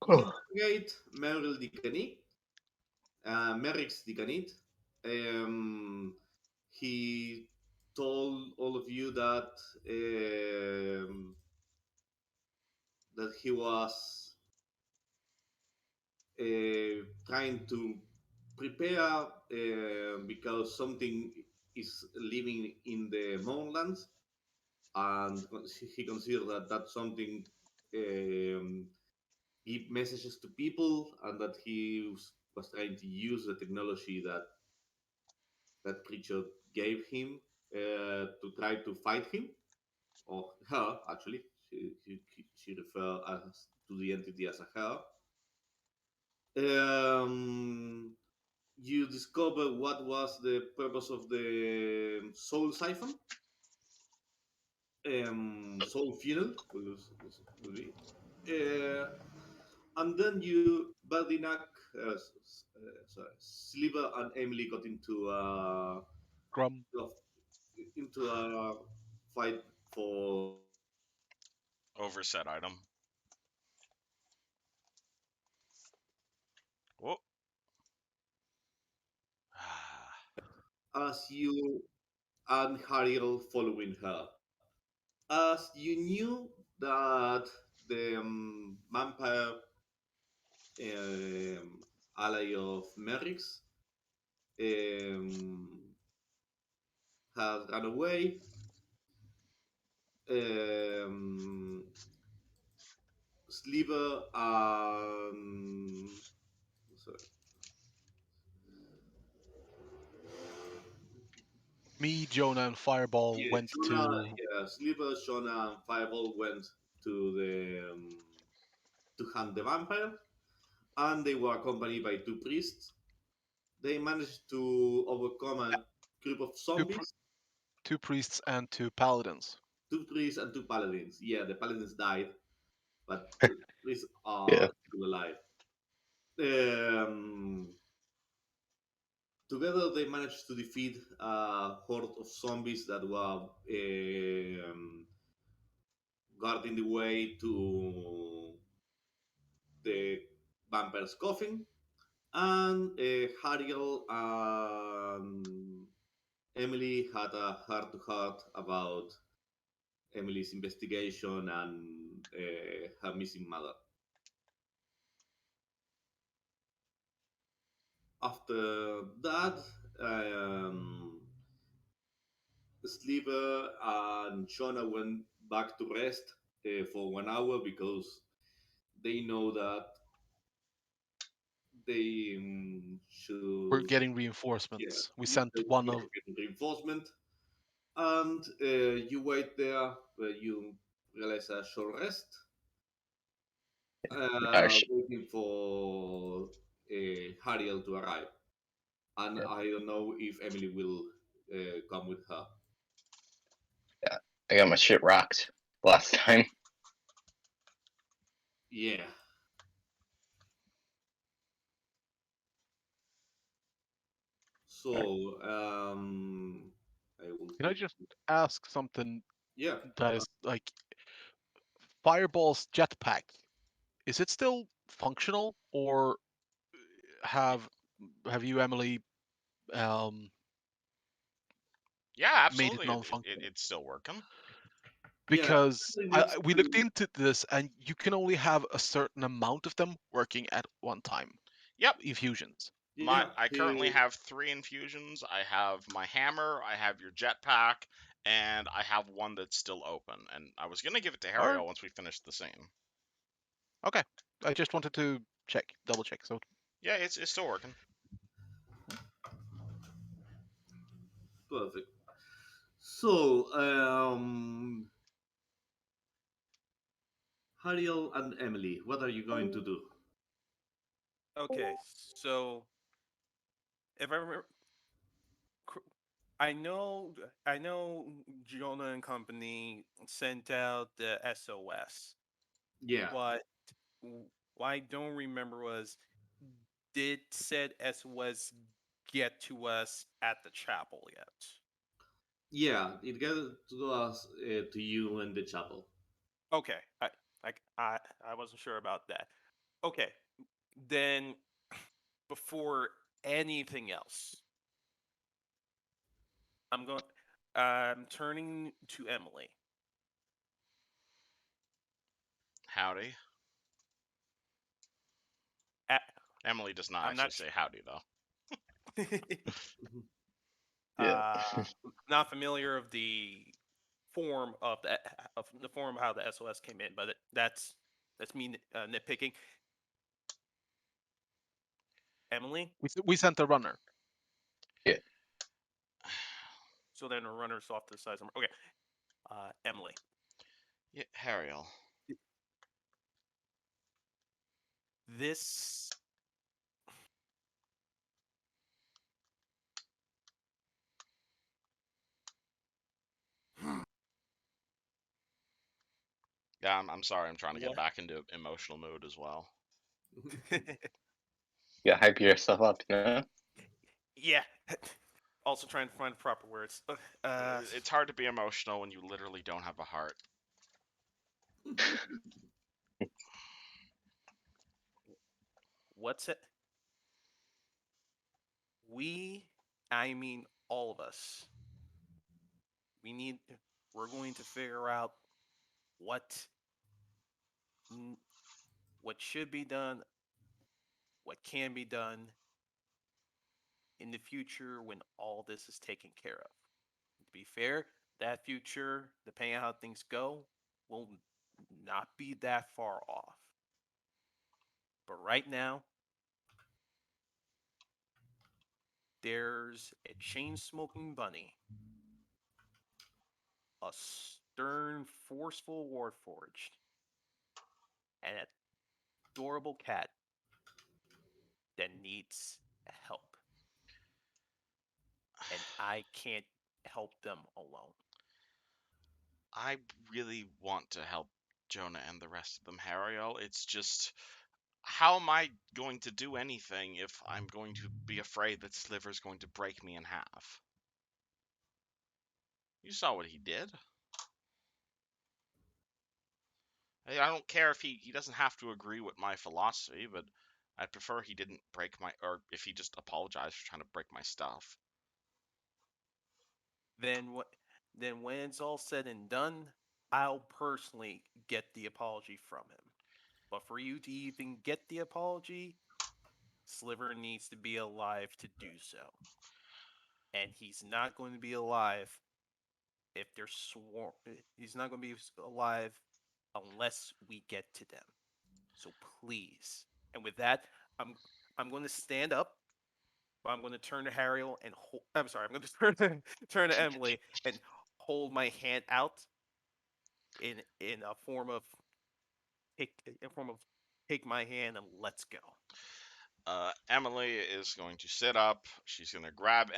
Interrogate Merrill Dicanit, Merrick's Dicanit. Um, he told all of you that he was trying to prepare because something is living in the mountains, and he considered that that's something um, give messages to people, and that was trying to use the technology that creature gave him to try to fight him, or her actually. She referred to the entity as a her. Um, you discover what was the purpose of the soul siphon, soul funnel, will be. And then Berdinak, sorry, Sliver and Emily got Grum. into a fight for Over said item. Whoa. as you and Hariel following her. As you knew that the vampire ally of Merrick's um, had run away, um, Sliver sorry, Me, Jonah, and Fireball yeah, went to. Sliver, Shona, and Fireball went to to hunt the vampire, and they were accompanied by two priests. They managed to overcome a group of two, zombies, two priests and two paladins. two priests and two paladins. Yeah, the paladins died, but the priests Yeah. are still alive. Um, Together, they managed to defeat a horde of zombies that were guarding the way to the vampire's coffin. And Hariel and Emily had a heart to heart about Emily's investigation and her missing mother. After that, Sliver and Shona went back to rest for 1 hour because they know that they We're should, getting yeah, reinforcements. We they sent will one be of. getting reinforcement. And you wait there where you realize a short rest, Gosh. waiting for Hariel to arrive. And Yeah. I don't know if Emily will come with her. Yeah. I got my shit rocked last time. Yeah. So I will Can I take. just ask something Yeah. that is like Fireball's jetpack? Is it still functional, or have have you, Emily, um, Yeah, made it absolutely. non-functional? It's still working. Yeah. Because It needs we looked to. into this, and you can only have a certain amount of them working at one time. Yep. Infusions. Yeah. I currently have 3 infusions. I have my hammer, I have your jetpack, and I have one that's still open. And I was gonna give it to All right. Hariel once we finished the scene. Okay. I just wanted to double check. So Yeah, it's still working. Perfect. So, Hariel and Emily, what are you going to do? Okay, so if I remember, I know Jonah and company sent out the SOS. Yeah. What what I don't remember was, did said SOS get to us at the chapel yet? Yeah, it gets to us to you in the chapel. Okay, I wasn't sure about that. Okay, then before anything else, I'm turning to Emily. Howdy. A- Emily does not I'm actually not. say howdy though. Yeah. Not familiar of the form of the form of how the SOS came in, but that's me nitpicking. Emily. We sent a runner. So then a runner's off to the side. Okay, Emily. Yeah, Harriel. This Yeah, I'm sorry. I'm trying to get what? back into emotional mood as well. You gotta hype yourself up, you know? Yeah. Also trying to find the proper words. It's hard to be emotional when you literally don't have a heart. What's it? We, I mean all of us. We're going to figure out what what should be done, what can be done in the future when all this is taken care of. To be fair, that future, depending on how things go, will not be that far off. But right now, there's a chain smoking bunny, a stern, forceful warforged, and an adorable cat that needs help. And I can't help them alone. I really want to help Jonah and the rest of them, Harriel. It's just, how am I going to do anything if I'm going to be afraid that Sliver's going to break me in half? You saw what he did. I don't care if he doesn't have to agree with my philosophy, but I'd prefer he didn't break my, or if he just apologized for trying to break my stuff. Then what? Then when it's all said and done, I'll personally get the apology from him. But for you to even get the apology, Sliver needs to be alive to do so. And he's not going to be alive if they're sworn. He's not going to be alive unless we get to them. So please. And with that, I'm going to stand up. I'm going to turn to Harriel and I'm sorry. I'm going to turn to Emily and hold my hand out in a form of take my hand and let's go. Emily is going to sit up. She's going to grab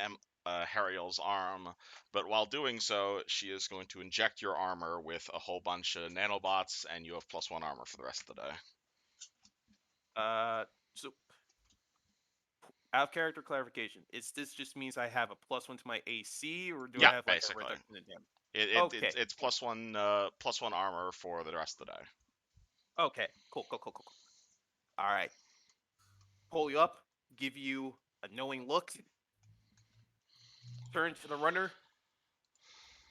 Harriel's arm, but while doing so, she is going to inject your armor with a whole bunch of nanobots, and you have +1 armor for the rest of the day. So out of character clarification, is this just means I have a +1 to my AC, or do I Yeah, have like basically. a reduction in damage? It's Okay. +1 armor for the rest of the day. Okay. Cool. All right. Pull you up, give you a knowing look, turn to the runner,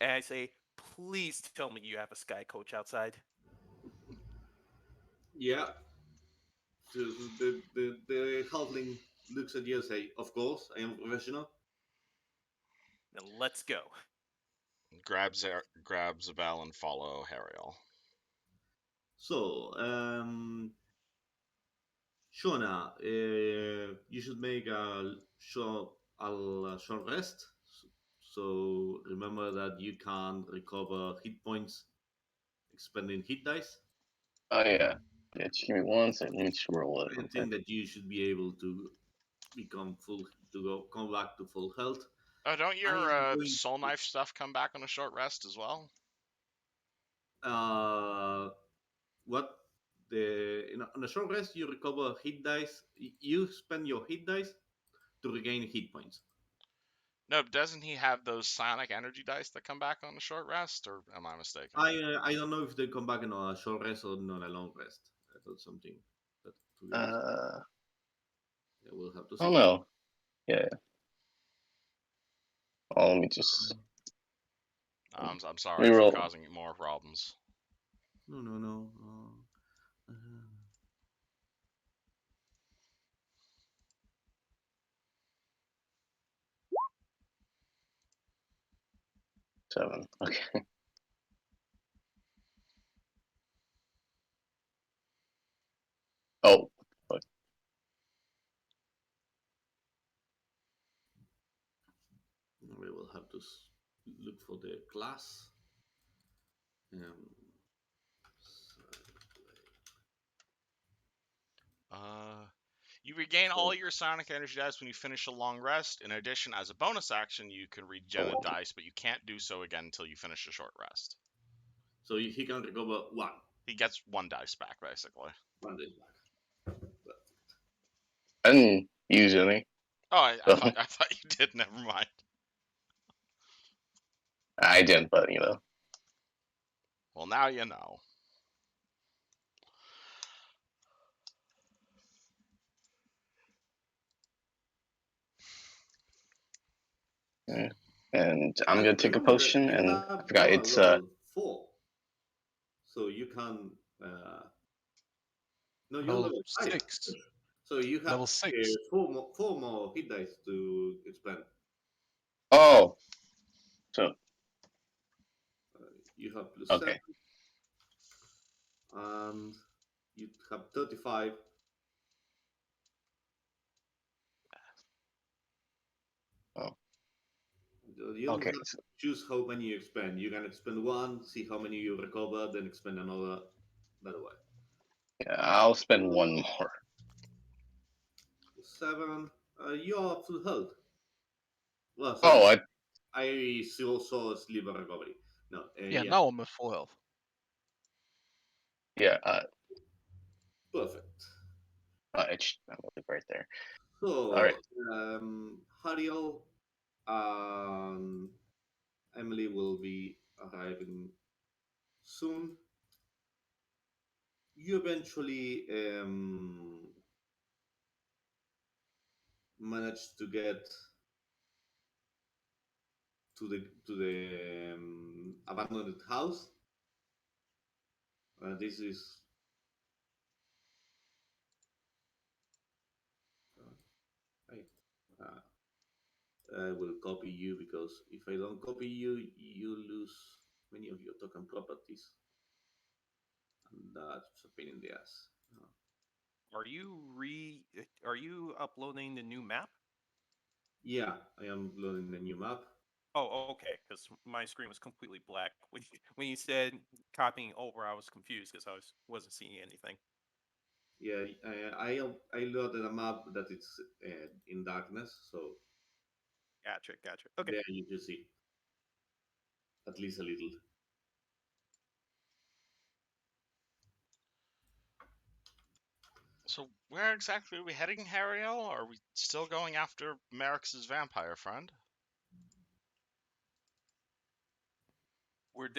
and I say, "Please tell me you have a sky coach outside." Yeah. So the halfling looks at you and say, "Of course, I am a professional." Then let's go. Grab Zabel and follow Harriel. So, Shona, you should make a short rest. So remember that you can recover hit points expending hit dice. Oh, yeah. Yeah, just give me 1 second. Let me just roll it I real quick. think that you should be able to come back to full health. Oh, don't I your am going soul knife stuff come back on a short rest as well? what on a short rest you recover hit dice. You spend your hit dice to regain hit points. No, doesn't he have those psionic energy dice that come back on a short rest, or am I mistaken? I don't know if they come back on a short rest or on a long rest. That's something that To be honest, I yeah, we'll have to see. don't know. Yeah. Oh, let me just I'm sorry for reroll. causing you more problems. No, no, no. 7. Okay. Oh, We will have to look for the class. You regain all your Sonic Energy dice when you finish a long rest. In addition, as a bonus action, you can regen a dice, but you can't do so again until you finish a short rest. So he can recover one. He gets 1 dice back, basically. 1 day back. I didn't use any. Oh, I thought you did. Never mind. I didn't, but you know. Well, now you know. Yeah. And I'm gonna take a Remember that potion, you and I have forgot power it's level 4, so you can. No, you're Level level 5. 6. So you have Level 6. 4 more hit dice to expend. oh, so You have plus okay. 7, and you have 35. Oh, You don't okay. have to choose how many you expend. You can expend 1, see how many you recover, then expend another that way. Yeah, I'll spend 1 more. 7. You are full health. Well, sorry. Oh, I still saw a sliver recovery. No, Yeah, yeah, now I'm at full health. yeah. perfect. I'm right there. So, All right. Hariel and Emily will be arriving soon. You eventually manage to get to the abandoned house. This is. I, uh, I will copy you because if I don't copy you, you lose many of your token properties, and that's a pain in the ass. Are you uploading the new map? Yeah, I am loading the new map. Oh, okay. Because my screen was completely black when you said copying over. I was confused because wasn't seeing anything. Yeah, I loaded a map that it's in darkness, so Gotcha. Okay. there you can see at least a little. So, where exactly are we heading, Hariel? Are we still going after Merrick's vampire friend? We're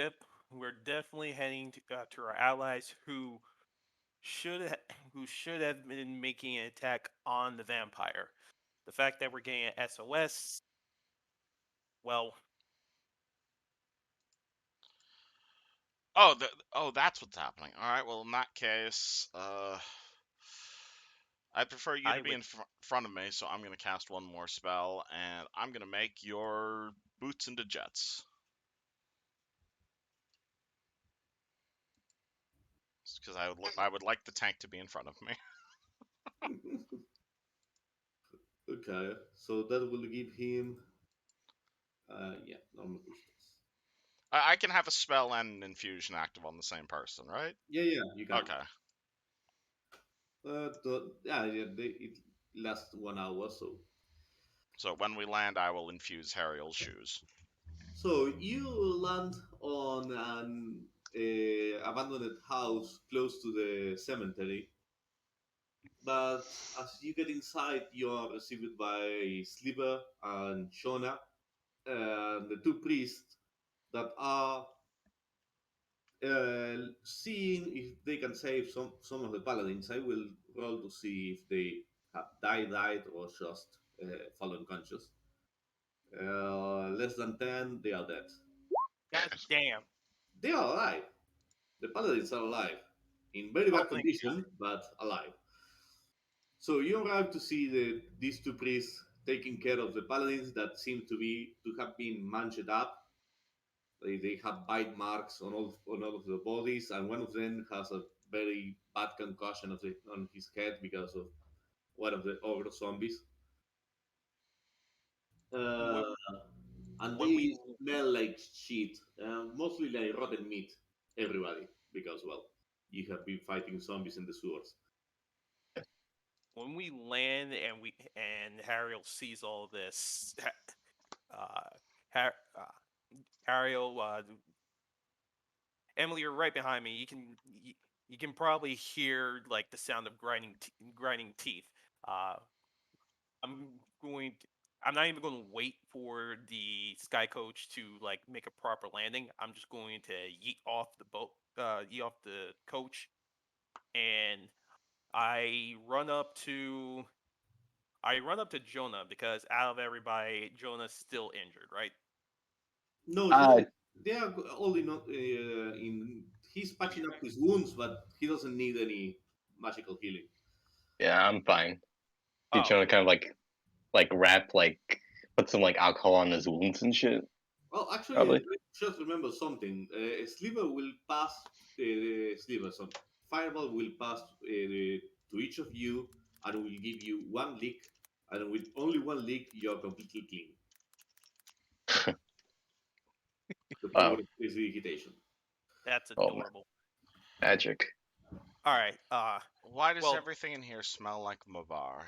definitely heading to our allies who should have been making an attack on the vampire. The fact that we're getting an SOS, well, Oh, that's what's happening. All right. Well, in that case, I prefer you I to be would in front of me, so I'm gonna cast one more spell, and I'm gonna make your boots into jets. Because I would like the tank to be in front of me. Okay, so that will give him, yeah, normal boosters. I can have a spell and an infusion active on the same person, right? Yeah, you can. Okay. It lasts 1 hour, so. So when we land, I will infuse Hariel's shoes. So you land on an abandoned house close to the cemetery, but as you get inside, you are received by Sliver and Shona, the two priests that are Seeing if they can save some of the paladins, I will roll to see if they have died, or just fallen unconscious. Less than 10, they are dead. God damn. They are alive. The paladins are alive. In very Oh, bad thank condition, but alive. So you arrive to see these two priests taking care of the paladins that seem to have been manched up. They have bite marks on all of the bodies, and one of them has a very bad concussion on his head because of one of the ogre zombies. when, Uh, and when we they smell like shit, mostly like rotten meat. Everybody, because well, you have been fighting zombies in the sewers. when we land and Harriel sees all this, uh, Harriel, Emily, you're right behind me. You can probably hear like the sound of grinding teeth. Uh, I'm going. To, I'm not even going to wait for the sky coach to like make a proper landing. I'm just going to yeet off the boat, yeet off the coach, and I run up to Jonah because out of everybody, Jonah's still injured, right? No, Uh, they are all in. He's patching up his wounds, but he doesn't need any magical healing. yeah, I'm fine. He's Oh, trying to kind of like wrap put some like alcohol on his wounds and shit. Well, actually, Probably. I just remember something. Sliver will pass. Sliver, sorry. Fireball will pass to each of you and will give you one lick. And with only one lick, you're completely clean. The Wow, power of prestidigitation. that's oh adorable. magic. All right. Why does Well, everything in here smell like Mavar?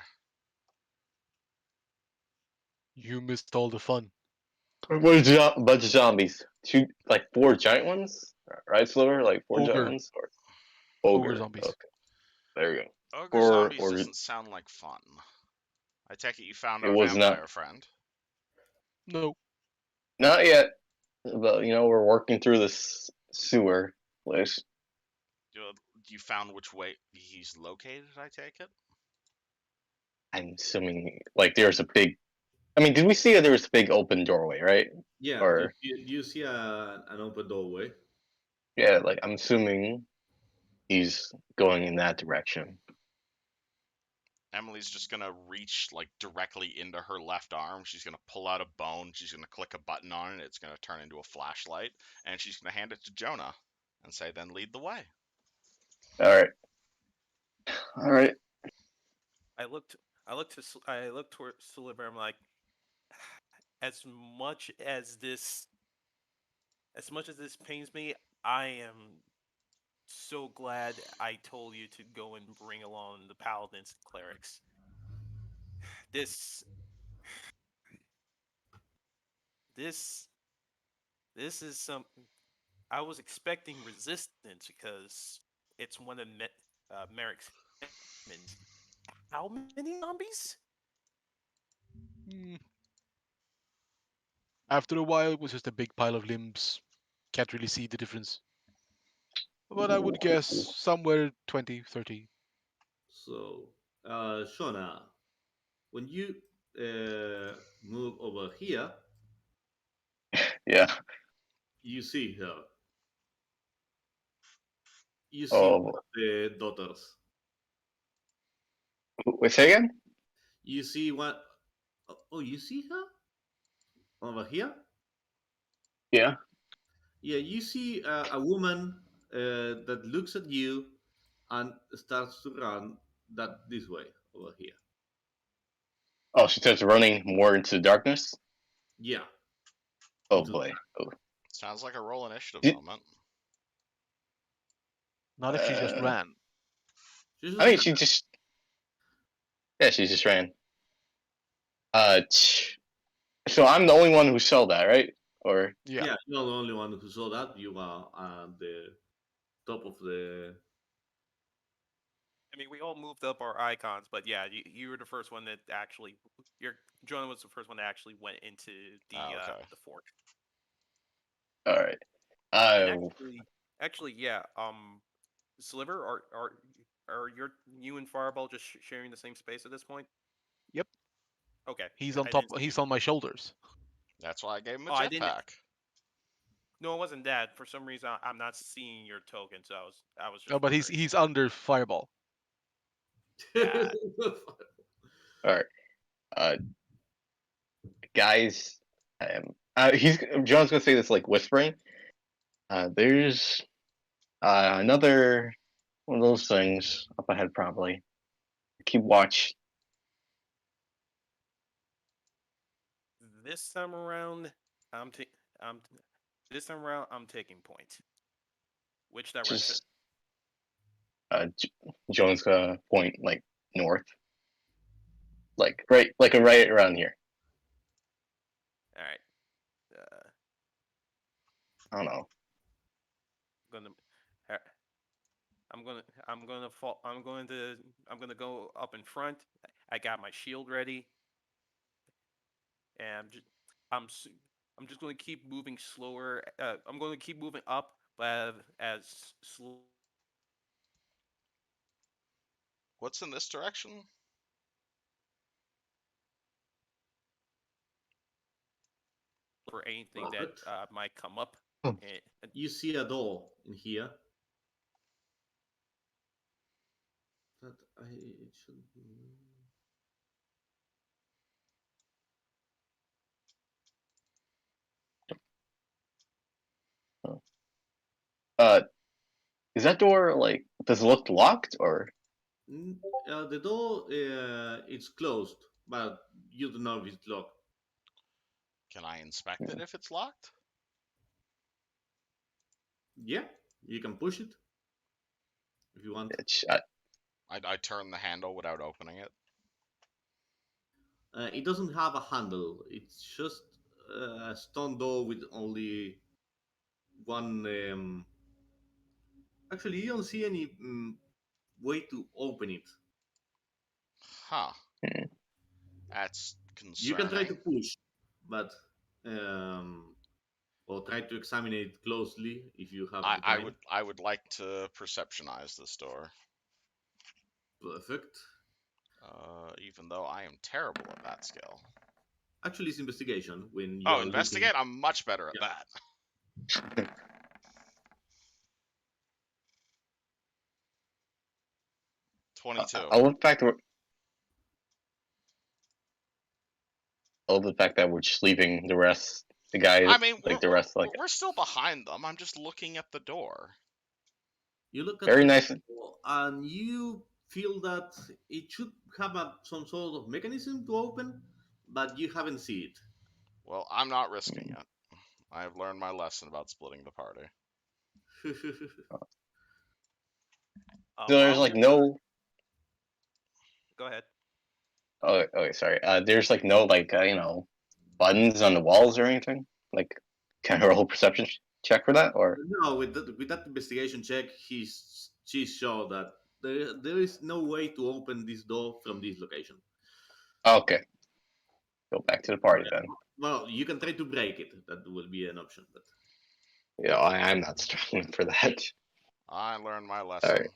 You missed all the fun. What is a bunch of zombies? Two, like four giant ones, right, Sliver? Like four giant Ogre. ones, or Ogre ogre? zombies. Okay, there you go. Ogre zombies Or doesn't sound like fun. I take it you found it our was not vampire friend. No. not yet, but we're working through this sewer place. You found which way he's located, I take it? I'm assuming like there's a big. I mean, did we see that there was a big open doorway, right? Yeah, Or you see an open doorway. yeah, like I'm assuming he's going in that direction. Emily's just gonna reach like directly into her left arm. She's gonna pull out a bone. She's gonna click a button on it. It's gonna turn into a flashlight, and she's gonna hand it to Jonah and say, "Then lead the way." All right, all right. I looked. I looked toward Sliver. I'm like, as much as this, pains me, I am so glad I told you to go and bring along the paladins and clerics. This, this, this is some. I was expecting resistance because it's one of Merrick's demons. How many zombies? Mm. After a while, it was just a big pile of limbs. Can't really see the difference. But I would guess somewhere 20, 30. So, Shona, when you move over here, Yeah. you see her. You see one Oh, of the daughters. wait, say again? You see one oh, you see her over here? Yeah. Yeah, you see a woman that looks at you and starts to run this way over here. Oh, she starts running more into the darkness. Yeah, Oh into boy. Oh. Sounds like a roll initiative Did, moment. Not if she just ran. she I just mean, she just she just ran. So I'm the only one who saw that, right? Or Yeah. yeah, you're the only one who saw that. You are at the top of the. I mean, we all moved up our icons, but yeah, you were the first one that actually. Your Jonah was the first one that actually went into Oh, okay. the fork. all right. And Uh, actually, Actually, yeah. Sliver, are you and Fireball just sharing the same space at this point? Yep. Okay, He's on I top. didn't see you. He's on my shoulders. That's why I gave him a Oh, I didn't. jetpack. No, it wasn't that. For some reason, I'm not seeing your token, so I was Oh, just but he's wondering. he's under fireball. Yeah. All right, uh, guys. He's John's gonna say this like whispering. There's another one of those things up ahead, probably. Keep watch. This time around, I'm ta- I'm this time around I'm taking point. Which direction? Just Jones gonna point like north, right around here. All right. Uh, I don't know. gonna. uh, I'm gonna go up in front. I got my shield ready, and I'm s- I'm just going to keep moving slower. I'm going to keep moving up, but as slow What's in this direction? for anything that Perfect. might come up. Hmm. And You see a door in here. That it should be. Uh, is that door like does it look locked or? The door is closed, but you don't know if it's locked. Can I inspect it Hmm, if it's locked? Yeah, you can push it if you want. It's, I turn the handle without opening it. It doesn't have a handle. It's just a stone door with only one. Actually, you don't see any way to open it. Huh. hmm. That's You can try to concerning. push, but or try to examine it closely if you have I, the I time. would I would like to perceptionize this door. Perfect. Even though I am terrible at that skill. Actually, it's investigation when Oh, you're looking. investigate? I'm much better at Yeah. that. 22. I love the fact that we're just leaving the rest, the guy, I mean, like the rest, like we're still behind them. I'm just looking at the door. You look at very the nice. door and you feel that it should have some sort of mechanism to open, but you haven't seen Well, I'm not risking Hmm. it. I have learned my lesson about splitting the party. it. So there's while like you're no. go ahead. Oh, okay, sorry. There's like no like buttons on the walls or anything. Like, can I roll a perception check for that or? No, with that investigation check, she's sure that there is no way to open this door from this location. Oh, okay, go back to the party then. Well, you can try to break it. That will be an option, but I'm not struggling for that. I learned my All right. lesson.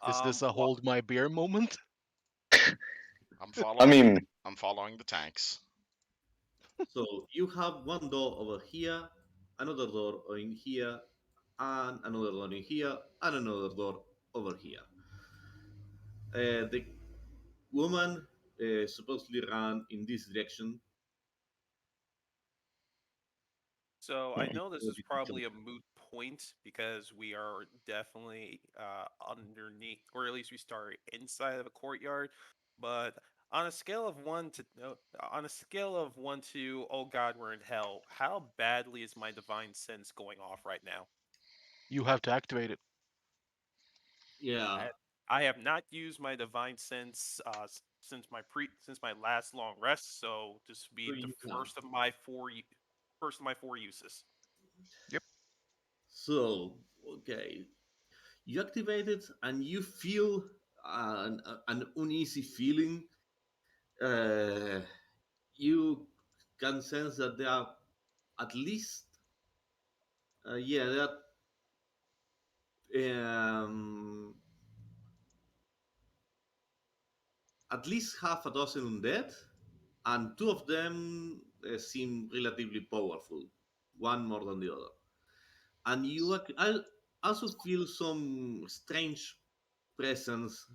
Is this a Wha- hold my beer moment? I'm I following the mean, I'm following the tanks. so you have one door over here, another door in here, and another door in here, and another door over here. The woman supposedly ran in this direction. So I hmm, know this is probably a moot point because we are definitely underneath, or at least we start inside of a courtyard. But on a scale of one to oh god, we're in hell. How badly is my divine sense going off right now? You have to activate it. Yeah. I I have not used my divine sense since my last long rest. So this would So be the you have. first of my four uses. Yep. So okay, you activate it and you feel an uneasy feeling. You can sense that there are at least Yeah, um, at least half a dozen undead, and two of them seem relatively powerful, one more than the other. And I also feel some strange presence,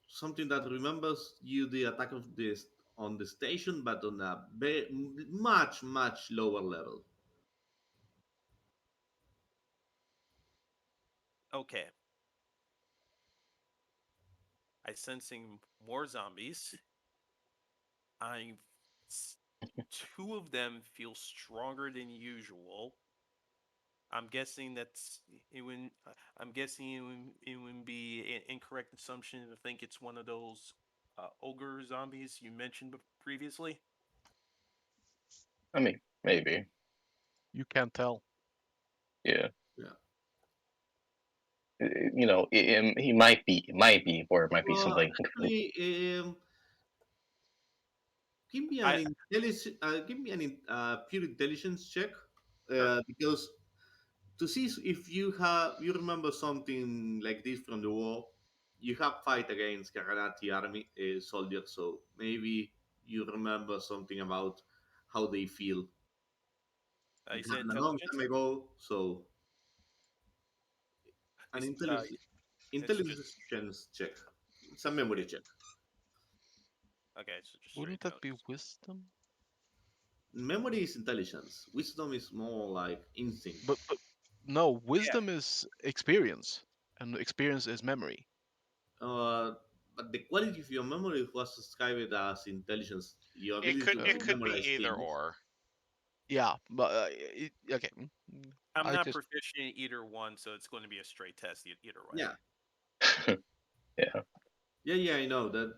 something that remembers you the attack of this on the station, but on a much lower level. Okay, I sensing more zombies. I two of them feel stronger than usual. I'm guessing that's it would. I'm guessing it would be an incorrect assumption to think it's one of those ogre zombies you mentioned previously. I mean, maybe. You can't tell. Yeah. Yeah. You know, he might be, or it might be Well, something. actually, give me I an intelligence. Give me an pure intelligence check, Sure. because to see if you remember something like this from the war. You have fight against Karanati army soldiers, so maybe you remember something about how they feel. You It said happened a long time intelligence. ago, so You, an it's just intelligence check. It's a memory okay. check. Okay, so just straight Wouldn't that be intelligence. wisdom? Memory is intelligence. Wisdom is more like instinct. But no, Yeah, wisdom is experience, and experience is memory. Uh, but the quality of your memory was described as intelligence, your It ability could to it Uh, could be memorize either things. or. yeah, but okay. I'm I not just proficient in either one, so it's going to be a straight test either way. Yeah, Yeah. yeah, I know that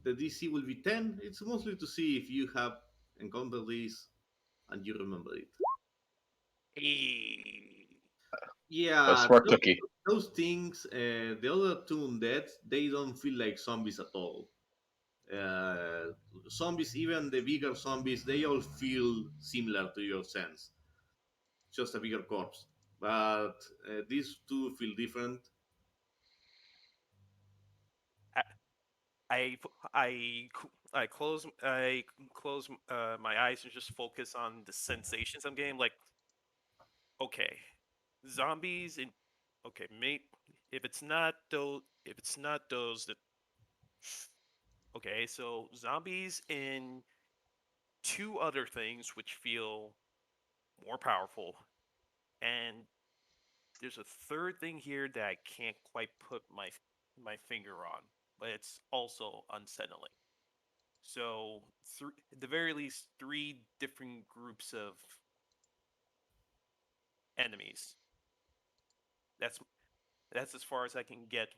the DC will be 10. It's mostly to see if you have encountered this and you remember it. Eh, A Yeah, smart cookie. those things, the other two undead, they don't feel like zombies at all. Uh, Zombies, even the bigger zombies, they all feel similar to your sense, just a bigger corpse. But these two feel different. I I I close my eyes and just focus on the sensations I'm getting. Like, okay, zombies and okay, mate. If it's not those that okay, so zombies and two other things which feel more powerful, and there's a third thing here that I can't quite put my finger on, but it's also unsettling. So, at the very least, three different groups of enemies. That's that's as far as I can get.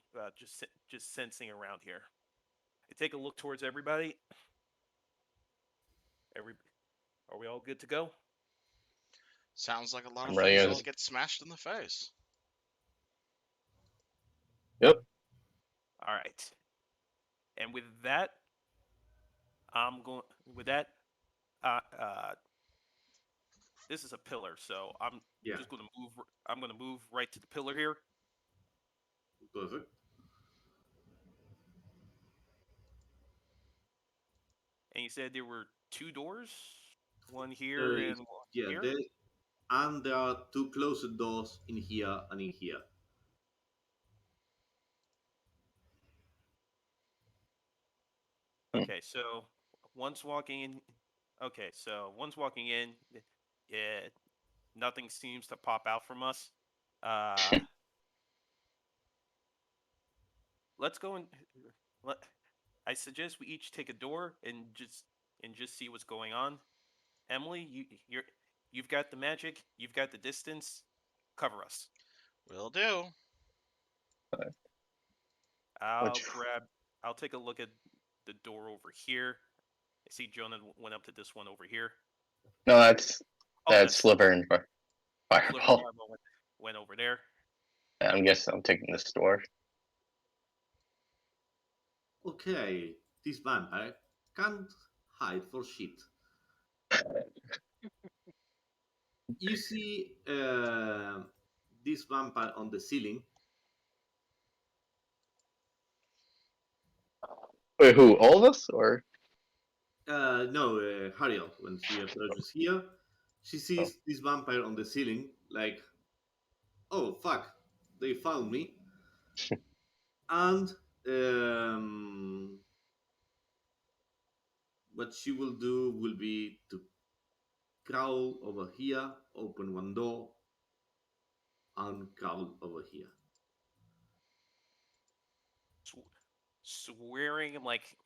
Just sensing around here. I take a look towards everybody. Every Are we all good to go? Sounds like a lot I'm of ready. things don't get smashed in the face. Yep. All right. And with that, I'm going. With that, uh, uh, this is a pillar, so I'm Yeah, just going to move. I'm going to move right to the pillar here. perfect. And you said there were two doors, one here Uh, and one yeah, here. and there are two closed doors in here and in here. Hmm. Okay, so once walking in. Okay, so once walking in, yeah, nothing seems to pop out from us. Uh, let's go and let. I suggest we each take a door and just see what's going on. Emily, you've got the magic, you've got the distance. Cover us. Will do. I'll Which grab. I'll take a look at the door over here. I see Jonah went up to this one over here. no, Oh, that's that's Sliver and Sliver Fireball. Fireball went over there. I'm guessing I'm taking this door. Okay, this vampire can't hide for shit. You see this vampire on the ceiling. Wait, who? All of us, or No, Hariel, when she approaches here, she oh, sees this vampire on the ceiling, like, oh fuck, they found me. And um, what she will do will be to crawl over here, open one door, and crawl over here. Swearing like,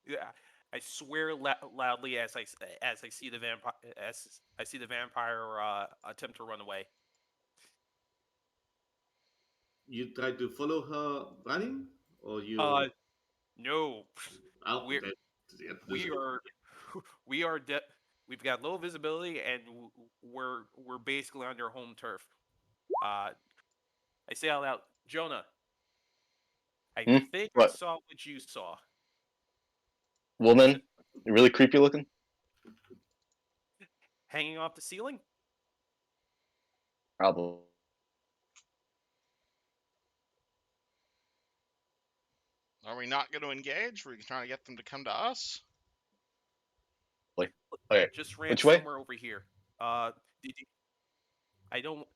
yeah, I swear loudly as I see the vampire attempt to run away. You try to follow her running, or Uh, you. no, Oh, we're that, yeah, we are we are we've got low visibility and we're basically on your home turf. I say out loud, Jonah, I hmm? think I What saw what you saw. woman? Really creepy looking. Hanging off the ceiling? Probably. Are we not going to engage? We're trying to get them to come to us. Okay, Just ran which way? somewhere over here. Did you, I don't.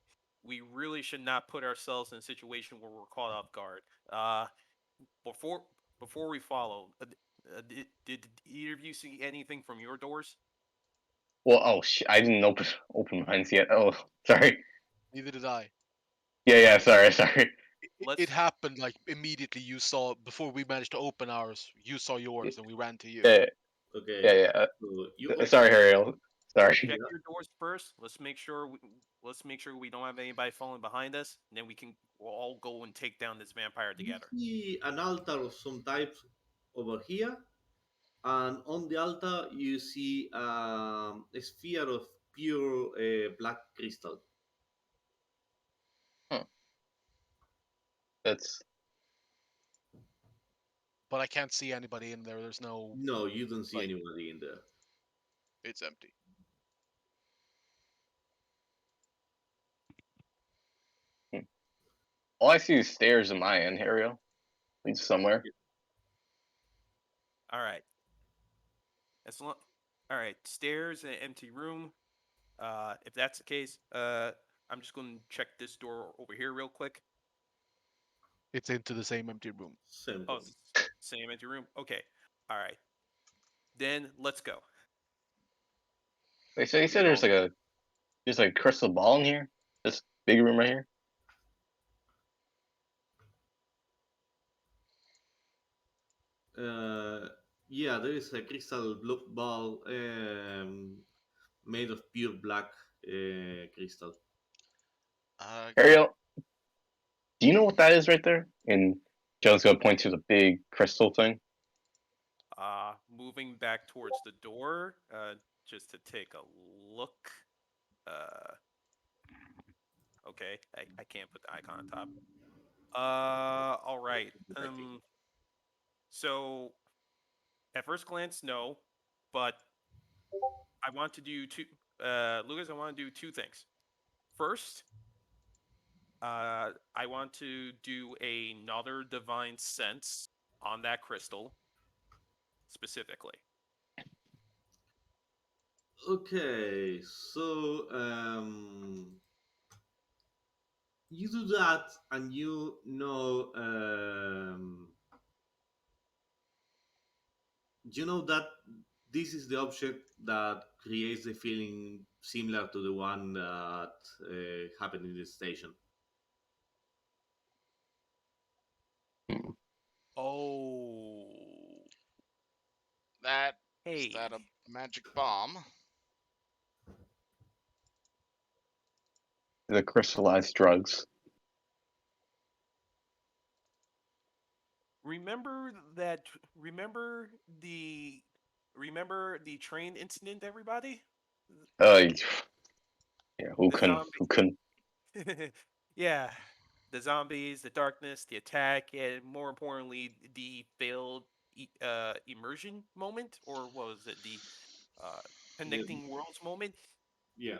We really should not put ourselves in a situation where we're caught off guard. Before before we follow, did either of you see anything from your doors? Well, oh, I didn't open mine yet. Oh, sorry. Neither did I. Yeah, sorry, sorry. It Let's happened like immediately. You saw before we managed to open ours. You saw yours, and we ran to you. Yeah, Okay, yeah. so you open. Sorry, Ariel. Sorry. check Yeah, your doors first. Let's make sure we don't have anybody falling behind us. And then we'll all go and take down this vampire you together. see an altar of some type over here, and on the altar you see a sphere of pure black crystal. Huh. That's But I can't see anybody in there. There's no No, you don't see like. anybody in there. It's empty. hmm. All I see is stairs in my end, Ariel. Leads somewhere. All right. As long, all right. Stairs, an empty room. If that's the case, I'm just going to check this door over here real quick. It's into the same empty room. Same Oh, room. same empty room. Okay. All right. Then let's go. Wait, so you We said there's all like a crystal ball in here? This big room right here? Uh, yeah, there is a crystal ball made of pure black crystal. Uh, Ariel, do you know what that is right there? And Joe's gonna point to the big crystal thing. moving back towards the door, just to take a look. Uh, okay. I can't put the icon on top. All right. So at first glance, no, but I want to do two. Lucas, I want to do two things. First, I want to do another divine sense on that crystal specifically. Okay, so you do that, and you know that this is the object that creates the feeling similar to the one that happened in the station. Hmm. Oh. that is Hey, that a magic bomb? The crystallized drugs. remember that? Remember the remember the train incident, everybody? Uh, yeah, The zombie. who couldn't? Yeah, the zombies, the darkness, the attack, and more importantly, the failed immersion moment, or what was it? The uh, Yeah, connecting worlds moment. yeah.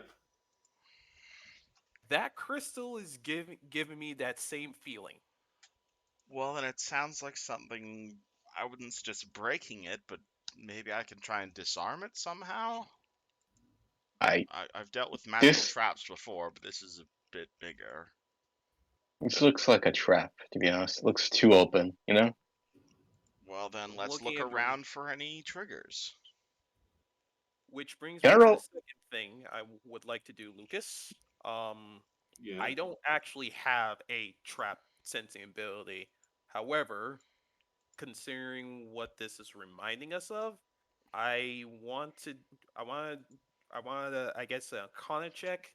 That crystal is giving me that same feeling. Well, then it sounds like something. I wouldn't suggest breaking it, but maybe I can try and disarm it somehow. I I've dealt with magical this traps before, but this is a bit bigger. this looks like a trap. To be honest, it looks too open. You know. Well, then let's Looking look at the around for any triggers. Which brings Can I me to the roll? second thing I would like to do, Lucas. Um, Yeah. I don't actually have a trap sensing ability. However, considering what this is reminding us of, I want to, I want to, I want to, I guess, a Arcana check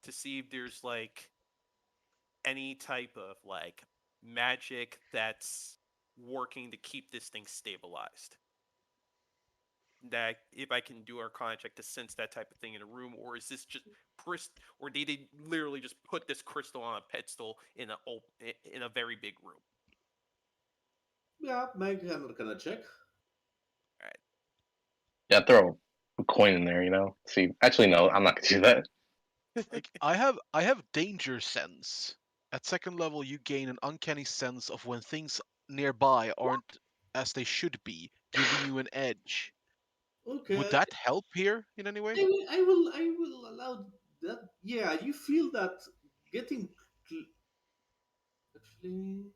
to see if there's like any type of like magic that's working to keep this thing stabilized. That if I can do Arcana check to sense that type of thing in a room, or is this just or did they literally just put this crystal on a pedestal in a very big room? Yeah, make an Arcana check. All right. Yeah, throw a coin in there. You know. See, actually, no, I'm not gonna do that. Like I have danger sense. At second level, you gain an uncanny sense of when things nearby aren't as they should be, giving you an edge. Would Okay, that help here in any way? I will allow that. Yeah, you feel that getting cl- actually.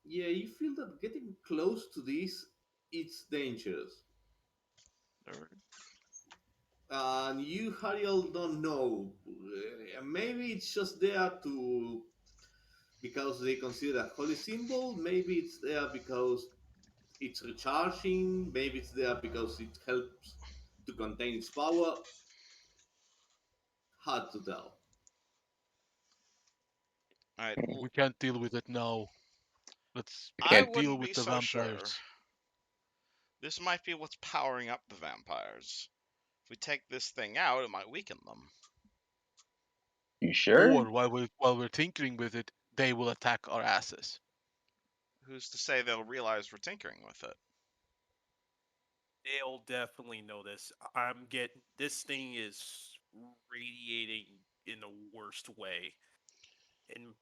Yeah, you feel that getting close to this, it's dangerous. Alright. And you, Hariel, don't know. Maybe it's just there to because they consider a holy symbol. Maybe it's there because it's recharging. Maybe it's there because it helps to contain its power. Hard to tell. All right, We can't deal with it now. Let's We I can't. deal wouldn't with be the so sure. vampires. This might be what's powering up the vampires. If we take this thing out, it might weaken them. You sure? Or while we're tinkering with it, they will attack our asses. Who's to say they'll realize we're tinkering with it? They'll definitely know this. I'm getting this thing is radiating in the worst way, and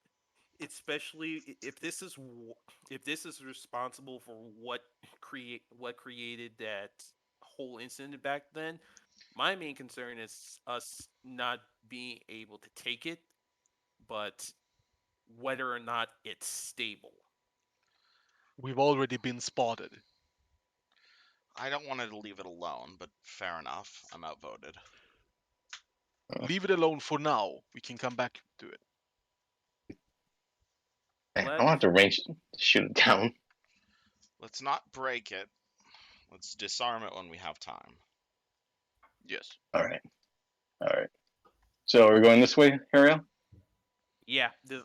especially if this is responsible for what created that whole incident back then. My main concern is us not being able to take it, but whether or not it's stable. We've already been spotted. I don't want to leave it alone, but fair enough. I'm outvoted. Leave it alone for now. We can come back to it. I Let don't have to range to shoot it down. Let's not break it. Let's disarm it when we have time. Yes. All right. All right. So we're going this way, Ariel? Yeah, the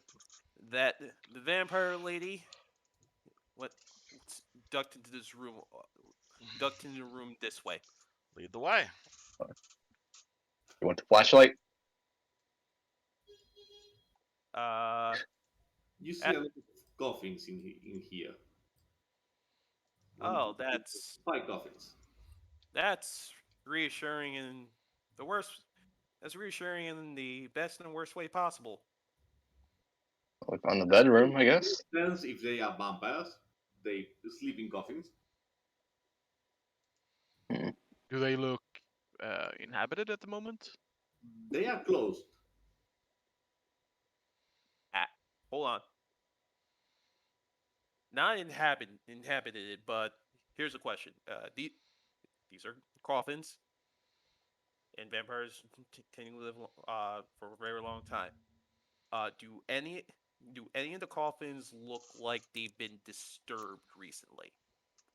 vampire lady what ducked into this room, ducked into the room this way. Lead the way. You want the flashlight? Uh, You see at, a lot of coffins in here. One, oh, two, three, four, five coffins. that's reassuring in the worst. That's reassuring in the best and worst way possible. Like on the bedroom, I It guess. makes sense if they are vampires. They sleep in coffins. Hmm. Do they look inhabited at the moment? They are closed. Ah, hold on. Not inhabited, but here's a question. These are coffins, and vampires continue to live for a very long time. Uh, do any do any of the coffins look like they've been disturbed recently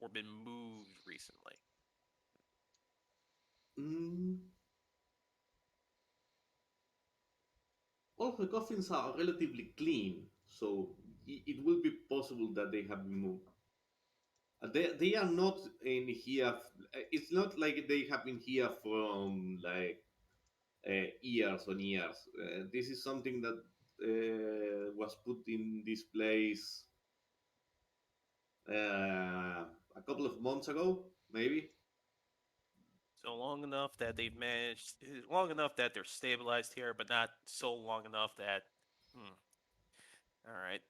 or been moved recently? Mm, all the coffins are relatively clean, so it will be possible that they have been moved. They are not in here. It's not like they have been here from like years on years. This is something that was put in this place a couple of months ago, maybe. So long enough that they've managed, long enough that they're stabilized here, but not so long enough that. Hmm. All right.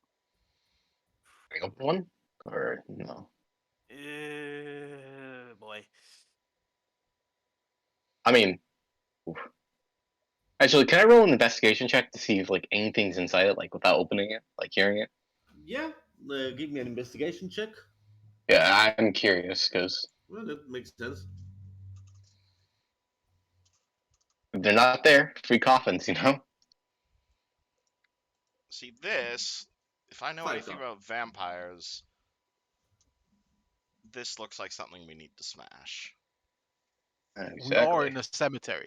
Bring up one or no? Boy. I mean, oof. Actually, can I roll an investigation check to see if like anything's inside it, like without opening it, like hearing it? Yeah, give me an investigation check. Yeah, I'm curious because Well, that makes sense. if they're not there, free coffins, you know. See this? If I know anything 5 about vampires, this looks like something we need to smash. We are Exactly. in a cemetery.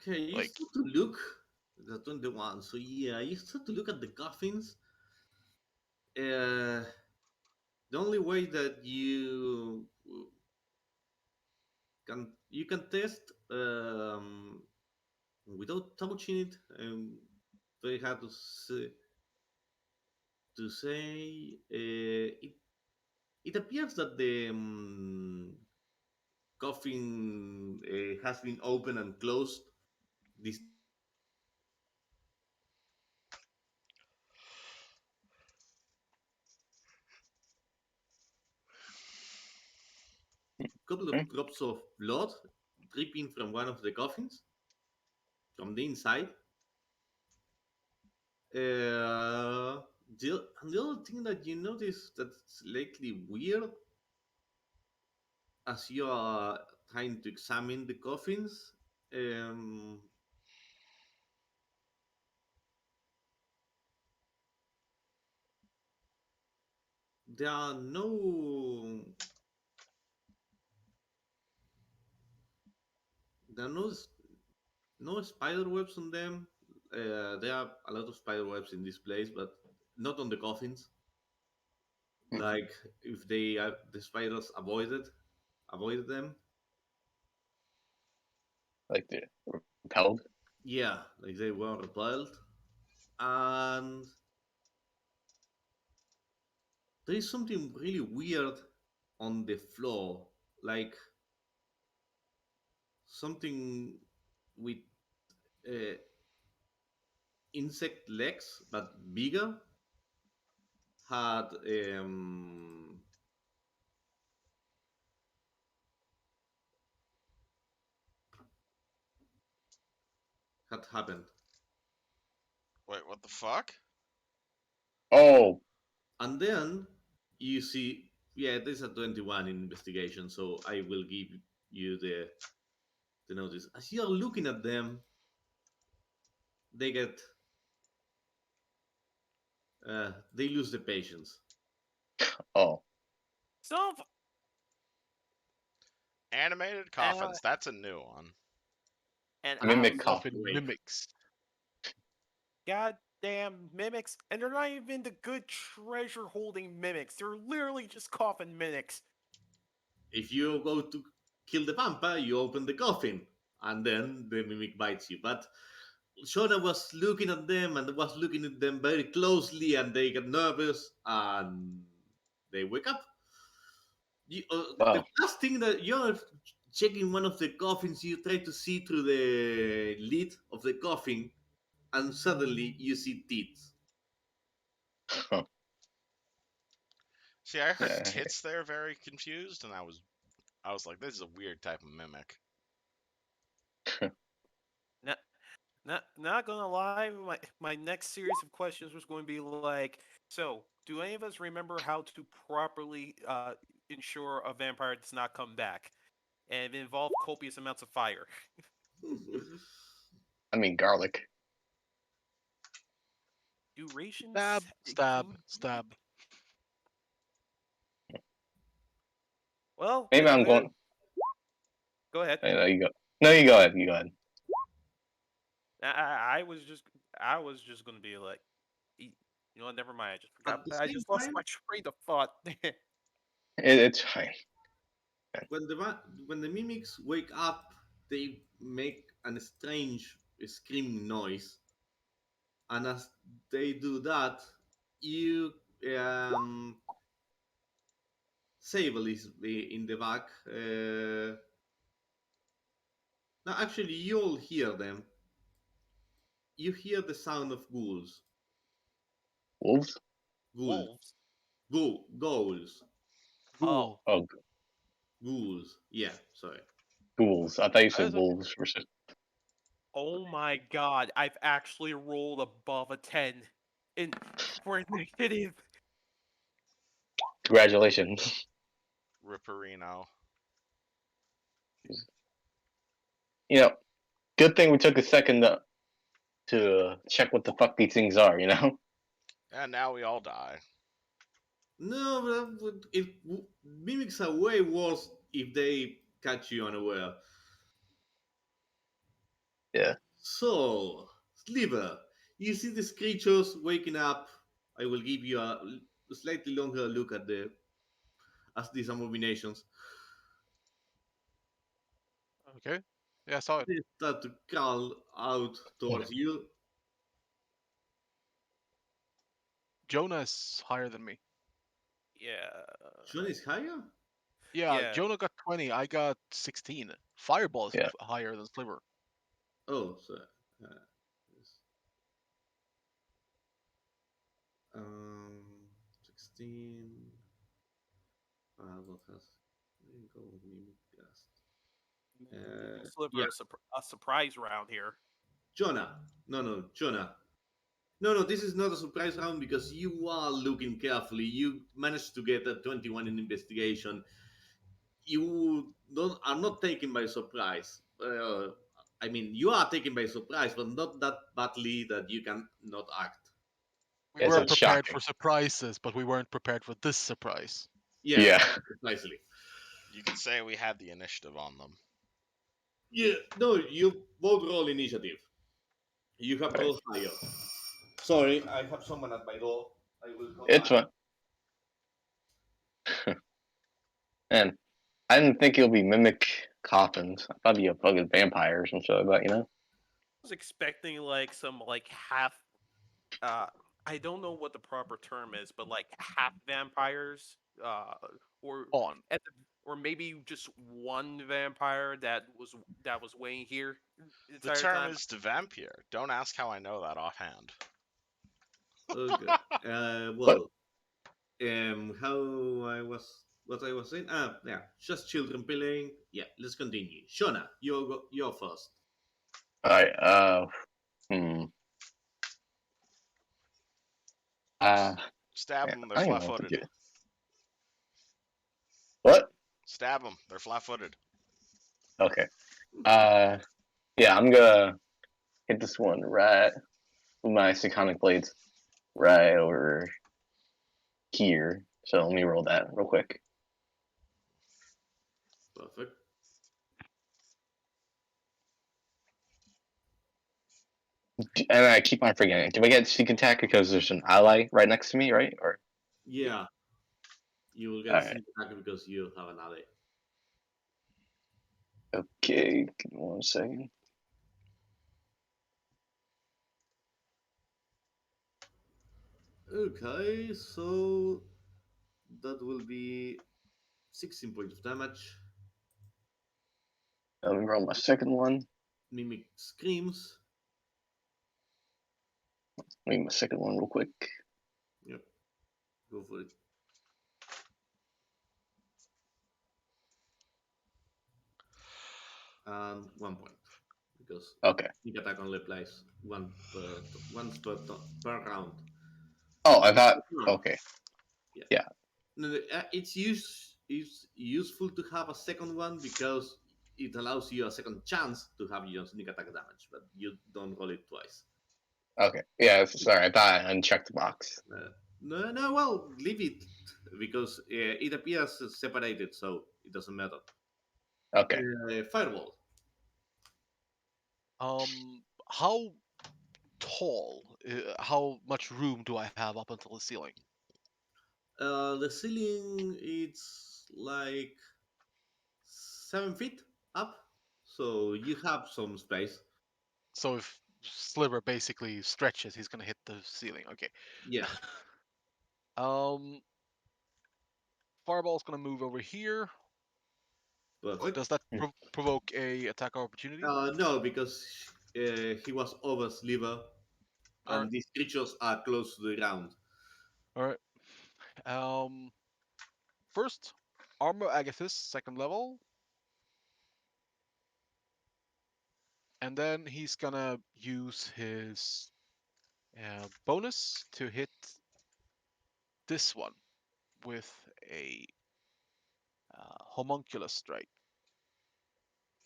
Okay, you Like, start to look. That's 21. So yeah, you start to look at the coffins. Uh, the only way that you can test without touching it. Very hard to say. It appears that the coffin has been opened and closed this time several times. Couple Hmm. of drops of blood dripping from one of the coffins from the inside. The other thing that you notice that's lately weird as you are trying to examine the coffins, um, there are no spider webs on them. There are a lot of spider webs in this place, but not on the coffins. Like if the spiders avoided them. Like they're repelled. Yeah, like they were repelled. And there is something really weird on the floor, like something with uh, insect legs but bigger had had happened. Wait, what the fuck? Oh, And then you see, yeah, there's a 21 in investigation, so I will give you the notice. As you're looking at them, they get they lose the patience. oh, So, Animated uh, coffins. That's a new one. and And I mimic was coffin. coffin wake. mimics. goddamn mimics, and they're not even the good treasure holding mimics. They're literally just coffin mimics. If you go to kill the vampire, you open the coffin, and then the mimic bites you. But Shona was looking at them and was looking at them very closely, and they get nervous and they wake up. The Wow. last thing that you're checking one of the coffins, you try to see through the lid of the coffin, and suddenly you see teeth. Huh. See, I heard Yeah. tits there, very confused, and I was like, this is a weird type of mimic. Not, not gonna lie. My next series of questions was going to be like, so do any of us remember how to properly ensure a vampire does not come back? And it involved copious amounts of fire. I mean, garlic. Do Stab, rations stab, include? stab. Well, Maybe I'm going. go ahead. No, you go. No, you go ahead. You go ahead. I was just gonna be like, you know what? Never mind. I just forgot. At the I same just lost time, my train of thought. It's fine. when the mimics wake up, they make an strange screaming noise, and as they do that, you um, Sable is in the back. No, actually, you all hear them. You hear the sound of ghouls. Wolves? Ghoul. Wolves. Ghouls. Oh, Ghoul. Oh, Ghouls. Yeah, sorry. ghouls. I thought you said That's okay. wolves versus. oh my God! I've actually rolled above a 10 in for initiative. Congratulations. Ripperino. You know, good thing we took a second to check what the fuck these things are, you know? And now we all die. No, mimics are way worse if they catch you unaware. Yeah. So, Sliver, you see these creatures waking up. I will give you a slightly longer look at these abominations. Okay. Yeah, I saw it. They start to crawl out towards you. Jonah is higher than me. Yeah. John is higher. Yeah, Yeah. Jonah got 20. I got 16. Fireball is Yeah. higher than Sliver. Oh, so yes. um, 16. What has go mimic gust? Sliver Yeah, a surprise round here. Jonah. No, Jonah. No, this is not a surprise round because you are looking carefully. You managed to get a 21 in investigation. You don't are not taken by surprise. I mean, you are taken by surprise, but not that badly that you can not act. We It's were not prepared shocking. for surprises, but we weren't prepared for this surprise. Yeah, Yeah. precisely. You could say we had the initiative on them. Yeah, no, you both roll initiative. You have Right. rolled higher. Sorry, I have someone at my door. I will come It's back. fun. Man, I didn't think it'll be mimic coffins. I thought it'd be a fucking vampire or some shit like that, you know? Was expecting like some like half uh I don't know what the proper term is, but like half vampires, or On. at the, or maybe just one vampire that was waiting here the The entire term time. is de vampire. Don't ask how I know that offhand. Okay. But Well, how what I was saying? Yeah, just children playing. Yeah, let's continue. Shona, you're first. alright, hmm. Uh Stab man, them, they're I don't even flat know what to footed. do. What? Stab them, they're flat footed. Okay. Yeah, I'm gonna hit this one right with my Psychonic Blades right over here. So let me roll that real quick. Perfect. And I keep on forgetting. Do I get sneak attack because there's an ally right next to me, right? Or Yeah, you will get a alright. sneak attack because you have an ally. Okay, give me 1 second. Okay, so that will be 16 points of damage. Let me roll my second one. Mimic screams. Make my second one real quick. Yep, go for it. And 1 point because Okay. sneak attack only applies once per round. Oh, I thought. Turn. Okay. Yeah. Yeah. No, it's useful to have a second one because it allows you a second chance to have your sneak attack damage, but you don't roll it twice. Okay. Yeah. Sorry, I thought I unchecked the box. No, well, leave it because it appears separated, so it doesn't matter. Okay. Fireball. How tall? How much room do I have up until the ceiling? The ceiling it's like 7 feet up, so you have some space. So if Sliver basically stretches, he's gonna hit the ceiling. Okay. Yeah. Um, Fireball's gonna move over here. Perfect. Does that provoke a attack of opportunity? No, because he was over Sliver, All right. and these creatures are close to the ground. All right. First, Armor Agathis, second level, and then he's gonna use his bonus to hit this one with a homunculus strike.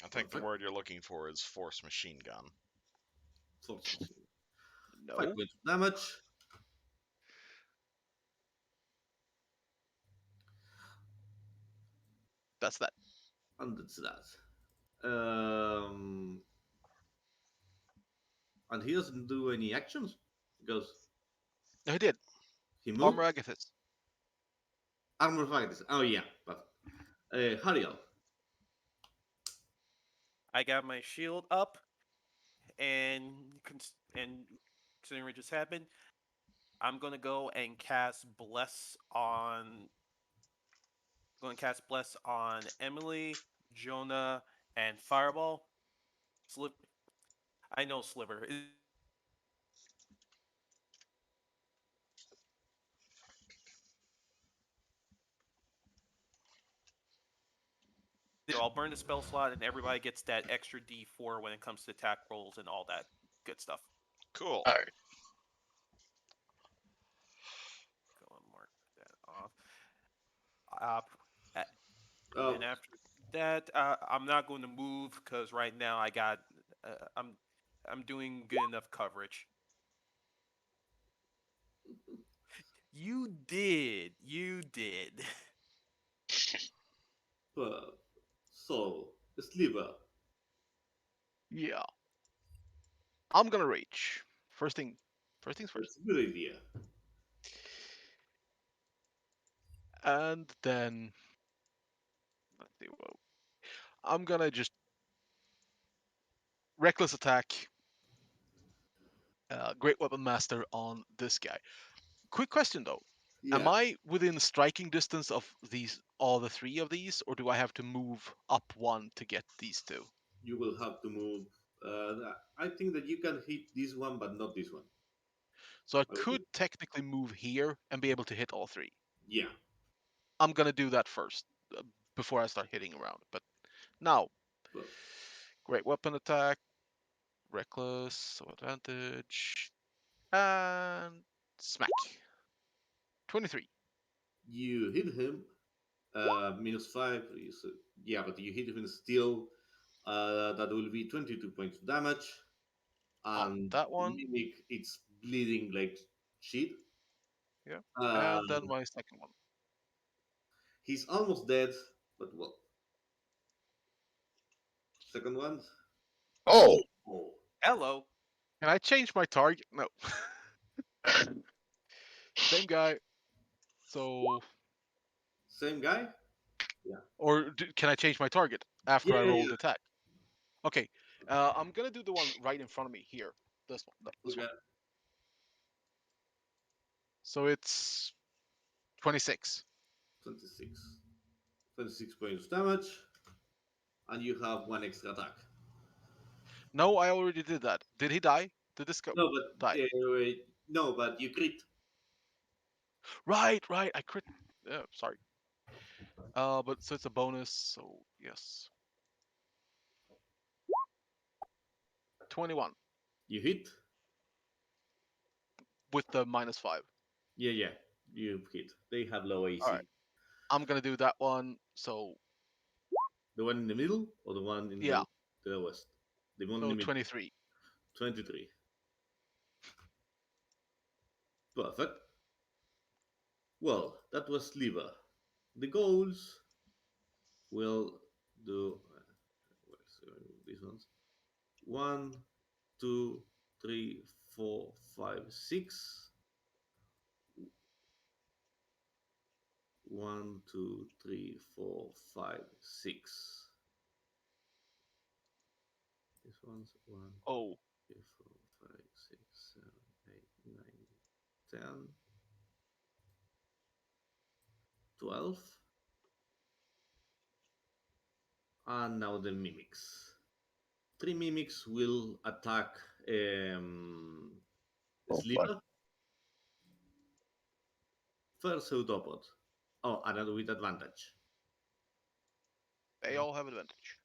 I think the Perfect. word you're looking for is force machine gun. Force machine. 5 No, points of damage. that's that. And that's that. And he doesn't do any actions because No, he did. he Armor moved. Agathis. Armor fighters. Oh yeah, but Hariel. I got my shield up, and considering what just happened, I'm gonna go and cast bless on. Going to cast bless on Emily, Jonah, and Fireball. I know Sliver. So I'll burn the spell slot, and everybody gets that extra D4 when it comes to attack rolls and all that good stuff. Cool. All right. Go and mark that off. And Oh, then after that, I'm not going to move because right now I'm doing good enough coverage. You did. so Sliver. Yeah. I'm gonna rage. First things first. That's a good idea. And then let's see. Well, I'm gonna just reckless attack. Great Weapon Master on this guy. Quick question though. Am Yeah, I within striking distance of all the three of these, or do I have to move up one to get these two? you will have to move. I think that you can hit this one, but not this one. So I I would could think. technically move here and be able to hit all three. Yeah. I'm gonna do that first before I start hitting around. But now, Well, great weapon attack, reckless, so advantage, and smack. 23. you hit him. -5 is yeah, but you hit him still. That will be 22 points of damage, On and that the one, mimic it's bleeding like shit. yeah. Uh, And then my second one. he's almost dead, but well, second one. Oh, Oh, Hello. Can I change my target? No. Same guy. So, same guy. Yeah, or can I change my target after yeah, I yeah, roll yeah. the attack? Okay. I'm gonna do the one right in front of me here. This one. This one. Okay, So it's 26. 26. 26 points of damage, and you have one extra attack. No, I already did that. Did he die? Did this go No, but die? no, but you crit. Right, right. I crit. Sorry. But so it's a bonus. So yes, 21 You hit. with the -5. Yeah, yeah, you hit. They have low All right. AC. I'm gonna do that one. So The one in the middle or the one in yeah. the lowest? The one in So the middle. 23. 23. Perfect. Well, that was Sliver. The goals will do. These ones. 1, 2, 3, 4, 5, 6. 1, 2, 3, 4, 5, 6. This one's 1, Oh, 2, 3, 4, 5, 6, 7, 8, 9, 10, 12. And now the mimics. 3 mimics will attack Oh fuck. Sliver. First pseudopod. Oh, another with advantage. They all have advantage.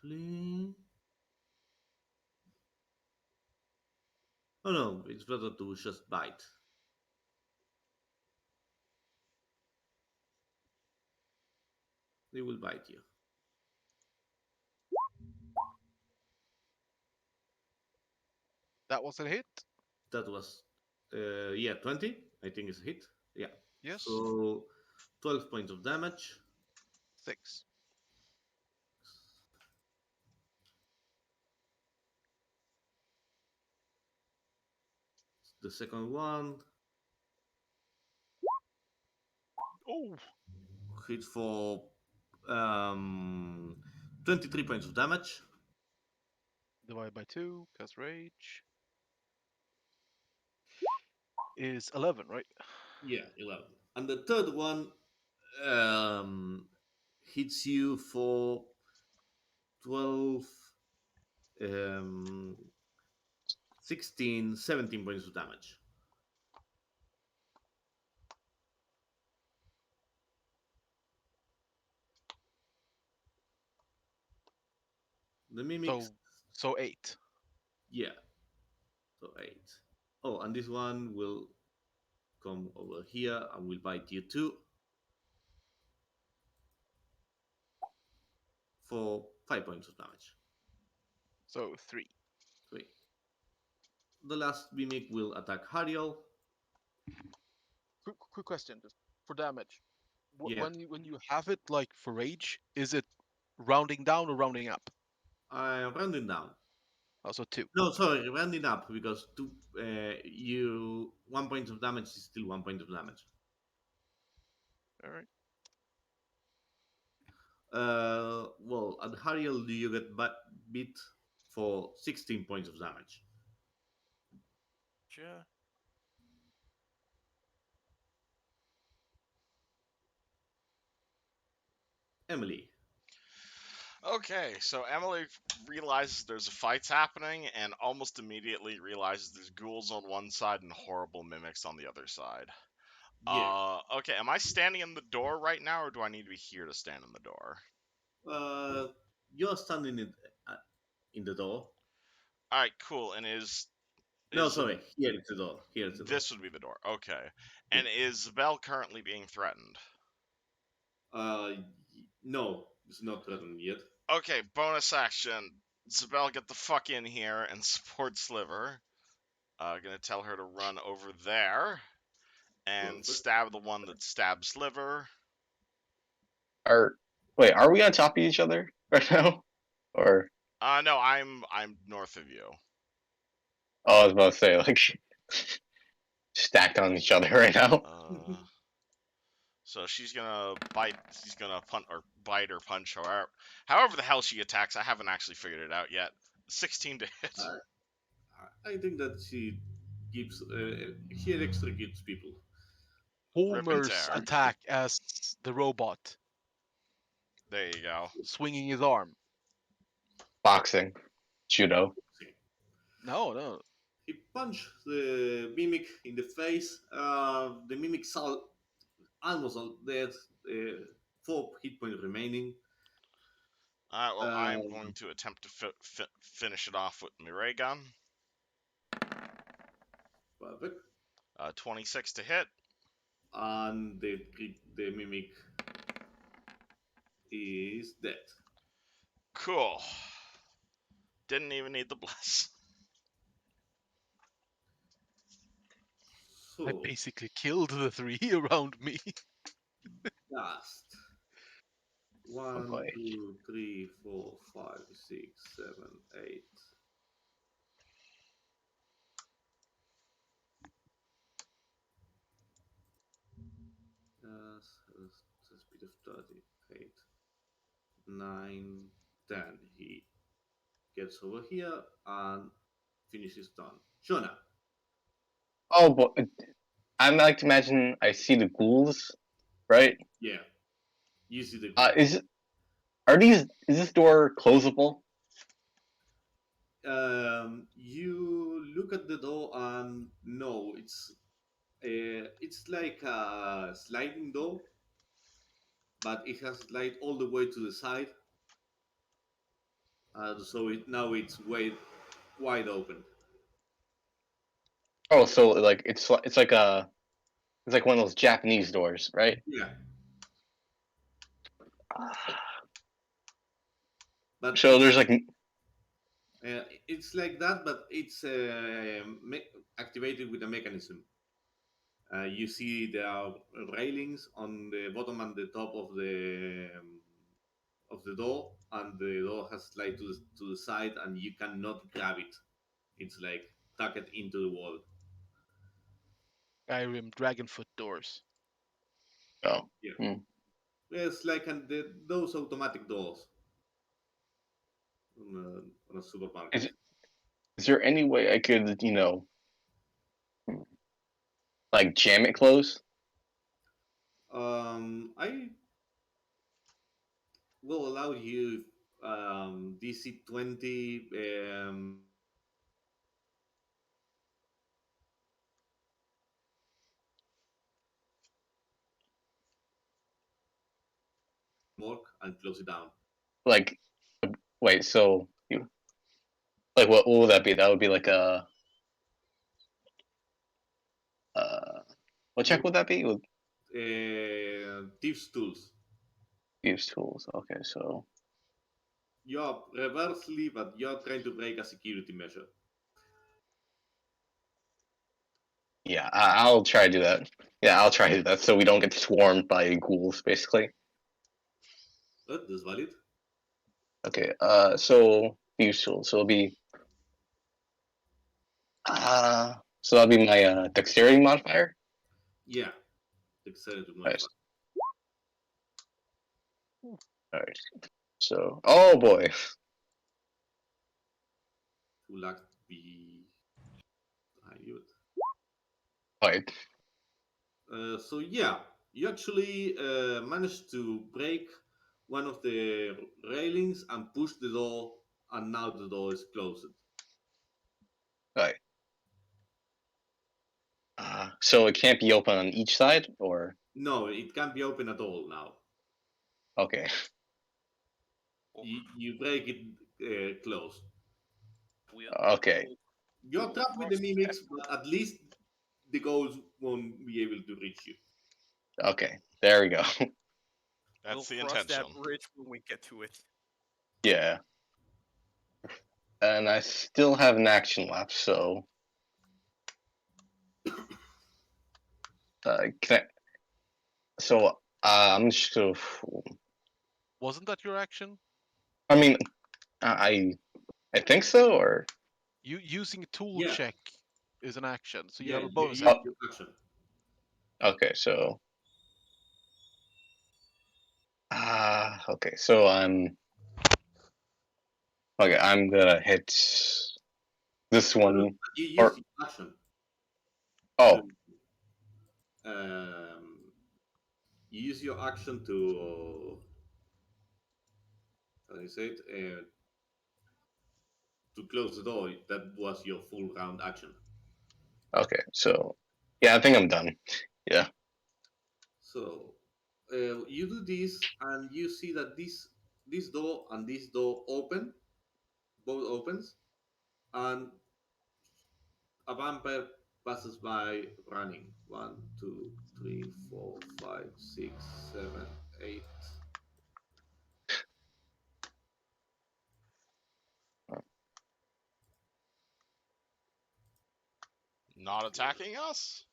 Actually. Oh no, it's better to just bite. They will bite you. That was a hit. That was, 20. I think it's a hit. Yeah. Yes. So 12 points of damage. 6. The second one Oh. hits for 23 points of damage. Divide by 2, cast rage. Is 11, right? Yeah, 11. And the third one um, hits you for 12, um, 16, 17 points of damage. The mimics, So 8. yeah, so 8. Oh, and this one will come over here and will bite you too for 5 points of damage. So 3. 3. The last mimic will attack Hariel. Quick question, just for damage. Yeah, When you have it like for rage, is it rounding down or rounding up? I'm rounding down. Also 2. No, sorry, rounding up because 1 point of damage is still 1 point of damage. All right. Well, at Hariel, you get beat for 16 points of damage. Sure. Emily. Okay, so Emily realizes there's a fight happening and almost immediately realizes there's ghouls on one side and horrible mimics on the other side. Yeah. Okay, am I standing in the door right now or do I need to be here to stand in the door? You're standing in the door. Alright, cool. And is No, the sorry. Here is the door. Here is the door. this would be the door. Okay. And is Belle currently being threatened? Uh, no, it's not threatened yet. Okay, bonus action. Zabel, get the fuck in here and support Sliver. Gonna tell her to run over there and Perfect. stab the one that stabs Sliver. Are we on top of each other right now? Or No, I'm north of you. I was about to say like stacked on each other right now. So she's gonna bite. She's gonna punt or bite or punch or however the hell she attacks. I haven't actually figured it out yet. 16 to hit. I think that she extricutes people. Rip and Homer's tear. attack as the robot There you go. swinging his arm. Boxing, judo. No. He punched the mimic in the face. The mimic's almost all dead. 4 hit points remaining. Well, I'm going to attempt to finish it off with my ray gun. Perfect. 26 to hit. And the mimic is dead. Cool. Didn't even need the bless. So I basically killed the 3 around me. last. 1, boy. 2, 3, 4, 5, 6, 7, 8. The speed of 30, 8, 9, 10. He gets over here and finishes turn. Shona. Oh, but I like to imagine I see the ghouls, right? Yeah. You see the ghoul. Is this door closable? You look at the door and no, it's like a sliding door, but it has slide all the way to the side, so now it's wide open. Oh, so like it's like one of those Japanese doors, right? Yeah, but So there's like it's like that, but it's activated with a mechanism. You see there are railings on the bottom and the top of the door, and the door has slide to the side, and you cannot grab it. It's like tucked into the wall. Skyrim Dragonfoot doors. oh. Yeah, Hmm. it's like those automatic doors on a supermarket. Is is there any way I could like jam it closed? I will allow you DC 20 work and close it down. Like wait, so you like what would that be? That would be like a uh what check You would that be? With thieves tools. use tools. Okay, so You're reversely, but you're trying to break a security measure. yeah, I'll try to do that. Yeah, I'll try to do that so we don't get swarmed by ghouls, basically. That's valid. Okay, so use tools. So it'll be so that'll be my dexterity modifier. Yeah, dexterity Alright, modifier. alright. So oh boy. Who lack be behind you? Alright. So yeah, you actually managed to break one of the railings and push the door, and now the door is closed. Alright. So it can't be open on each side or No, it can't be open at all now. okay. You break it closed. We'll, Okay. we'll, You're we'll trapped with the cross mimics, but at least the ghosts won't be able to reach you. Okay. There we go. That's the we'll cross intention. that bridge when we get to it. Yeah. And I still have an action left, so can I, so I'm just gonna. Wasn't that your action? I mean, I think so, or You using a tool Yeah, check is an action, so you yeah, have a you bonus use Oh, action. your action. okay. So okay. So okay. I'm gonna hit this No, no, one, you use or your action to oh, um, you use your action to how do you say it to close the door. That was your full round action. okay. So yeah, I think I'm done. Yeah. So you do this, and you see that this door and this door both opens, and a vampire passes by running. One, two, three, four, five, six, seven, eight. Not attacking us?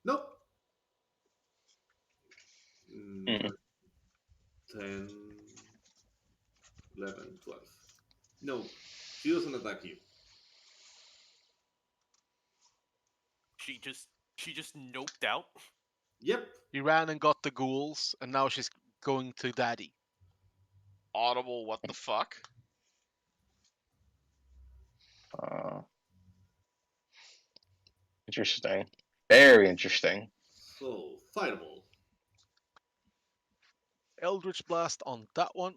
Nope. Mm, 10, 11, 12. No, she doesn't attack you. She just she just noped out. Yep. He ran and got the ghouls, and now she's going to Daddy. Audible, what the fuck? uh, interesting. Very interesting. So, fireball. Eldritch Blast on that one.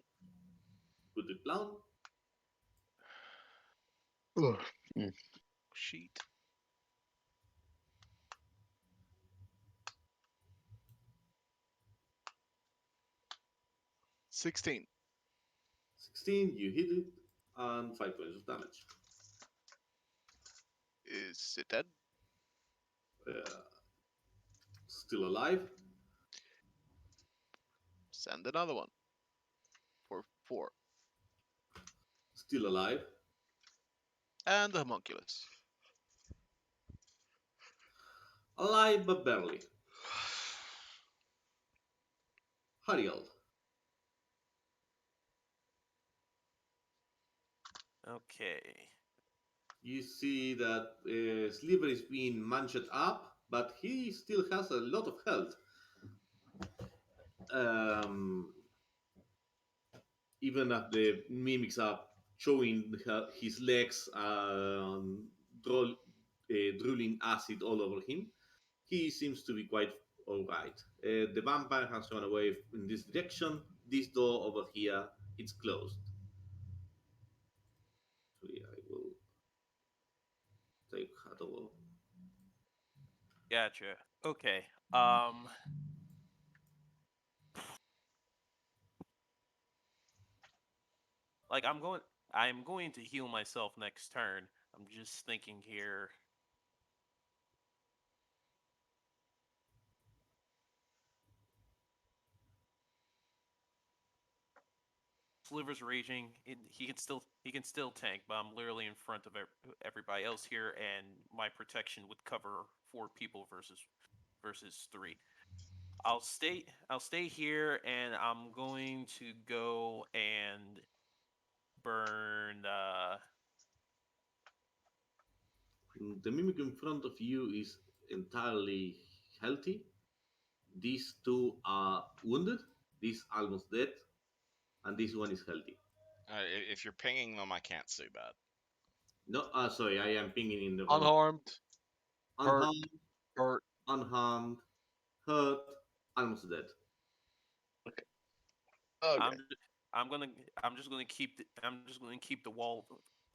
Put it down. Ugh. Mm. Sheet. 16. 16, you hit it, and 5 points of damage. Is it dead? Uh, Still alive. Send another one. For 4. Still alive. And the homunculus. Alive, but barely. Harriel. Okay. You see that Sliver is being munched up, but he still has a lot of health. Um, Even as the mimics are showing his legs drooling acid all over him, he seems to be quite alright. The vampire has run away in this direction. This door over here, it's closed. So yeah, I will take that over. Gotcha. Okay. Like I'm going to heal myself next turn. I'm just thinking here. Sliver's raging. He can still tank, but I'm literally in front of everybody else here, and my protection would cover 4 people versus 3. I'll stay here, and I'm going to go and burn. The mimic in front of you is entirely healthy. These two are wounded. This almost dead, and this one is healthy. If you're pinging them, I can't see that. No, sorry, I am pinging in the wrong. Unharmed. Hurt. Unharmed, Hurt. unharmed, hurt, almost dead. Okay. I'm just gonna keep the wall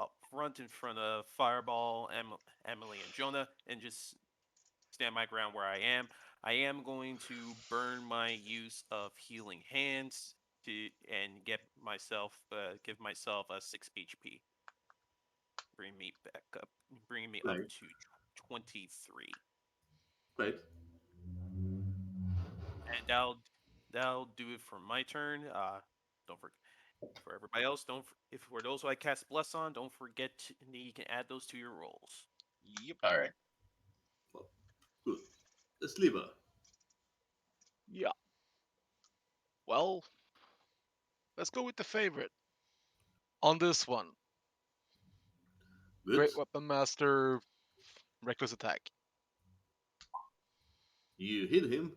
up front in front of Fireball, Emily, and Jonah, and just stand my ground where I am. I am going to burn my use of healing hands to and give myself a 6 HP. Bring me back up, bringing me up Right, to 23, right. and that'll do it for my turn. Don't forget. For everybody else, if for those who I cast Bless on, don't forget you can add those to your rolls. Yep. All right. Well, good. The sliver. Yeah. Well, let's go with the favorite. On this one, Good. Great Weapon Master, Reckless Attack. You hit him,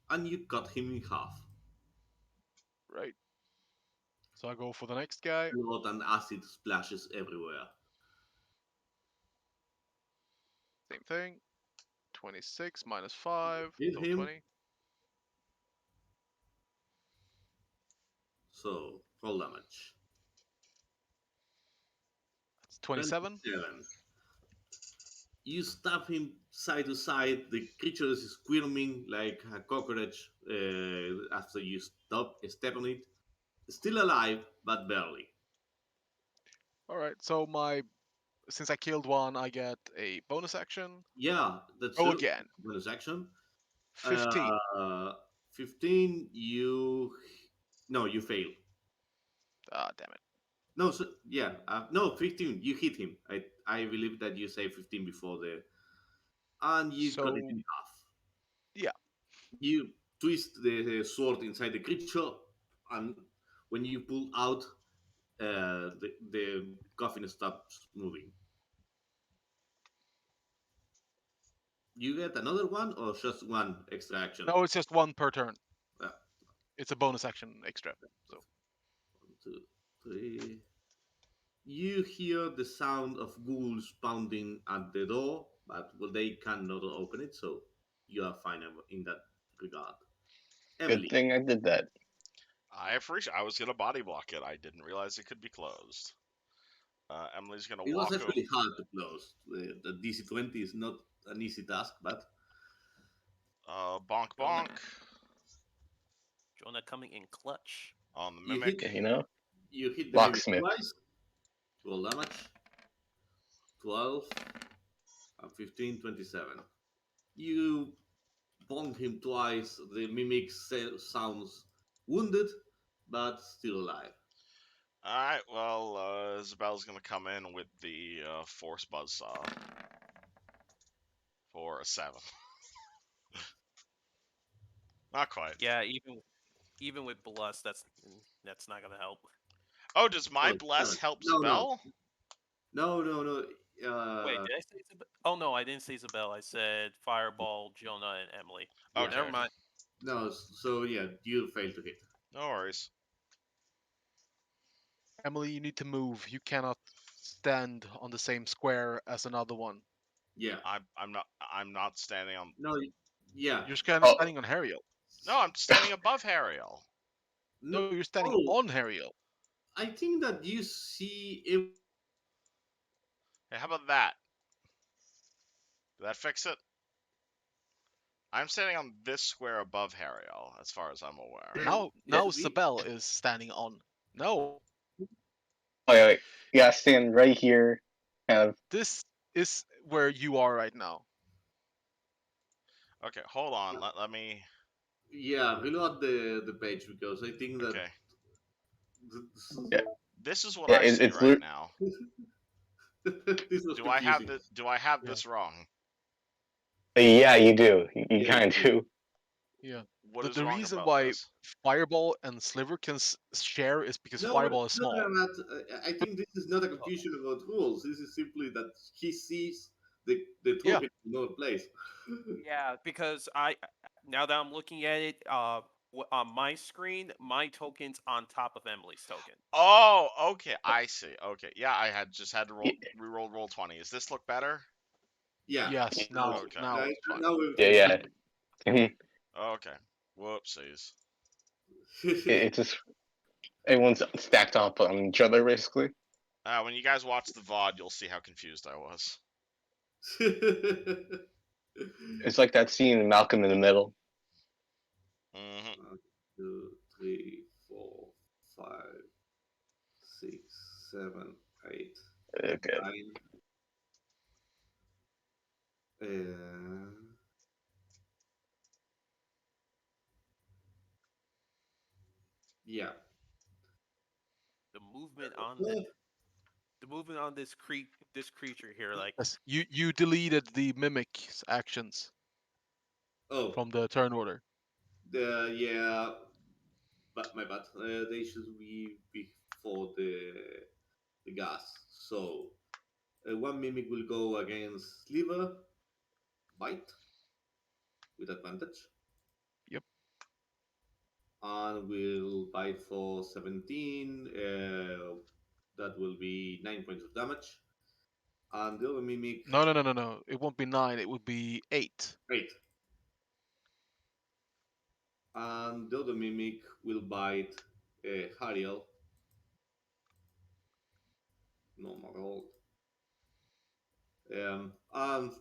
and you cut him in half. Right. So I go for the next guy. Blood and acid splashes everywhere. Same thing. 26 minus 5, Hit so him. 20. So roll damage. It's 27. 27. You stab him side to side. The creature is squirming like a cockroach after you step on it. Still alive, but barely. All right. So since I killed one, I get a bonus action. Yeah, that's Go true. again. Bonus action. 15. 15, you. No, you fail. Ah, damn it. No, so, yeah. No, 15, you hit him. I believe that you say 15 before the. And you cut it So in half. yeah. You twist the sword inside the creature, and when you pull out, the coffin stops moving. You get another one, or just one extra action? No, it's just one per turn. Uh, It's a bonus action extra. So 1, 2, 3. You hear the sound of ghouls pounding at the door, but well, they cannot open it, so you are fine in that regard. Good Emily. thing I did that. I appreciate. I was gonna body block it. I didn't realize it could be closed. Emily's gonna It was walk. actually hard to close. The DC-20 is not an easy task, but Bonk Jonah, bonk Jonah coming in clutch. on the you hit mimic. Yeah, you know, you hit the mimic locksmith. twice. Roll damage. 12 and 15, 27. You bonk him twice. The mimic sounds wounded, but still alive. All right. Well, Isabel's gonna come in with the force buzzsaw for a 7. Not quite. Yeah, even with bless, that's not gonna help. Oh, does my Oh, bless damage. help No, no, Zabel? no, no, no. Wait, did I say Isabel? Oh no, I didn't say Isabel. I said Fireball, Jonah, and Emily. Yeah. Never Okay. mind. No, so yeah, you fail to hit. No worries. Emily, you need to move. You cannot stand on the same square as another one. Yeah. I'm not standing on. No, yeah. You're Oh, standing on Hariel. No, I'm standing above Hariel. No, No, you're standing oh, on Hariel. I think that you see Hey, how about that? Did that fix it? I'm standing on this square above Hariel, as far as I'm aware. Now, yeah, now Sabel is standing on. No, wait. Yeah, stand right here. Kind of. this is where you are right now. Okay, hold on. Let me. yeah, reload the page because I think that Okay, Yeah, this is what yeah. I see It's right now. this was Do I have confusing. Yeah, this wrong? yeah. You do. You Yeah, you kind of do. do. yeah. What The, is the wrong reason about why this? Fireball and Sliver can share is because No, Fireball is no, small. Matt. I think this is not a confusion about rules. This is simply that he sees the Yeah, token in another place. Yeah, because I now that I'm looking at it, on my screen, my token's on top of Emily's token. Oh, okay, I see. Okay, yeah, I had just had to Yeah, re-roll roll 20. Does this look better? Yeah. yes. Now, Okay, Now it's fine. now everything's yeah. Mhm. okay. Whoopsies. It's just everyone's stacked up on each other, basically. When you guys watch the VOD, you'll see how confused I was. It's like that scene in Malcolm in the Middle. Hmm. 1, 2, 3, 4, 5, 6, 7, 8, Okay. 9. Yeah. The movement on this creature here, like Yes, you deleted the mimic's actions Oh, from the turn order. yeah, but my bad. They should be before the gas. So one mimic will go against Sliver, bite with advantage, Yep. and will bite for 17. That will be 9 points of damage. And the other mimic, No. It won't be 9. It would be 8. 8. And the other mimic will bite Hariel, normal roll, and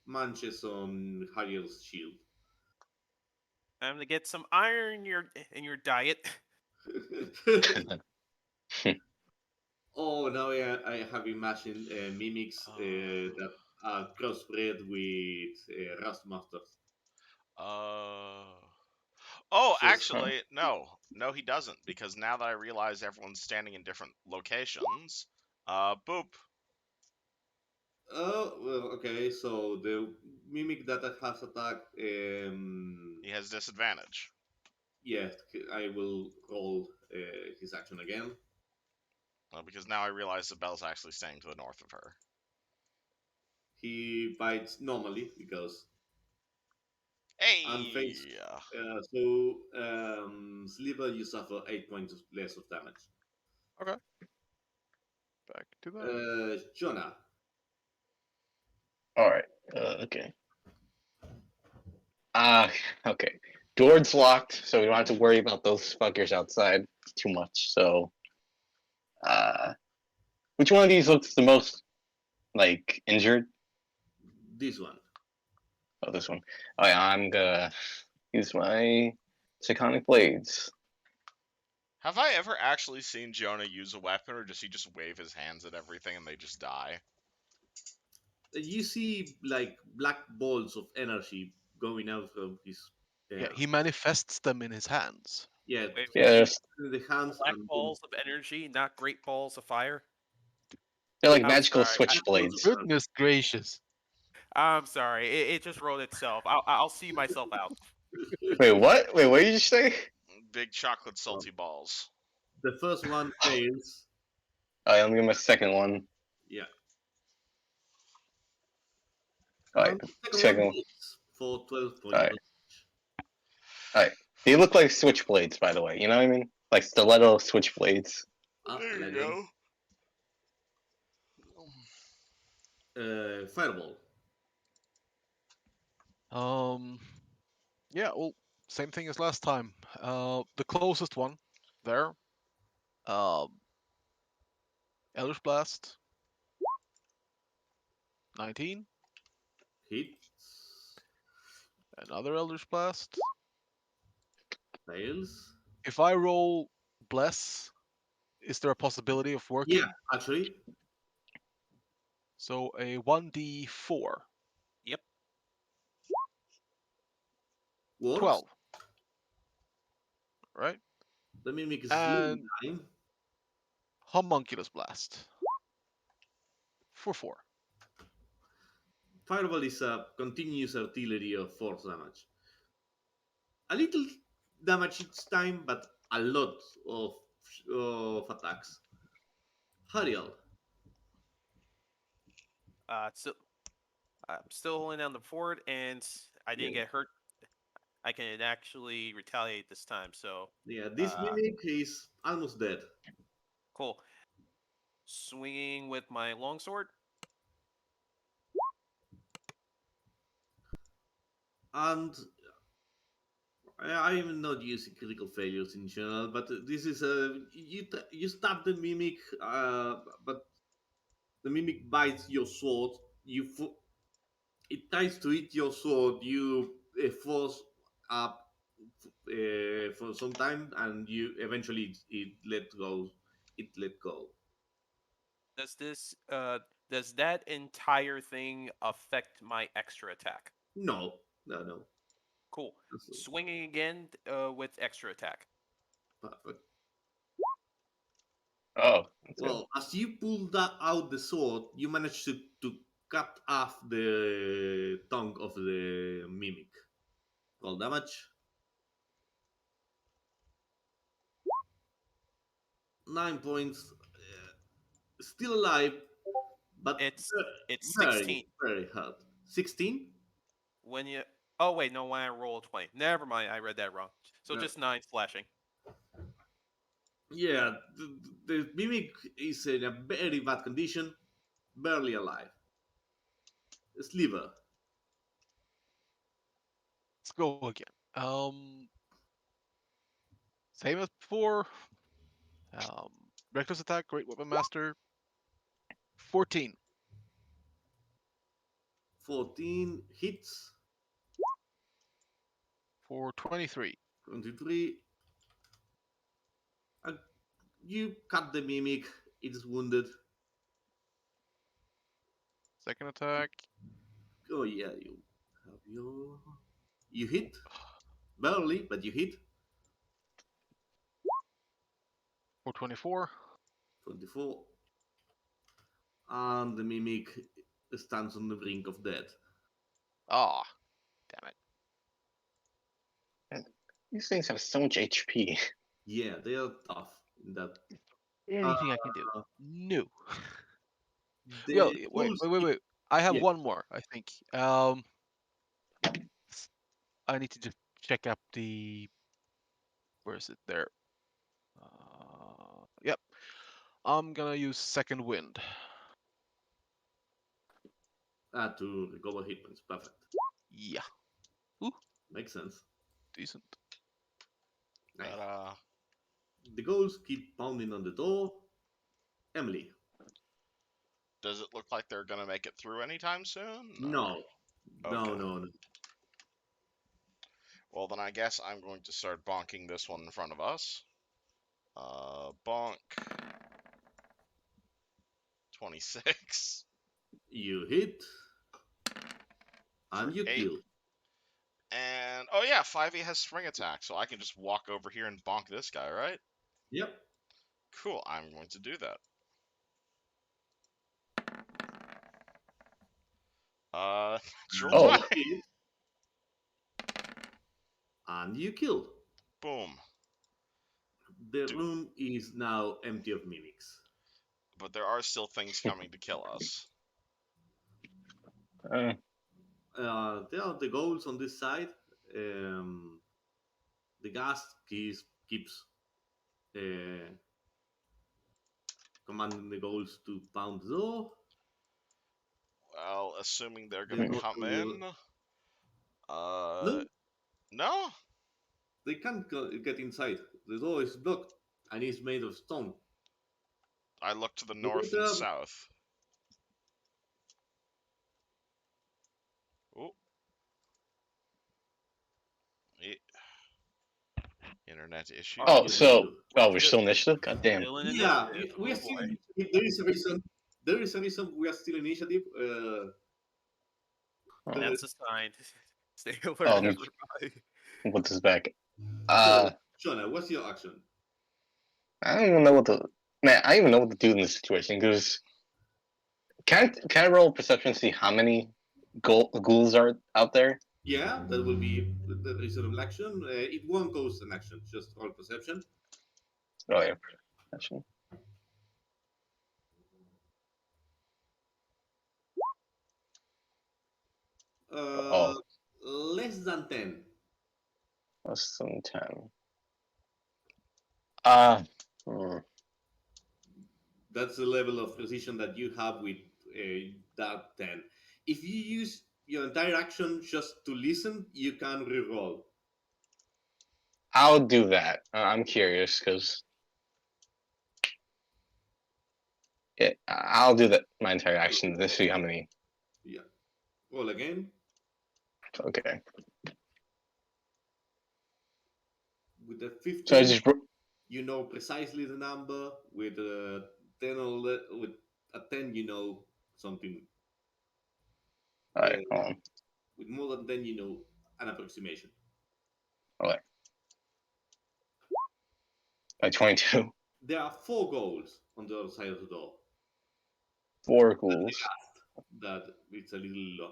manches on Hariel's shield. I'm gonna get some iron in your diet. Oh, now I have imagined mimics that are crossbred with Rustmasters. Uh. Oh, Just actually, no, he doesn't. Because now that I realize everyone's standing in different locations, boop. oh well, okay. So the mimic that has attack, He has disadvantage. yeah, I will roll his action again. Because now I realize the bell's actually staying to the north of her. He bites normally because and thanks. Hey. Sliver, you suffer 8 points less of damage. Okay. Back to that. Jonah, All right. Okay. Ah, okay. Door's locked, so we don't have to worry about those fuckers outside too much. So, uh, which one of these looks the most like injured? This one. Oh, this one. Oh yeah, I'm gonna use my Psionic Blades. Have I ever actually seen Jonah use a weapon, or does he just wave his hands at everything and they just die? You see like black balls of energy going out from his. Yeah, Yeah, he manifests them in his hands. yeah, Wait, he Yeah, wait. puts it in the hands Black and boom. balls of energy, not great balls of fire. they're like I'm magical sorry. Black balls of switchblades. energy. Goodness gracious. I'm sorry. It just wrote itself. I'll see myself out. Wait, what? Wait, what did you say? Big chocolate Well, salty balls. the first one fails. Alright, I'm gonna give my second one. Yeah, Alright, and the second one second one. hits for 12 points Alright, of alright. They look like switchblades, by the way. You know what I mean? Like stiletto switchblades. There you lightning. go. Fireball. Yeah, well, same thing as last time. The closest one there. Um, Eldritch Blast. 19. Hits. Another Eldritch Blast. Fails. If I roll Bless, is there a possibility of working? Yeah, actually. So a 1d4. Yep. Works. 12. Right? The mimic is And dying. Homunculus Blast. For 4. Fireball is a continuous artillery of force damage. A little damage each time, but a lot of attacks. Hariel. So I'm still holding down the fort, and I didn't Yeah. get hurt. I can actually retaliate this time. So Yeah, this mimic is almost dead. cool. Swinging with my longsword. And I'm not using critical failures in general, but this is a you stab the mimic, but the mimic bites your sword. It tries to eat your sword. You force up for some time, and you eventually it let go. It let go. Does this does that entire thing affect my extra attack? No, no, no. Cool. That's Swinging again with extra attack. perfect. Oh, that's good. Well, as you pull that out the sword, you manage to cut off the tongue of the mimic. Roll damage. 9 points. Still alive, but It's very, 16 very hurt. 16? when you. Oh wait, no, when I roll 20. Never mind, I read that wrong. So just 9 slashing. Yeah, the mimic is in a very bad condition, barely alive. Sliver. Let's go again. Same as before. Um, Reckless Attack, Great Weapon Master. 14. 14 hits. For 23. 23. Uh, you cut the mimic. It's wounded. Second attack. Oh yeah, you have your. You hit barely, but you hit. For 24. 24. And the mimic stands on the brink of death. Ah, damn it. And these things have so much HP. Yeah, they are tough in that. Anything I can do? No. Well, The wait, pulse. wait, wait, wait. I have Yeah, one more, I think. I need to just check up the. Where is it? There. Yep. I'm gonna use Second Wind. to recover hit points. Perfect. Yeah. Ooh, Makes sense. decent. Nice. But The ghouls keep pounding on the door. Emily. does it look like they're gonna make it through anytime soon? No. No, Okay. no, no. Well, then I guess I'm going to start bonking this one in front of us. Bonk. 26. You hit. And For you 8. kill. And, oh yeah, 5e has spring attack, so I can just walk over here and bonk this guy, right? Yep. Cool, I'm going to do that. Roll Oh. twice. You hit. And you kill. Boom. The Dude. room is now empty of mimics. But there are still things coming to kill us. Uh, There are the ghouls on this side. The gas keeps commanding the ghouls to pound the door. Well, assuming they're The gonna door come will- in. No, No? they can't get inside. The door is blocked and is made of stone. I look to the The north and water- south. Oh. Internet issue. oh, you so do. we're still initiative. God damn. Still in Yeah, initiative. we are Oh, still boy. initiative. There is a reason. There is a reason we are still initiative. Oh, That's a sign. Stay alert, Oh, everybody. put this back. So, Shona, what's your action? I don't even know what to. Man, I don't even know what to do in this situation because can I roll perception to see how many ghouls are out there? Yeah, that will be the reasonable action. It won't cost an action, just roll perception. Oh yeah, perception. Uh, Oh, less than 10. less than 10. Hmm. That's the level of precision that you have with that 10. If you use your entire action just to listen, you can reroll. I'll do that. I'm curious because I'll do that my entire action to see how many. Yeah. Roll again. Okay. With the So I 15, just you know precisely the number. With a 10 with a 10, you know something. all right. Hold on. With more than 10, you know an approximation. Okay. By 22. There are 4 goals on the other side of the door. 4 ghouls. That it's a little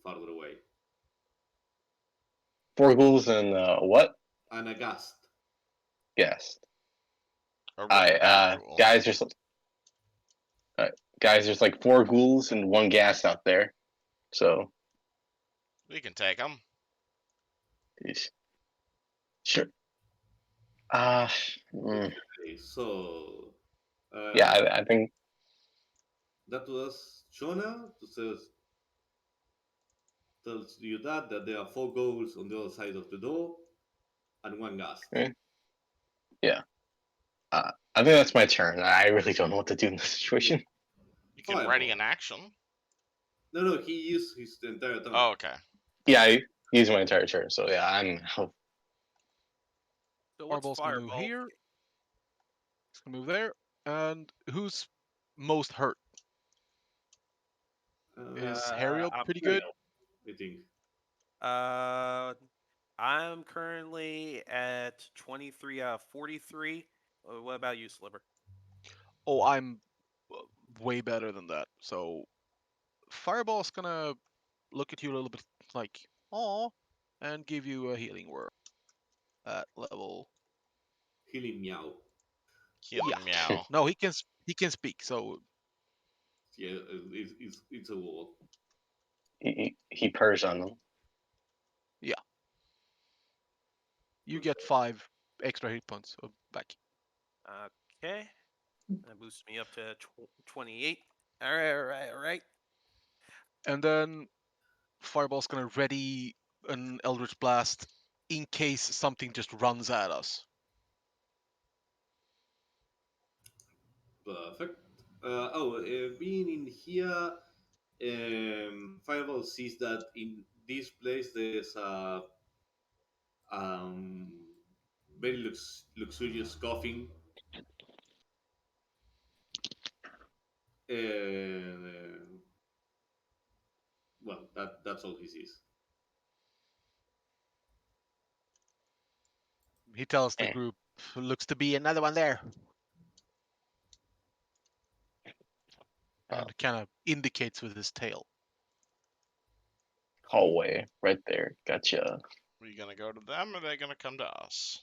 farther away. 4 ghouls and what? And a ghast. Yes. A All really right, bad rule. guys. There's like 4 ghouls and 1 gas out there. So, We can take them. geez. Sure. Uh, mm, Okay, so yeah, I think that was Shona who tells you that there are 4 goals on the other side of the door and 1 ghast. yeah. I think that's my turn. I really don't know what to do in this situation. You can Fireball. ready an action. No, he used his entire turn. Oh, okay. Yeah, I use my entire turn. So yeah, I'm. So what's Fireball's gonna move fireball? here. It's gonna move there. And who's most hurt? Is Hariel I'm pretty good? I think. I'm currently at 23 out of 43. What about you, Sliver? Oh, I'm way better than that. So Fireball's gonna look at you a little bit like, "Aw," and give you a healing word at level. Healing meow. Healing Yeah. meow. No, he can speak. So Yeah, it's a word. He purrs on them. you get 5 extra hit points back. Okay. That boosts me up to 28. All right. And then Fireball's gonna ready an Eldritch Blast in case something just runs at us. Perfect. Being in here, Fireball sees that in this place there's a um, very luxurious coffin. Uh, well, that's all he sees. He tells the Eh. group, looks to be another one there, Uh, and kind of indicates with his tail. hallway right there. Gotcha. Are we gonna go to them, or are they gonna come to us?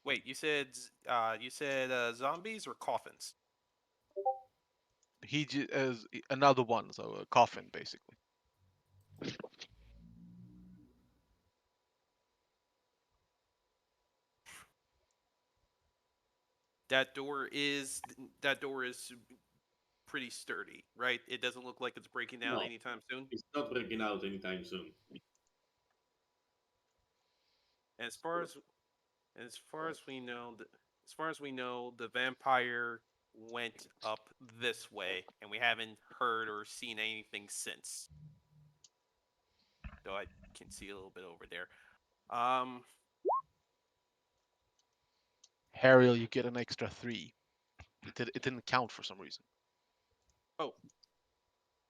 Wait, you said zombies or coffins? He is another one, so a coffin, basically. That door is pretty sturdy, right? It doesn't look like it's breaking down No, anytime soon. it's not breaking out anytime soon. And as far as we know, the vampire went up this way, and we haven't heard or seen anything since. Though I can see a little bit over there. Harriel, you get an extra 3. It didn't count for some reason. Oh,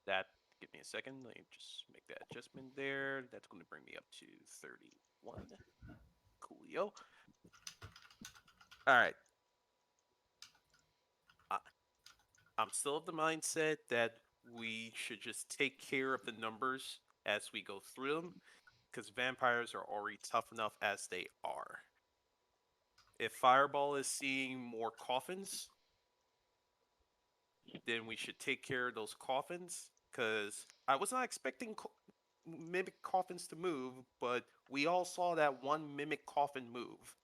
that. Give me a second. Let me just make that adjustment there. That's going to bring me up to 31. Coolio. All right. I'm still of the mindset that we should just take care of the numbers as we go through them, because vampires are already tough enough as they are. If Fireball is seeing more coffins, then we should take care of those coffins, because I was not expecting mimic coffins to move, but we all saw that one mimic coffin move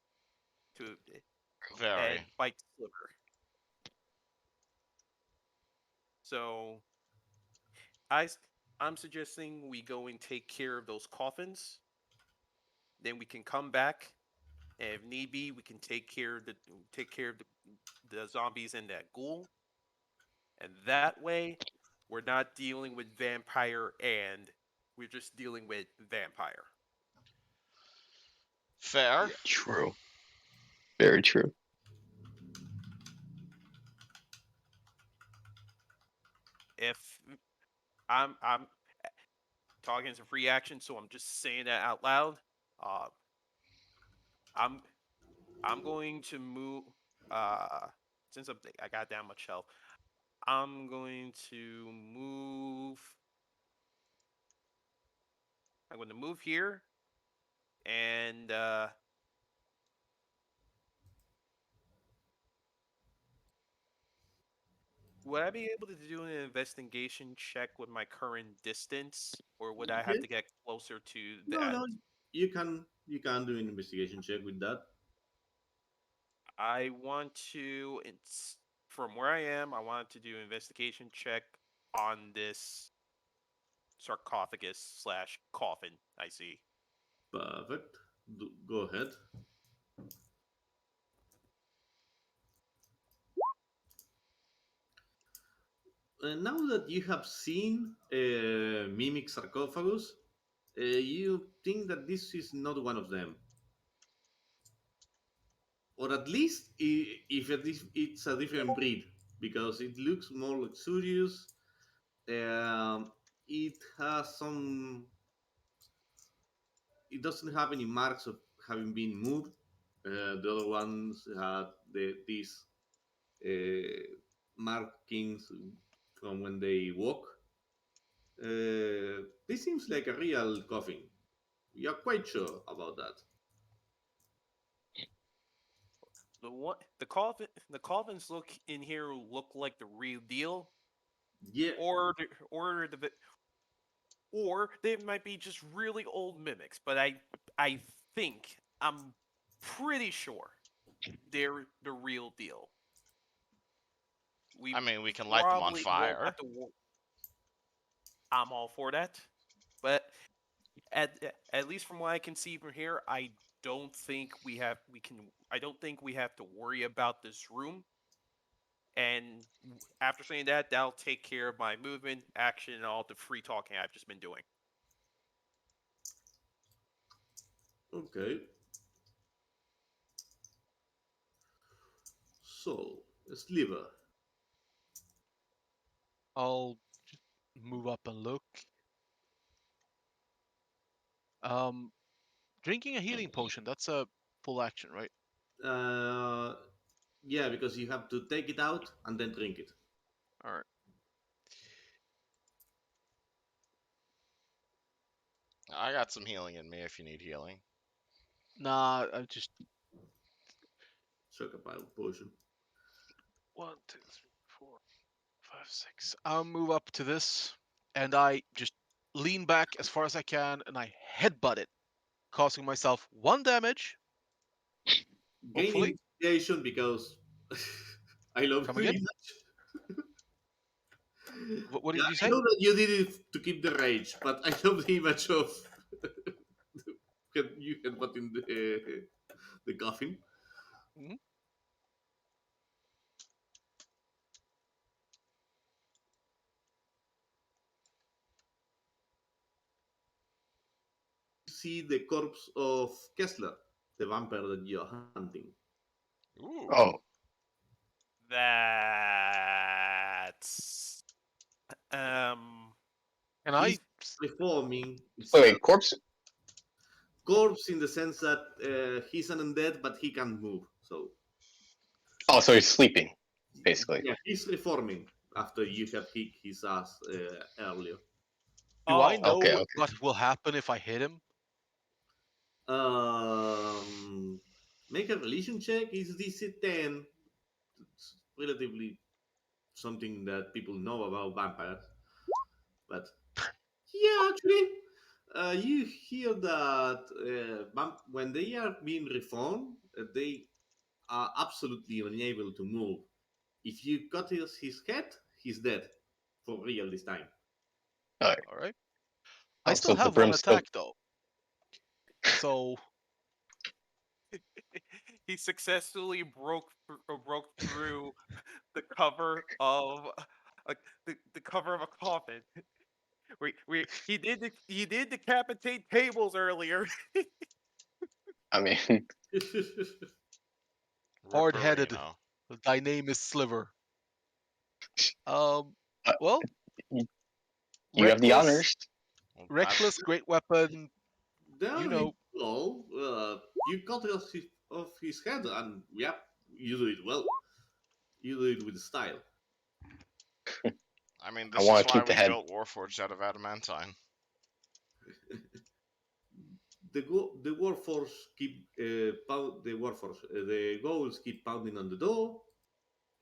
to and Very. bite Sliver. So I, I'm suggesting we go and take care of those coffins. Then we can come back, and if need be, we can take care of the zombies and that ghoul. And that way, we're not dealing with vampire, and we're just dealing with vampire. Fair. Yeah. True. Very true. If I'm talking as a free action, so I'm just saying that out loud. Uh, I'm I'm going to move. Uh, since I got that much health, I'm going to move. I'm going to move here, and would I be able to do an investigation check with my current distance, or would I have Yes. to get closer to No, that? no. You can do an investigation check with that. I want to. It's from where I am. I want to do an investigation check on this sarcophagus slash coffin. I see. Perfect. Go ahead. Now that you have seen Mimic sarcophagus, you think that this is not one of them, or at least if it's a different breed, because it looks more luxurious. Um, it has some. It doesn't have any marks of having been moved. The other ones had these markings from when they walk. This seems like a real coffin. We are quite sure about that. The coffins look in here look like the real deal, Yeah, or they might be just really old mimics. But I'm pretty sure they're the real deal. We I mean, we can light them on probably won't fire. have to. I'm all for that. But at least from what I can see from here, I don't think we have to worry about this room. And after saying that, that'll take care of my movement, action, and all the free talking I've just been doing. Okay. So, Sliver. I'll just move up and look. Um, drinking a healing potion, that's a full action, right? Uh, yeah, because you have to take it out and then drink it. All right. I got some healing in me if you need healing. Nah, I just Sugar pile potion. 1, 2, 3, 4, 5, 6. I'll move up to this, and I just lean back as far as I can, and I headbutt it, causing myself 1 damage. Gain Hopefully. intimidation because I love Come the again? image. What Yeah, did you I say? know that you did it to keep the rage, but I love the image of you headbutt in the coffin. Mhm. See the corpse of Kessler, the vampire that you're hunting. Ooh. Oh, That's um And He's I reforming. It's wait, a wait, corpse. corpse in the sense that he's an undead, but he can't move. So Oh, so he's sleeping, basically. yeah, he's reforming after you had kicked his ass earlier. do I oh Okay, know okay. what will happen if I hit him? Um, Make a religion check. Is DC 10? It's relatively something that people know about vampires, but yeah, actually, you hear that when they are being reformed, they are absolutely unable to move. If you cut his head, he's dead for real this time. All right. All right. I Oh, still so the have 1 broom's still. attack though. So he successfully broke through the cover of the cover of a coffin. He did decapitate tables earlier. I mean, hard-headed. Ripperino. Thy name is Sliver. Um, uh, well, you you have the reckless, honors. Well, reckless, that's great weapon. There You is know, well, you cut off his head, and yeah, you do it well. You do it with style. I mean, I this is want to why keep the we head. built Warforged out of adamantine. The warforce keep the warforce the goals keep pounding on the door.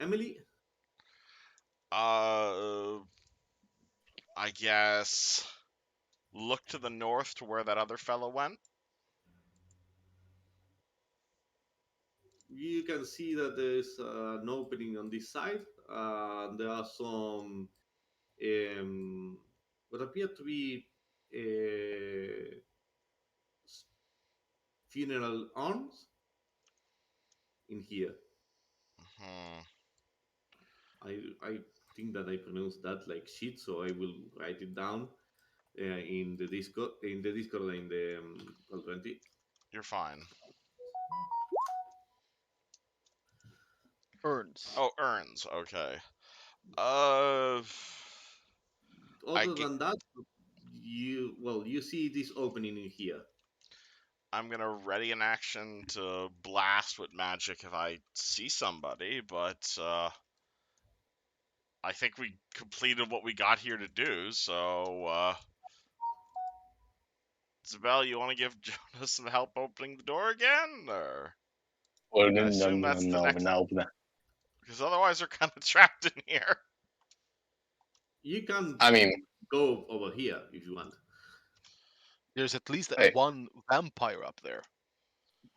Emily, Uh, I guess look to the north to where that other fellow went. you can see that there's an opening on this side. There are some um, what appear to be uh, funeral urns in here. Hmm. I think that I pronounced that like shit, so I will write it down in the Discord in the Call 20. You're fine. urns. Oh, urns. Okay. Uh, I Other ge- than that, you see this opening in here. I'm gonna ready an action to blast with magic if I see somebody, but I think we completed what we got here to do. So, Isabel, you want to give Jonas some help opening the door again, or Oh, no, I no, assume no, that's the no, next? no, no. Because otherwise, they're kind of trapped in here. You can I mean, go over here if you want. There's at least hey, 1 vampire up there. Oh,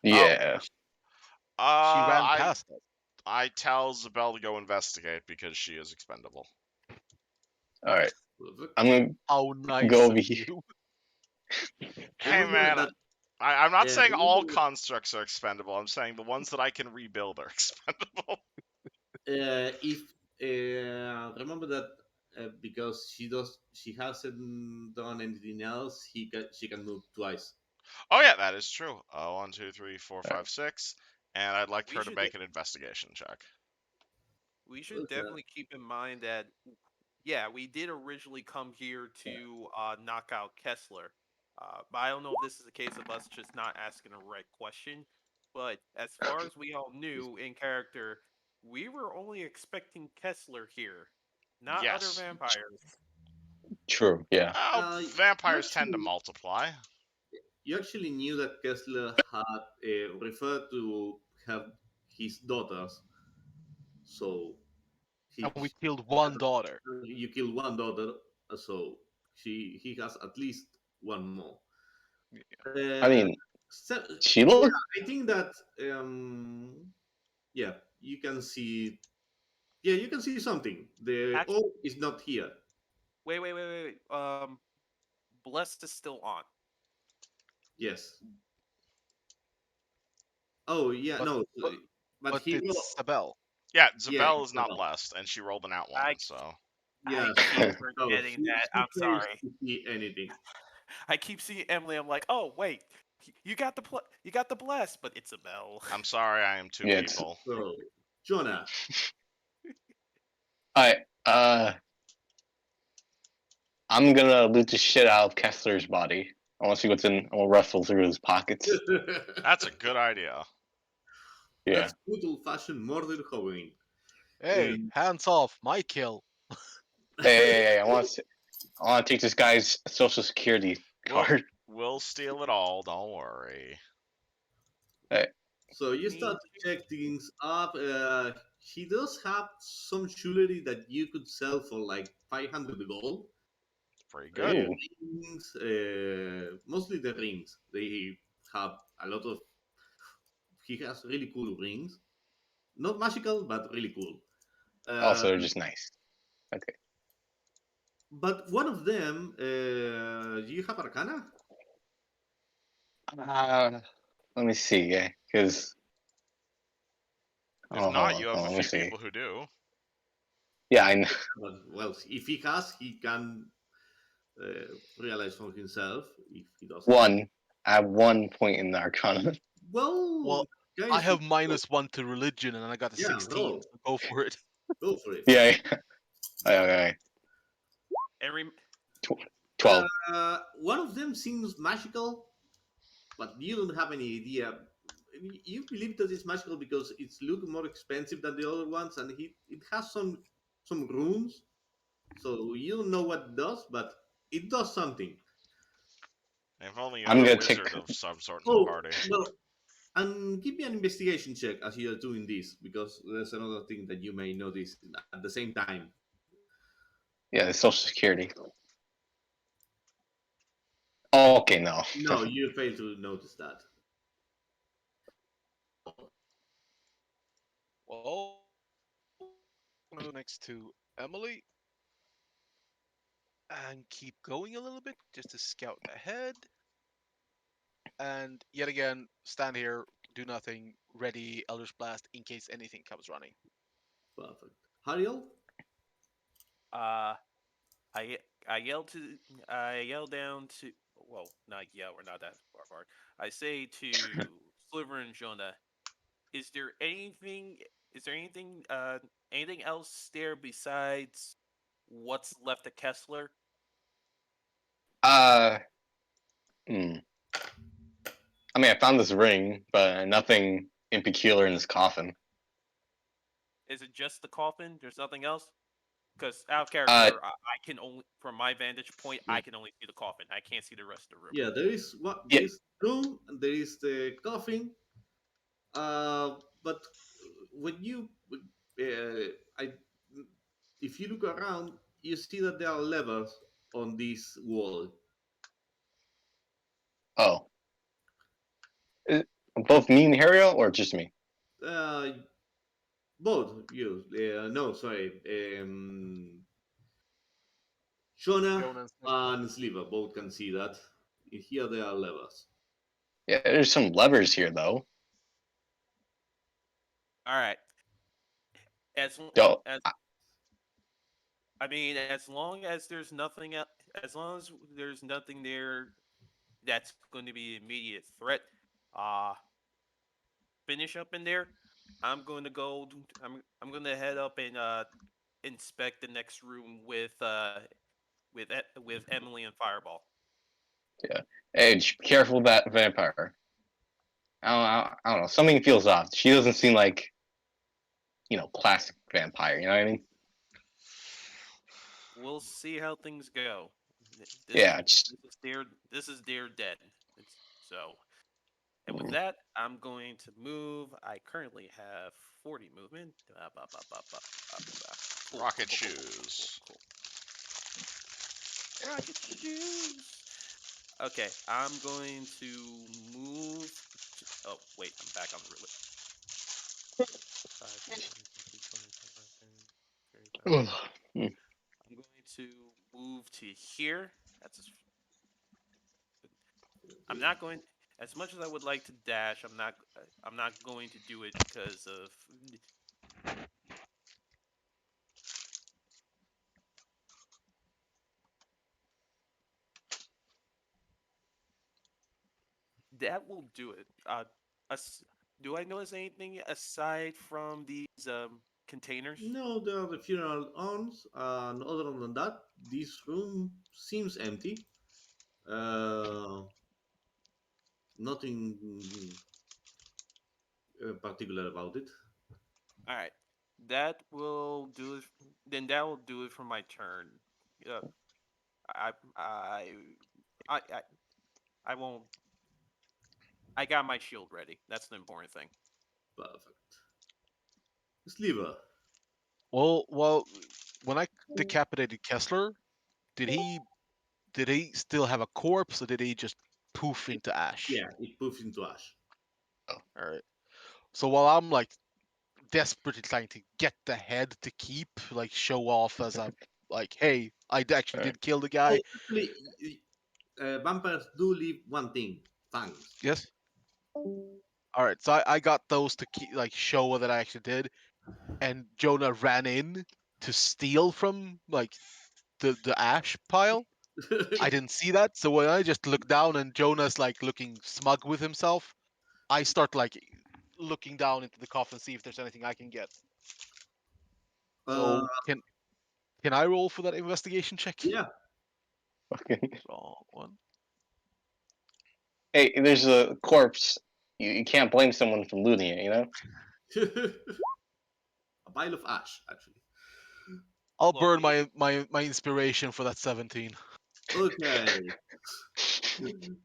yeah. She ran I past us. I tell Isabel to go investigate because she is expendable. All right. I'm gonna How nice go of over here. you. Hey Remember man, that. I'm not saying all Remember constructs are expendable. I'm saying the ones that I can rebuild are expendable. if remember that because she hasn't done anything else. She can move twice. Oh yeah, that is true. 1, 2, 3, 4, Alright. 5, 6, and I'd like We her to should make an investigation check. we should What's that? definitely keep in mind that yeah, we did originally come here to knock out Kessler. But I don't know if this is a case of us just not asking the right question. But as far as we all knew in character, we were only expecting Kessler here, not other Yes. vampires. True. Yeah. Oh, You vampires tend to actually multiply. you actually knew that Kessler had referred to have his daughters, so And he we killed one daughter. you kill one daughter, so he has at least one more. I Uh, mean, so, she yeah, looked. I think that yeah, you can see. Yeah, you can see something. The Actually, orb is not here. wait. Blessed is still on. Yes. Oh yeah, But no, but but but he will. it's Sabel. Yeah, Yeah, Zabel is not well, blessed, and she rolled an at I one, so. yeah. I keep So forgetting she that. she I'm fails sorry. to see anything. I keep seeing Emily. I'm like, oh wait, you got you got the bless, but it's a bell. I'm sorry, I am two Yeah. It's. people. So Jonah, Alright. I'm gonna loot the shit out of Kessler's body. I want to see what's in. I want to ruffle through his pockets. That's a good idea. Yeah. that's good old-fashioned murder hobbying. Hey, hands off, my kill. Hey, I want to. I want to take this guy's social security We'll card. we'll steal it all. Don't worry. Hey, So you Me start to check things up. He does have some jewelry that you could sell for like 500 gold. Pretty good. ooh. Rings, mostly the rings. They have a lot of. He has really cool rings. Not magical, but really cool. Also, Uh, they're just nice. Okay. but one of them, do you have Arcana? Uh, let me see. Yeah, because If oh, hold not, on. you have Hold a on. Let me few see. people who do. Yeah, I know. But, well, if he has, he can realize for himself. If he doesn't, One. I have 1 point in the Arcana. well, Well, I guys, have -1 to religion, and I got a yeah, 16. roll, So go for it. go for it. Yeah. Yeah. Okay. and rem- 12. One of them seems magical, but you don't have any idea. You believe that it's magical because it's look more expensive than the other ones, and it has some runes. So you don't know what it does, but it does something. If only you I'm had a gonna take. wizard of some sort in the Oh party. well, and give me an investigation check as you are doing this, because there's another thing that you may notice at the same time. Yeah, the social security. Oh, okay, no. No, you fail to notice that. Well, I'm gonna go next to Emily and keep going a little bit just to scout ahead. And yet again, stand here, do nothing, ready Eldritch Blast in case anything comes running. Perfect. Hariel? uh, I I yell to I yell down to well, not yell. We're not that far apart. I say to Sliver and Jonah, is there anything? Is there anything else there besides what's left of Kessler? Uh, hmm. I mean, I found this ring, but nothing in peculiar in this coffin. Is it just the coffin? There's nothing else? Because out of Uh, character, I can only, from my vantage point, I can only see the coffin. I can't see the rest of the room. Yeah, there is what there yeah, is room, and there is the coffin. But when you, I, if you look around, you see that there are levers on this wall. oh. Is- Both me and Harriel, or just me? Uh, both you. No, sorry. Shona Jonah and Sliver. and Sliver both can see that. Here there are levers. Yeah, there's some levers here though. All right. As l- Don't. as I mean, as long as there's nothing, as long as there's nothing there that's going to be immediate threat, uh, finish up in there. I'm going to go. I'm going to head up and inspect the next room with Emily and Fireball. Yeah. Hey, be careful of that vampire. I don't know. Something feels off. She doesn't seem like classic vampire. You know what I mean? We'll see how things go. This is Yeah. Just, their dead. So, and with that, I'm going to move. I currently have 40 movement. Cool, Rocket cool, cool, cool, cool, cool, shoes. cool. Rocket shoes. Okay, I'm going to move. Oh wait, I'm back on the roulette. 5, 10, 15, 20, 25, 30, 35, ugh. 40. I'm going to move to here. That's I'm not going as much as I would like to dash. I'm not going to do it because of that will do it. As, do I notice anything aside from these containers? No, there are the funeral urns, and other than that, this room seems empty. Uh, Nothing particular about it. All right, that will do it. Then that will do it for my turn. Uh, I I I I I won't. I got my shield ready. That's the important thing. Perfect. Sliver. Well, when I decapitated Kessler, did he did he still have a corpse, or did he just poof into ash? Yeah, it poofs into ash. All right. So while I'm like desperately trying to get the head to keep, like show off as a like, hey, actually Alright. did kill the guy. Oh, actually, vampires do leave one thing: fangs. Yes. All right. So I got those to keep, like show that I actually did, and Jonah ran in to steal from like the ash pile. I didn't see that, so when I just look down and Jonah's like looking smug with himself, I start like looking down into the coffin, see if there's anything I can get. uh, So can I roll for that investigation check? yeah. Wrong one. Hey, there's a corpse. You can't blame someone for looting it. You know. A pile of ash, actually. I'll Look, burn my inspiration for that 17. Okay.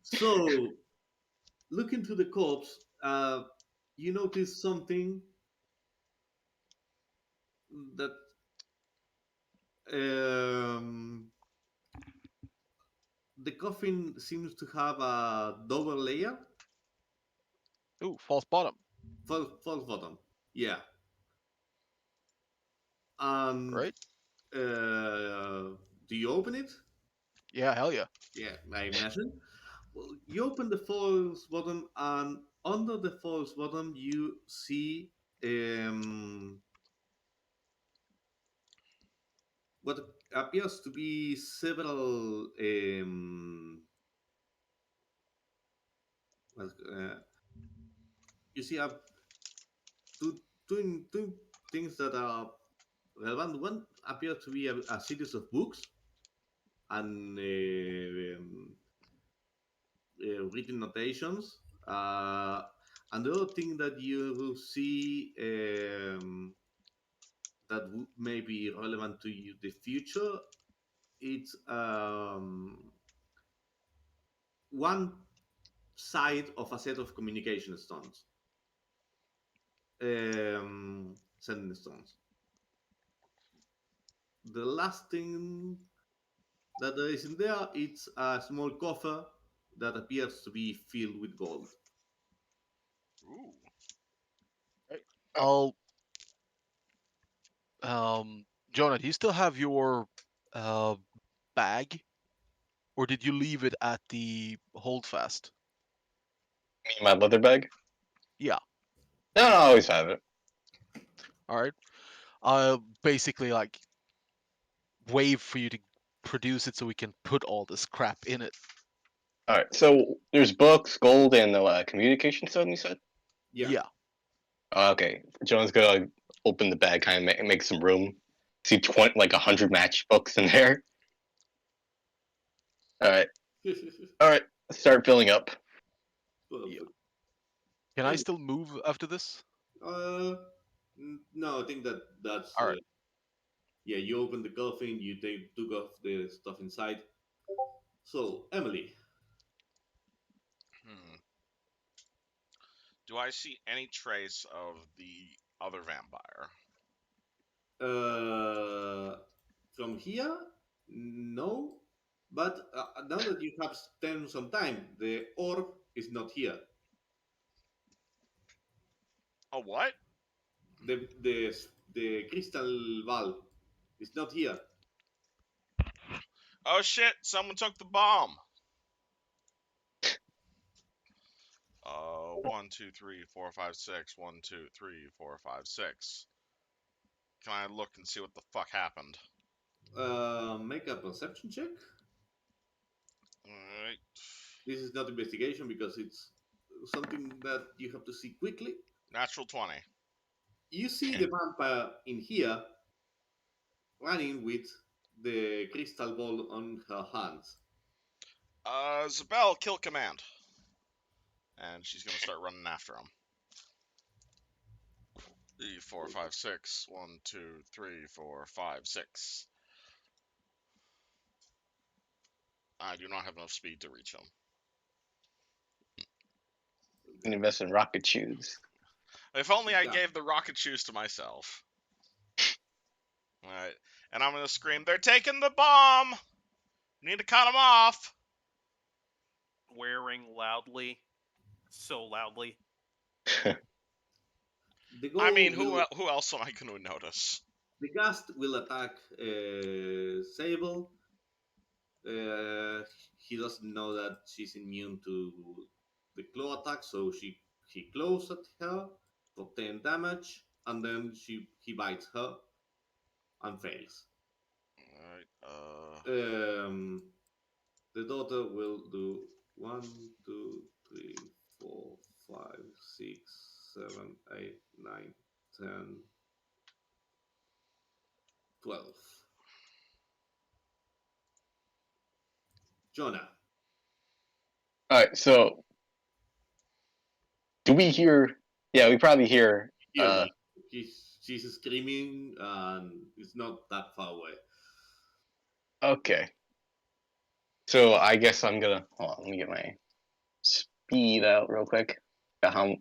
So, look into the corpse. You notice something that um, the coffin seems to have a double layer. Ooh, false bottom. False bottom. Yeah. And Right? do you open it? Yeah, hell yeah. Yeah, I imagine. Well, you open the false bottom, and under the false bottom, you see um, what appears to be several. Well, you see two things that are relevant. One appears to be a series of books and written notations. And the other thing that you see that may be relevant to you, the future, it's one side of a set of communication stones, sending stones. The last thing that there is in there, it's a small coffer that appears to be filled with gold. Ooh. Right. I'll Jonah, do you still have your uh bag, or did you leave it at the holdfast? Me and my leather bag. Yeah. No, I always have it. All right. Basically like wave for you to produce it so we can put all this crap in it. All right. So there's books, gold, and communication stone. You said. Yeah. Yeah. Okay. John's gonna open the bag, kind of make some room. See 20, like 100 matchbooks in there. All right. All right. Start filling up. Yeah. Perfect. Can I And, still move after this? no, I think that's All right. yeah. You open the coffin, you took off the stuff inside. So Emily, Hmm. Do I see any trace of the other vampire? uh, from here, no. But now that you have spent some time, the orb is not here. A what? The crystal ball is not here. Oh shit! Someone took the bomb. 1, 2, 3, 4, 5, 6. 1, 2, 3, 4, 5, 6. Can I look and see what the fuck happened? Make a perception check. Alright. This is not investigation because it's something that you have to see quickly. Natural 20. You see the vampire in here running with the crystal ball on her hands. Zabel, kill command. And she's gonna start running after him. 3, 4, 5, 6. 1, 2, 3, 4, 5, 6. I do not have enough speed to reach him. And invest in rocket shoes. If only I Yeah. gave the rocket shoes to myself. Alright. And I'm gonna scream, they're taking the bomb! You need to cut them off! Swearing loudly, so loudly. The I goal mean, will who else am I gonna notice? the gust will attack Sable. He doesn't know that she's immune to the claw attack, so he claws at her for 10 damage, and then he bites her and fails. Alright, Um, the daughter will do 1, 2, 3, 4, 5, 6, 7, 8, 9, 10, 12. Jonah, All right. So do we hear? Yeah, we probably hear. hear that she's screaming and it's not that far away. Okay. So I guess I'm gonna. Hold on. Let me get my speed out real quick. How?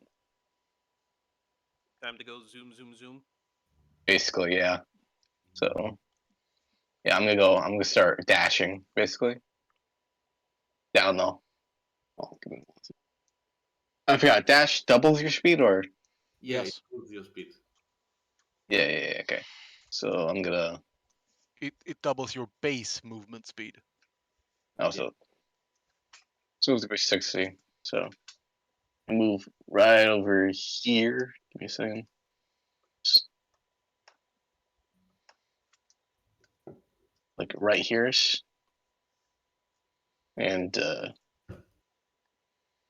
Time to go zoom, zoom, zoom. Basically, yeah. So yeah, I'm gonna go. I'm gonna start dashing. Basically. Down though. Oh, give me one second. I forgot. Dash doubles your speed, or Yeah, Yes. it moves your speed. yeah. Okay. So I'm gonna It doubles your base movement speed. also. So it's gonna be 60. So move right over here. Give me a second. Like right here-ish. And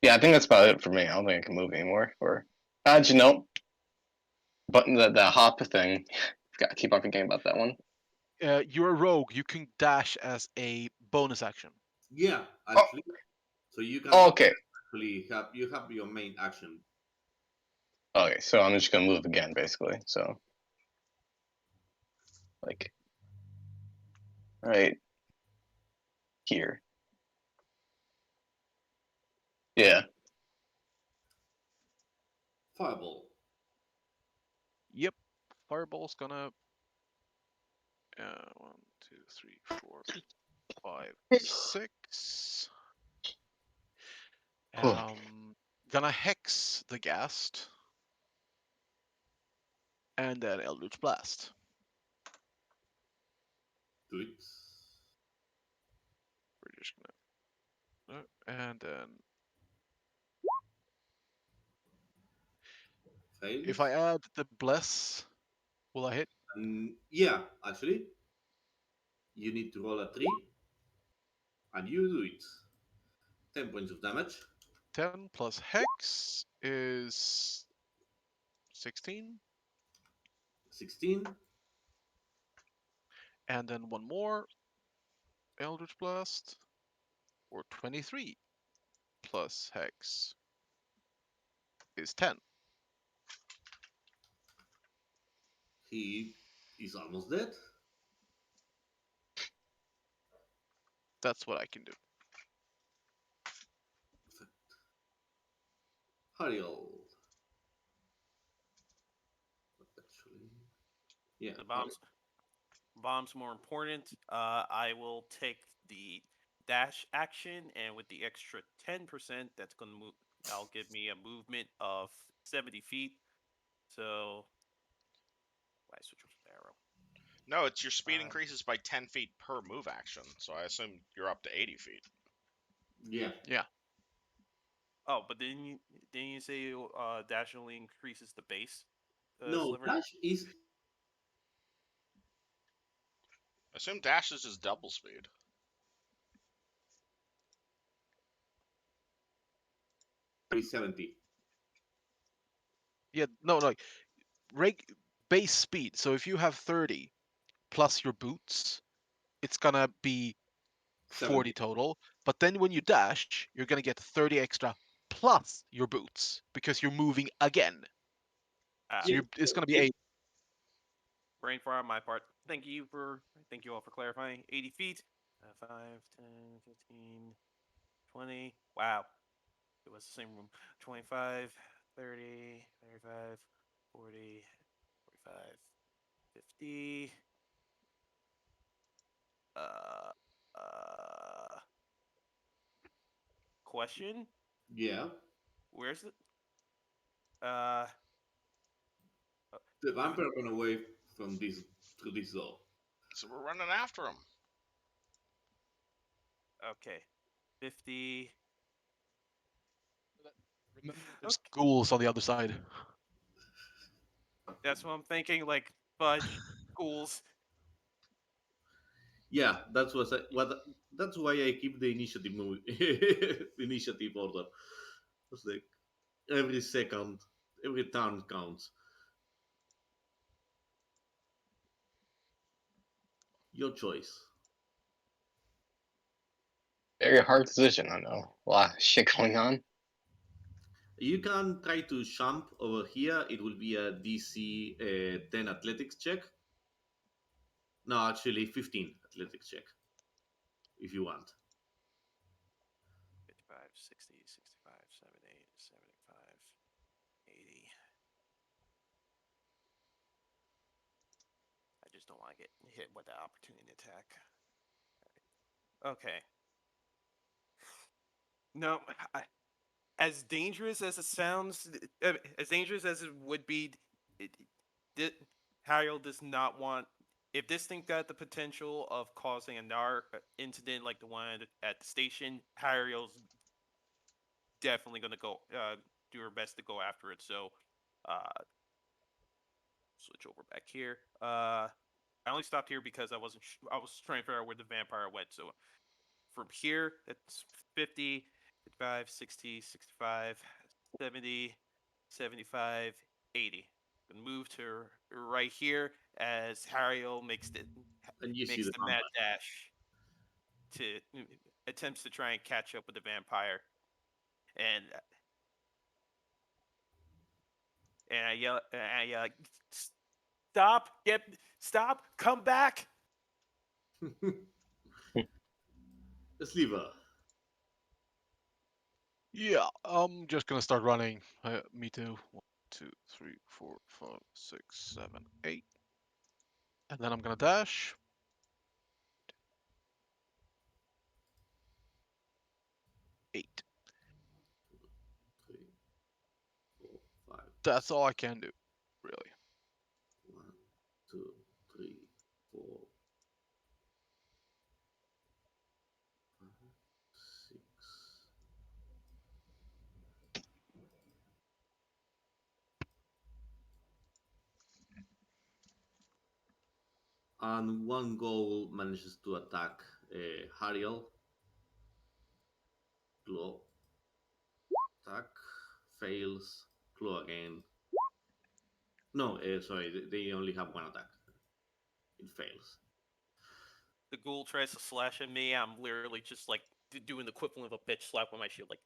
yeah, I think that's about it for me. I don't think I can move anymore. Or you know, button the hop thing. Got to keep on forgetting about that one. You're a rogue. You can dash as a bonus action. Yeah, Oh, actually. So you can okay. actually have your main action. Okay, so I'm just gonna move again, basically. So like right here. Yeah. Fireball. Yep. Fireball's gonna. 1, 2, 3, 4, 5, 6. Gonna hex the ghast. And then Eldritch Blast. Do it. just gonna and then if I Fails. add the bless, will I hit? And yeah, actually, you need to roll a 3, and you do it. 10 points of damage. 10 plus hex is 16, 16. and then one more Eldritch Blast or 23 plus hex is 10. He is almost dead. That's what I can do. Hariel. Actually, yeah. The bomb's more important. I will take the dash action, and with the extra 10%, that's gonna move. That'll give me a movement of 70 feet. So, why switch over to the arrow? No, it's your speed 5. increases by 10 feet per move action, so I assume you're up to 80 feet. Yeah. Yeah. Oh, but didn't you say dash only increases the base? No, Sliver. dash is I assume dash is just double speed. 370. Yeah, no, like base speed. So if you have 30 plus your boots, it's gonna be 40 70. total. But then when you dash, you're gonna get 30 extra plus your boots because you're moving again. So Yeah. it's gonna be It, 8. Brain fart on my part. Thank you all for clarifying. 80 feet. 5, 10, 15, 20. Wow. It was the same room. 25, 30, 35, 40, 45, 50. Uh, uh, question? yeah. Where's the, uh, The do we, vampire ran away from this through this door. So we're running after him. okay. 50. Remember, there's Okay. ghouls on the other side. That's what I'm thinking. Like, fudge, ghouls. Yeah, that's why I keep the initiative moving, initiative order. It's like every second, every turn counts. Your choice. Very hard decision. I know. A lot of shit going on. You can try to jump over here. It will be a DC 10 athletics check. No, actually 15 athletics check if you want. 55, 60, 65, 70, 75, 80. I just don't want to get hit with that opportunity attack. Okay. No, as dangerous as it sounds, as dangerous as it would be, it, it, Harriel does not want. If this thing got the potential of causing another incident like the one at the station, Harriel's definitely going to go do her best to go after it. So, uh, switch over back here. I only stopped here because I wasn't. I was trying to figure out where the vampire went. So from here, that's 50, 55, 60, 65, 70, 75, 80. Gonna move to right here as Hario And you see makes the the mad vampire. dash to attempts to try and catch up with the vampire, and I yell, stop, come back. Sliver. Yeah, I'm just gonna start running. Me too. 1, 2, 3, 4, 5, 6, 7, 8. And then I'm gonna dash. 8. 3, 4, 5, That's all I can do, really. 1, 2, 3, 4. and one goal manages to attack Hariel. Claw attack fails. Claw again. No, sorry, they only have one attack. It fails. The ghoul tries to slash at me. I'm literally just like doing the equivalent of a bitch slap with my shield, like,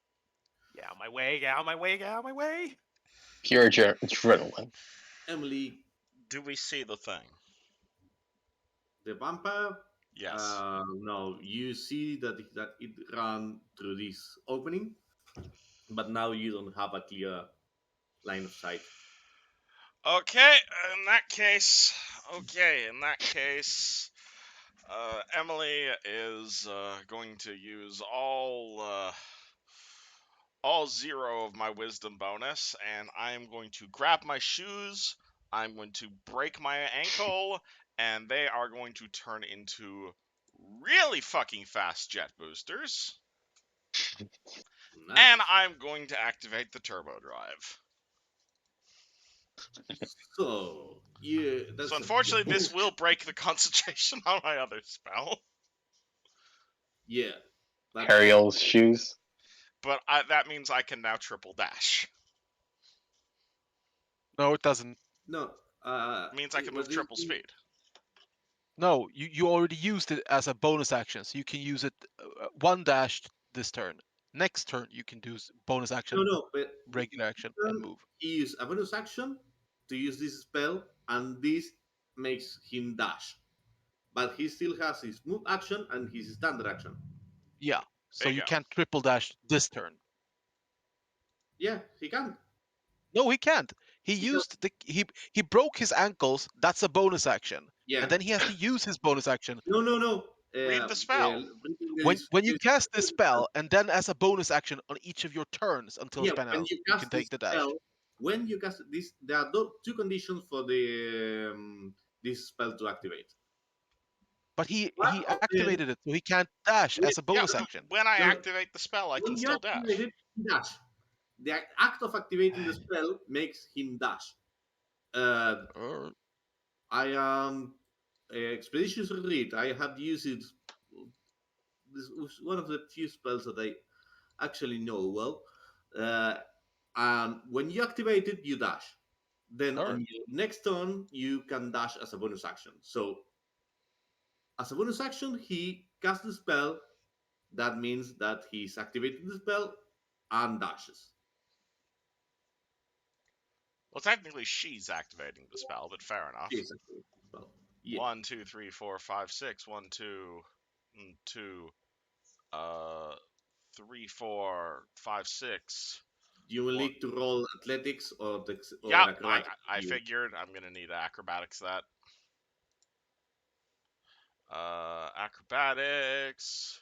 get out of my way, get out of my way, get out of my way. Pure adrenaline. Emily, Do we see the thing? the vampire. Yes. No, you see that it ran through this opening, but now you don't have a clear line of sight. Okay, in that case, Emily is going to use all zero of my wisdom bonus, and I am going to grab my shoes. I'm going to break my ankle, and they are going to turn into really fucking fast jet boosters. And Nice. I'm going to activate the turbo drive. So yeah, So that's a unfortunately, this will break the concentration on my other spell. yeah, but Ariel's shoes. But that means I can now triple dash. No, it doesn't. no. It means I can move But triple speed. No, you already used it as a bonus action, so you can use it one dash this turn. Next turn, you can do bonus no, action, no. But regular action, and move. he used a bonus action to use this spell, and this makes him dash. But he still has his move action and his standard action. Yeah, There so you you go. can't triple dash this turn. Yeah, he can. No, he can't. Because He broke his ankles. That's a bonus action, yeah, and then he has to use his bonus action no, no, no. Read the spell. Breaking when you this cast this spell, and then as a bonus action on each of your turns until yeah, spell when ends, you you can cast this take the dash. spell, when you cast this, there are two conditions for the this spell to activate. But One he of them, activated it, so he can't dash when, as a Yeah, bonus action. when I no, no, activate the spell, I can when you still dash. activate it, he dash. The act of activating the spell makes him dash. Uh, Uh, I am expeditious read. I had used it. This was one of the few spells that I actually know well. Uh, and when you activate it, you dash. Then all right. on your next turn, you can dash as a bonus action. So, as a bonus action, he casts the spell. That means that he's activating the spell and dashes. Well, technically, she's activating the spell, but fair enough. He's activating the spell. Yeah. 1, 2, 3, 4, 5, 6. 1, 2, 2, 3, 4, 5, 6. You will 1. need to roll athletics or Yeah, acrobatics. I figured I'm gonna need acrobatics that. Acrobatics.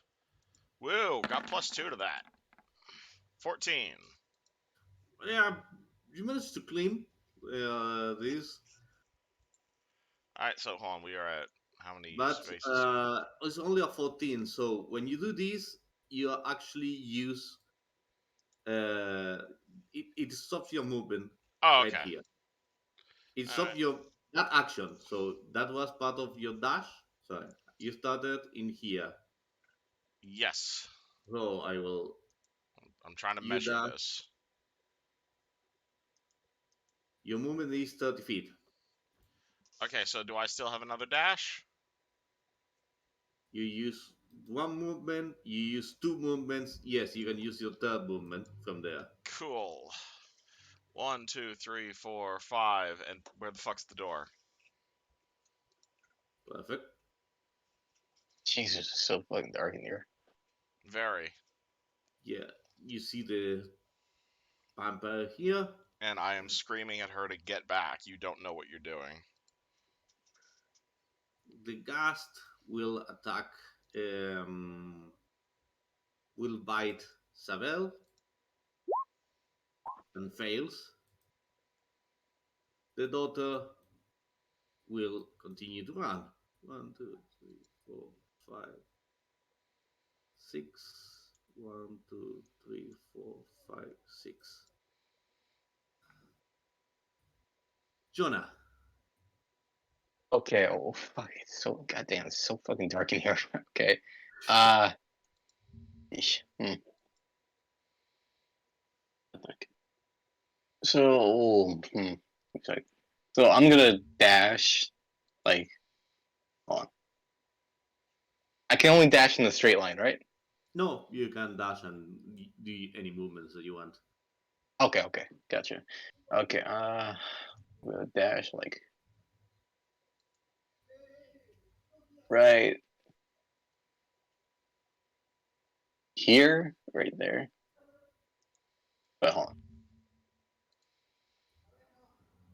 Woo, got +2 to that. 14. Yeah, you managed to claim this, Alright, so hold on, we are at how many but spaces? it's only a 14. So when you do this, you actually use it stops your movement Oh, right okay. here. It stops Alright. your that action. So that was part of your dash. Sorry, you started in here. Yes. So I will I'm trying to you measure dash. this. Your movement is 30 feet. Okay, so do I still have another dash? You use one movement. You use two movements. Yes, you can use your third movement from there. Cool. 1, 2, 3, 4, 5. And where the fuck's the door? Perfect. Jesus, it's so fucking dark in here. Very. Yeah, you see the vampire here. And I am screaming at her to get back. You don't know what you're doing. The ghast will attack. Um, will bite Savel and fails. The daughter will continue to run. One, two, three, four, five, six. One, two, three, four, five, six. Jonah. Okay. Oh fuck! It's so goddamn. It's so fucking dark in here. Okay. Yeesh. Okay. So. Sorry. So I'm gonna dash. Like, hold on. I can only dash in a straight line, right? No, you can dash and do any movements that you want. Okay. Okay. Gotcha. Okay. I'm gonna dash like right here, right there. But hold on.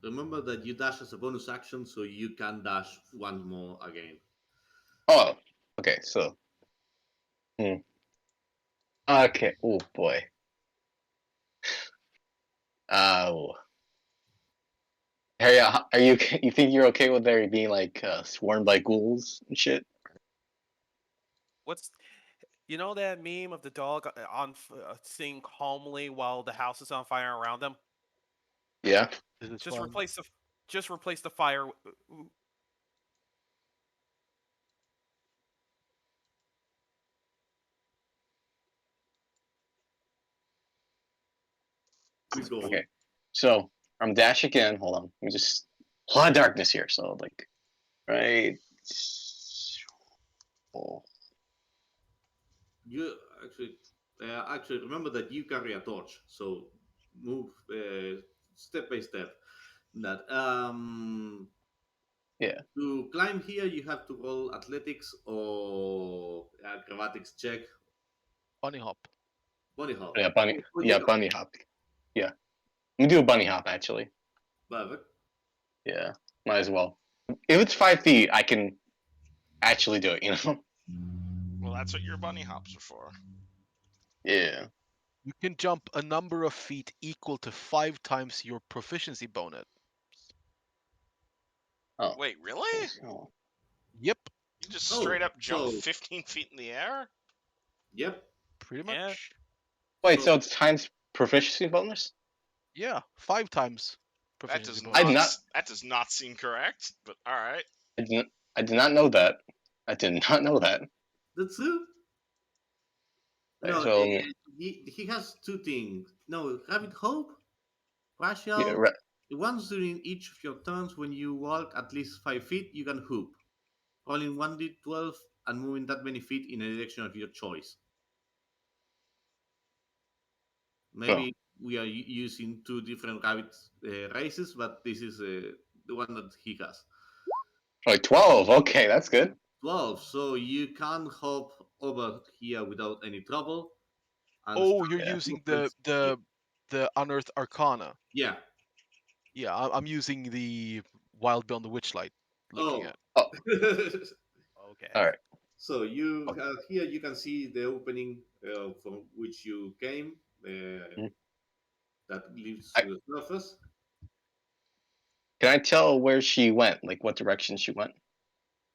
Remember that you dash as a bonus action, so you can dash once more again. Oh. Okay. So. Hmm. Okay. Oh boy. Uh. Harry, are you you think you're okay with there being like swarmed by ghouls and shit? What's you know that meme of the dog sitting calmly while the house is on fire around them? Yeah. This is Just fun. replace the just replace the fire. Please go on. Okay. So I'm dash again. Hold on. Let me just a lot of darkness here. So like right. Oh. You actually remember that you carry a torch, so move step by step. That Yeah. to climb here, you have to roll athletics or acrobatics check. Bunny hop. Bunny hop. Yeah. Bunny. Oh, you Yeah. got Bunny hop. Yeah. I'm gonna do a bunny hop actually. perfect. Yeah. Might as well. If it's 5 feet, I can actually do it. You know. Well, that's what your bunny hops are for. Yeah. You can jump a number of feet equal to 5 times your proficiency bonus. Oh. Wait, really? Oh. Yep, You just straight Oh, up jump 15 feet in the air? yep. pretty Yeah. much. Wait. So So it's times proficiency bonus? Yeah, 5 times That proficiency does bonus. I did not not. that does not seem correct, but all right. I did not know that. I did not know that. that's true. Right, No, so he has two things. No, Rabbit Hope, yeah, partial. Once during each of your turns, when you walk at least 5 feet, you can hoop, rolling 1d12 and moving that many feet in a direction of your choice. oh, Maybe we are using two different rabbit races, but this is the one that he has. like 12. Okay, that's good. 12, so you can hop over here without any trouble. And Oh, you're start Yeah. using movements here. the Unearthed Arcana. Yeah. Yeah, I'm using the Wild Beyond the Witchlight. Looking Oh. at. Oh, Okay. all right. So you Okay. here you can see the opening from which you came Mhm. that leads I, to the surface. can I tell where she went? Like what direction she went?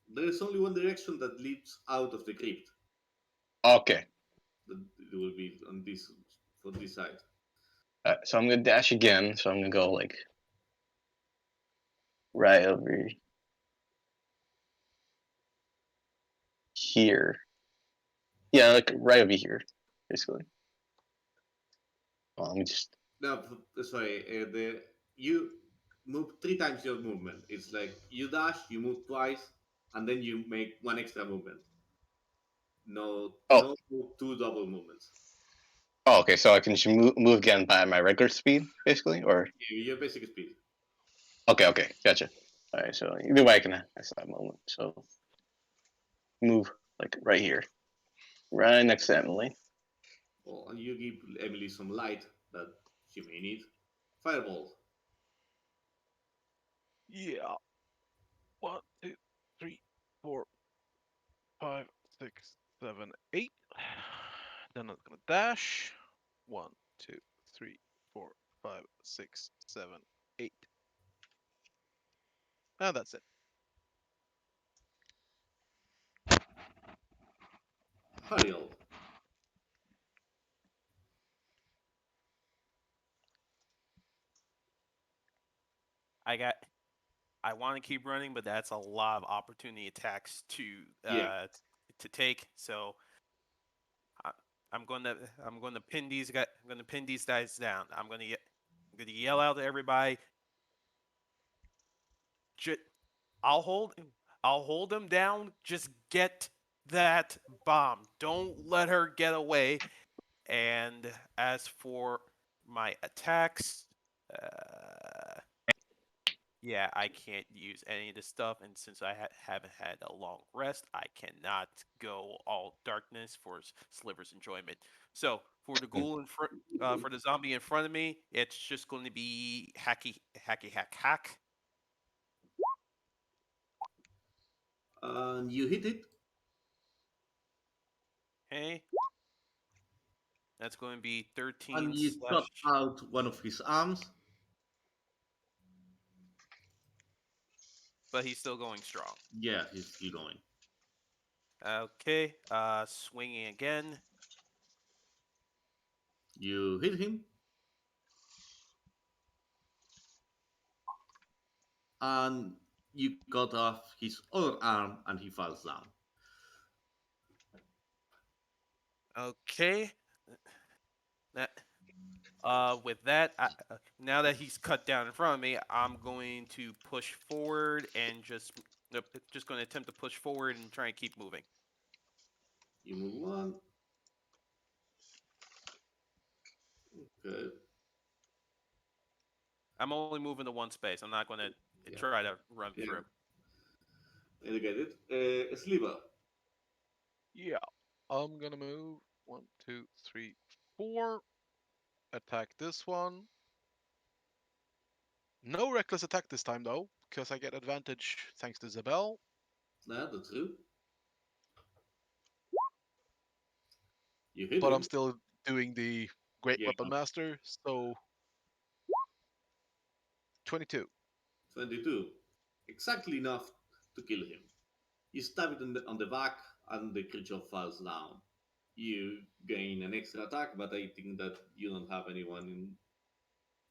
There is only one direction that leads out of the crypt. Okay. That it will be on this for this side. So I'm gonna dash again. So I'm gonna go like right over here. Yeah, like right over here, basically. Well, let me just. No, sorry. The you move three times your movement. It's like you dash, you move twice, and then you make one extra movement. No, Oh, no two double movements. oh, okay. So I can just move again by my regular speed, basically, or Your basic speed. okay, okay, gotcha. All right. So either way, I can that's that moment. So move like right here, right next to Emily. Oh, and you give Emily some light that she may need. Fireball. Yeah. 1, 2, 3, 4, 5, 6, 7, 8. Then I'm gonna dash. 1, 2, 3, 4, 5, 6, 7, 8. And that's it. Hariel. I got I want to keep running, but that's a lot of opportunity attacks Yeah. to take. So I, I'm going to pin these guys. I'm going to pin these guys down. I'm going to yell out to everybody. I'll hold I'll hold them down. Just get that bomb. Don't let her get away. And as for my attacks, uh, yeah, I can't use any of this stuff. And since I haven't had a long rest, I cannot go all darkness for Sliver's enjoyment. So for the ghoul in front, for the zombie in front of me, it's just going to be hacky hack hack. And you hit it, Okay, that's going to be 13 and you slash. cut out one of his arms. But he's still going strong. Yeah, he's still going. Okay, swinging again. You hit him, and you cut off his other arm, and he falls down. Okay, that with that, now that he's cut down in front of me, I'm going to push forward and just going to attempt to push forward and try and keep moving. You move one. Okay. I'm only moving to one space. I'm not going to Yeah. try to run Yeah. through. I get it. Sliver. Yeah. I'm gonna move 1, 2, 3, 4. Attack this one. No reckless attack this time though, because I get advantage thanks to Zabel. That's true. You hit But him. I'm still doing the Great Yeah, Weapon Master, so 22. 22. Exactly enough to kill him. You stab it on the back, and the creature falls down. You gain an extra attack, but I think that you don't have anyone in.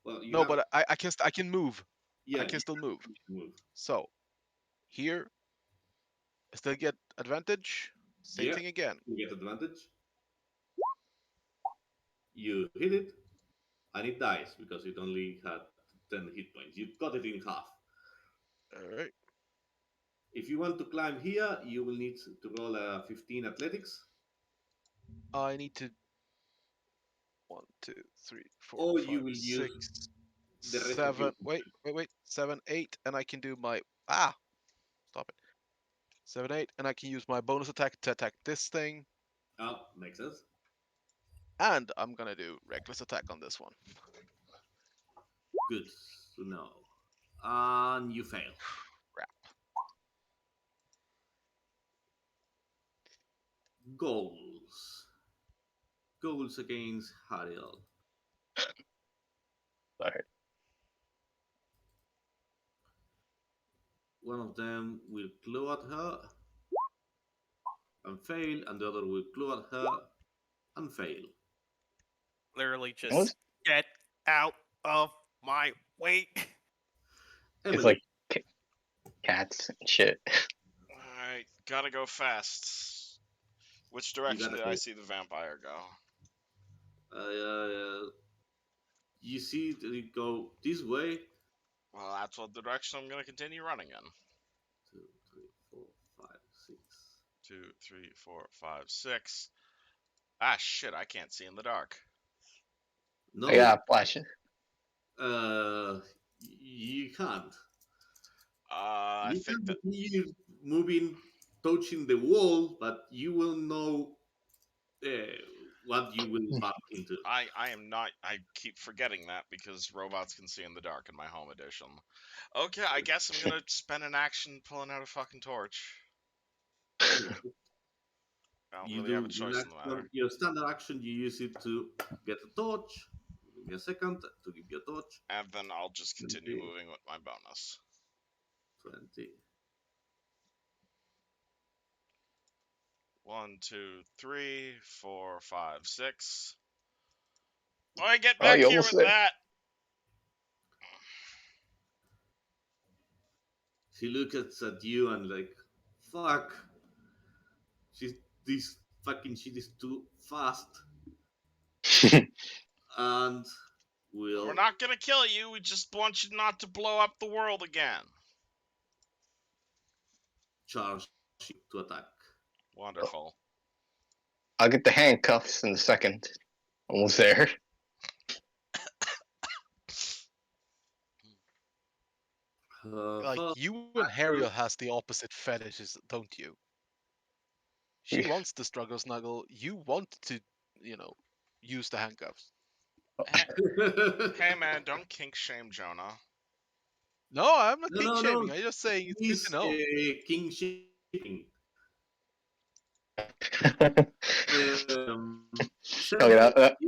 Well, you No, have. but I can move. Yeah, I can you still move. can move. So here I still get advantage. Same Yeah, thing again. you get advantage. You hit it, and it dies because it only had 10 hit points. You cut it in half. Alright. If you want to climb here, you will need to roll a 15 athletics, I need to 1, 2, 3, 4, or 5, you will use 6, the rest of your 7. Wait, 7, 8, and I can do my stop it. 7, 8, and I can use my bonus attack to attack this thing. Oh, makes sense. And I'm gonna do reckless attack on this one. Good to know. And you fail. Crap. Goals. Goals against Hariel. Sorry. One of them will claw at her and fail, and the other will claw at her and fail. Literally, It was, just get out of my way. it's Emily, like cats and shit. Alright, gotta go fast. Which you direction gotta did go. I see the vampire go? You see it go this way. Well, that's what direction I'm gonna continue running in. 2, 3, 4, 5, 6. 2, 3, 4, 5, 6. Ah, shit, I can't see in the dark. No, I got flashing. you can't. I You think can that continue moving, touching the wall, but you will know uh, what you will bump into. I am not. I keep forgetting that because robots can see in the dark in my home edition. Okay, I guess I'm gonna spend an action pulling out a fucking torch. Okay. I don't You really have a do choice in the matter. your standard action. You use it to get a torch. Give me a second to give you a torch. And then I'll just continue 20, moving with my bonus. 20. 1, 2, 3, 4, 5, 6. Why get Oh, back you here almost with there. that? She looks at you and like, fuck, she's this fucking shit is too fast, and We're will not gonna kill you. We just want you not to blow up the world again. charge you to attack. Wonderful. I'll get the handcuffs in a second. Almost there. Like First, you and Harriel has the opposite fetishes, don't you? She Yeah. wants the struggle snuggle. You want to, you know, use the handcuffs. Hey, hey man, don't kink shame Jonah. No, I'm not no, kink no, no. shaming. I'm just saying it's good to He's know. king shipping. Okay, 17.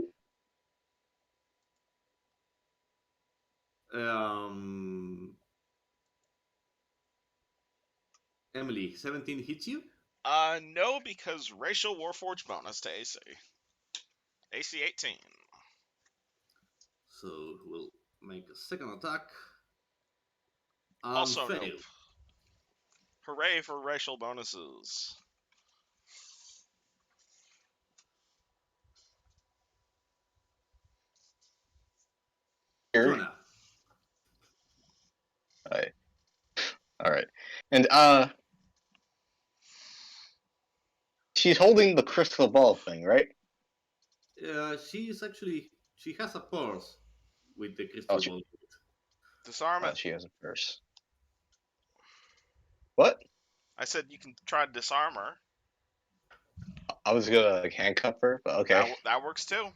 Um, Emily, 17 hits you. No, because racial warforged bonus to AC. AC 18. So we'll make a second attack and Also fail. nope. Hooray for racial bonuses. Here. Jonah. Alright. Alright. And she's holding the crystal ball thing, right? She has a purse with the Oh, crystal ball. Disarm it. she has a purse. What? I said you can try to disarm her. I was gonna like handcuff her, but okay. That works too.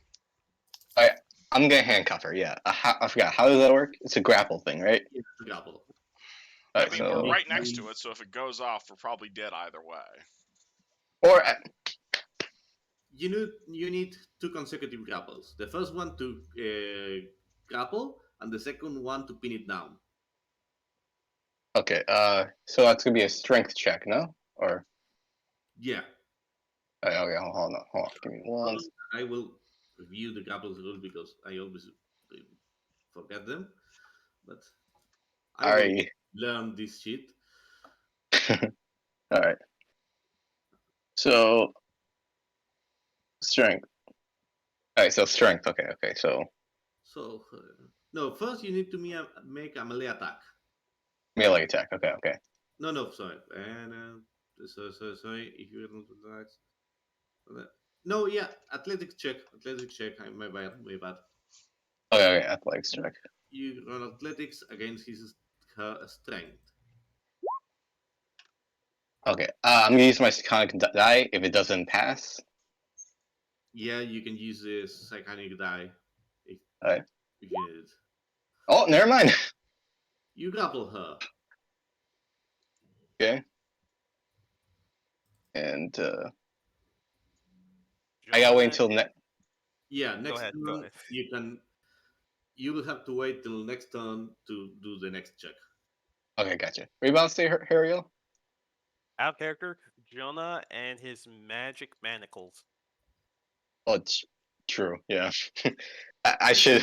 I'm gonna handcuff her. Yeah. I forgot. How does that work? It's a grapple thing, right? It's a grapple. I Alright, mean, we're so right next to it, so if it goes off, we're probably dead either way. or You need two consecutive grapples. The first one to grapple, and the second one to pin it down. okay. So that's gonna be a strength check, no? Or Yeah. okay, hold on. Give me one. I will review the grapples rule because I always forget them, but I will Alright. learn this shit. Alright. So strength. Alright, so strength. Okay. So So no, first you need to make a melee attack. melee attack. Okay. No, sorry. And sorry. If you don't relax. No, yeah, athletics check. Athletics check. My bad. My bad. Okay. Athletics check. You run athletics against her strength. Okay. I'm gonna use my psychic die. If it doesn't pass, Yeah, you can use this psychic die if, alright. if you need it. Oh, never mind. You grapple her. Okay. And I gotta wait until next. Yeah, Go next ahead. Go turn ahead. you will have to wait till next turn to do the next check. Okay, gotcha. Were you about to say Hariel? Out character Jonah and his magic manacles. Oh, it's true. Yeah. I should.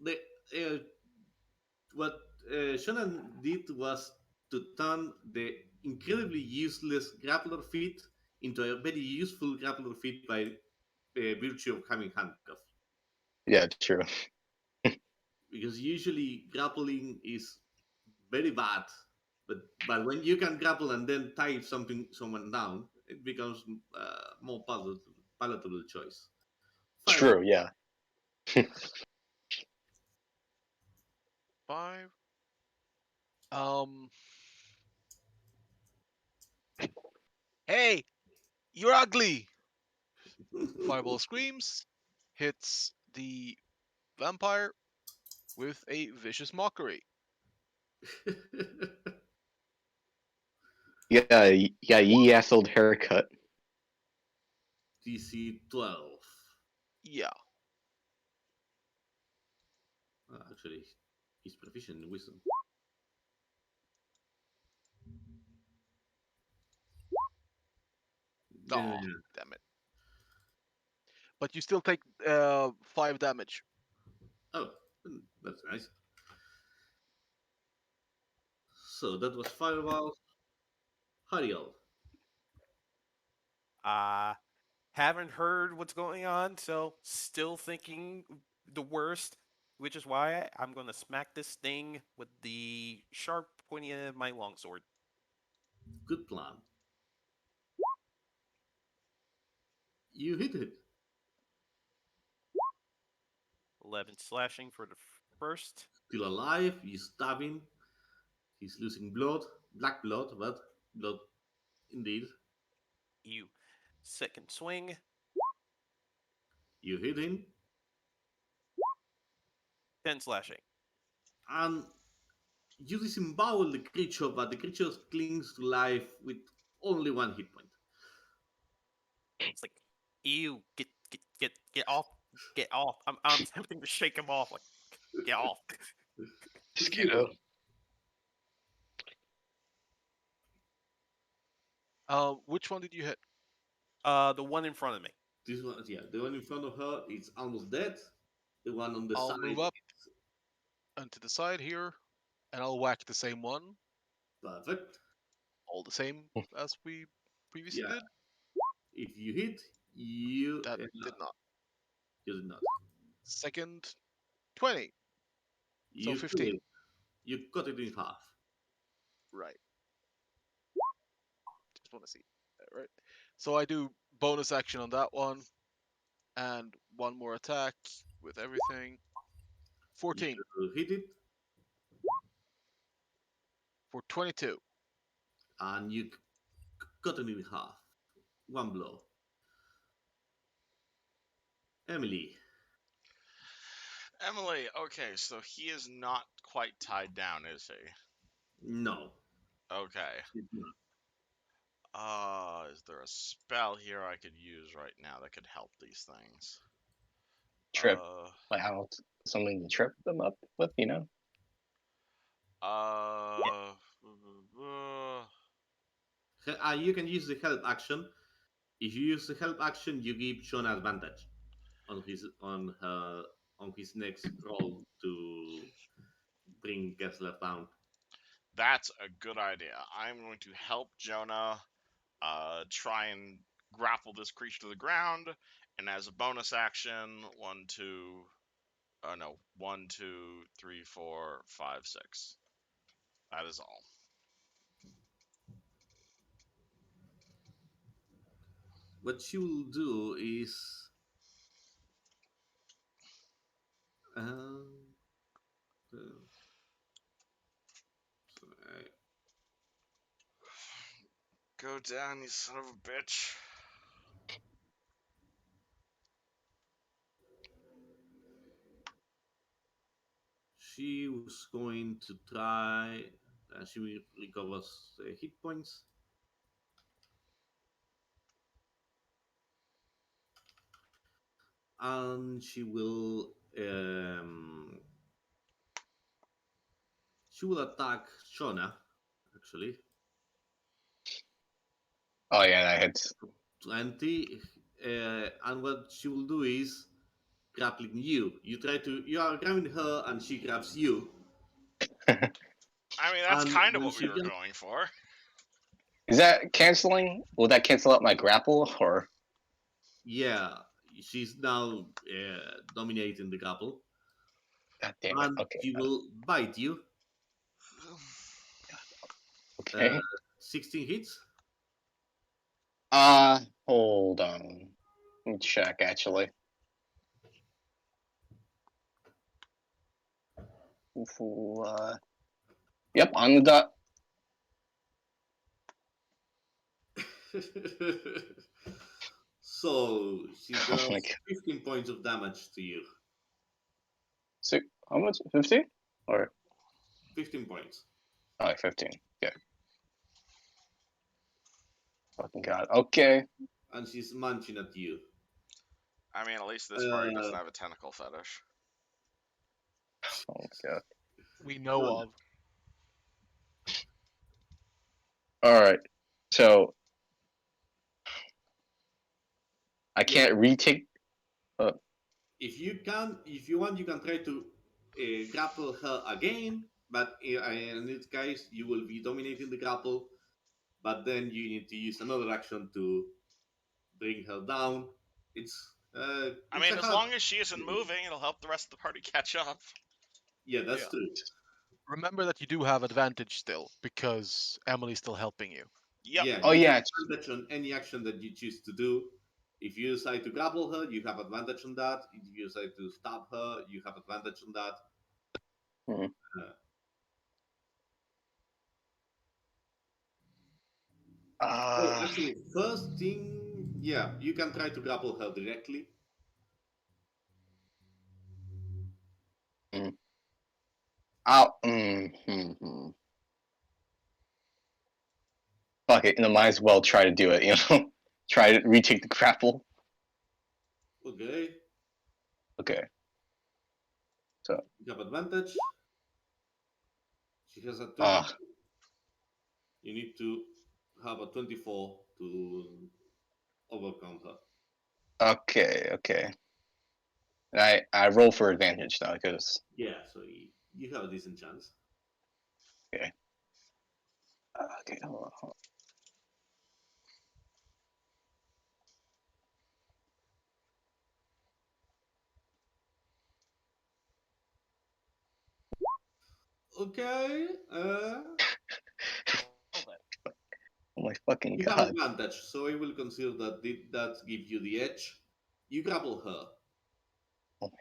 The what Shonen did was to turn the incredibly useless grappler feat into a very useful grappler feat by virtue of having handcuffs. Yeah, true. Because usually grappling is very bad, but when you can grapple and then tie someone down, it becomes more palatable choice. Five. True. Yeah. 5. Um. Hey, you're ugly. Fireball screams, hits the vampire with a vicious mockery. Yeah. Yeah. Ye ass old haircut. DC 12. Yeah. Actually, he's proficient in wisdom. Yeah. Oh, damn it. But you still take 5 damage. Oh, that's nice. So that was Fireball. Hariel. Uh, haven't heard what's going on, so still thinking the worst, which is why I'm going to smack this thing with the sharp pointy end of my longsword. Good plan. You hit it. 11 slashing for the first. Still alive. You stab him. He's losing blood. Black blood, but blood indeed. You second swing. You hit him. 10 slashing. And you disembowel the creature, but the creature clings to life with only one hit point. It's like, ew, get off, get off. I'm attempting to shake him off. Like, get off. Mosquito. Which one did you hit? The one in front of me. This one, yeah, the one in front of her is almost dead. The one on the I'll side, move up and to the side here, and I'll whack the same one. perfect. All the same as we previously Yeah. did. If you hit, you That did not. you did not. Second, 20. So You 15. kill it. You cut it in half. Right. Just want to see. Right. So I do bonus action on that one, and one more attack with everything. 14 You hit it, for 22. and you cut it in half. One blow. Emily. Emily, okay, so he is not quite tied down, is he? No. Okay. She's not. Is there a spell here I could use right now that could help these things? Trip. Like how something to trip them up with, you know? Uh, You can use the help action. If you use the help action, you give Sean advantage on his next roll to bring Gessler down. that's a good idea. I'm going to help Jonah try and grapple this creature to the ground, and as a bonus action, 1, 2, 3, 4, 5, 6. That is all. What she will do is uh, sorry, Go down, you son of a bitch. she was going to try. She will recover hit points. And she will attack Shona, actually. Oh yeah, that hits. 20. And what she will do is grappling you. You are grabbing her and she grabs you. I mean, that's And kind of when what we she were grabs, going for. Is that canceling? Will that cancel out my grapple or? yeah, she's now dominating the grapple. God damn it. And Okay. she will bite you. Okay. 16 hits. Hold on. Let me check actually. Ooh, yep, on the dot. So she Oh does my god. 15 points of damage to you. So how much? 15? Or 15 points. oh, 15. Yeah. Fucking god. Okay. And she's munching at you. I mean, at least this party doesn't Uh, have a tentacle fetish. Oh my god. We know Shona. of. All right. So I Yeah, can't retake. if you want, you can try to grapple her again, but in this case, you will be dominating the grapple. But then you need to use another action to bring her down. I It's a mean, as hard. long as she isn't moving, it'll help the rest of the party catch up. Yeah, that's Yeah. true. Remember that you do have advantage still because Emily's still helping you. Yep. Yeah, Oh you have yeah, advantage on any action that you choose to do. If you decide to grapple her, you have advantage on that. If you decide to stab her, you have advantage on that. Mhm. Uh, oh, uh, actually, first thing, yeah, you can try to grapple her directly. mm. I'll fuck it. Might as well try to do it. Try to retake the grapple. Okay, Okay, so you have advantage. She has a 20. uh, You need to have a 24 to overcome her. okay. I roll for advantage now because Yeah, so you have a decent chance. okay. Okay, hold on. Okay, Oh, that. Oh my fucking you have god. advantage, so I will consider that that gives you the edge. You grapple her. Oh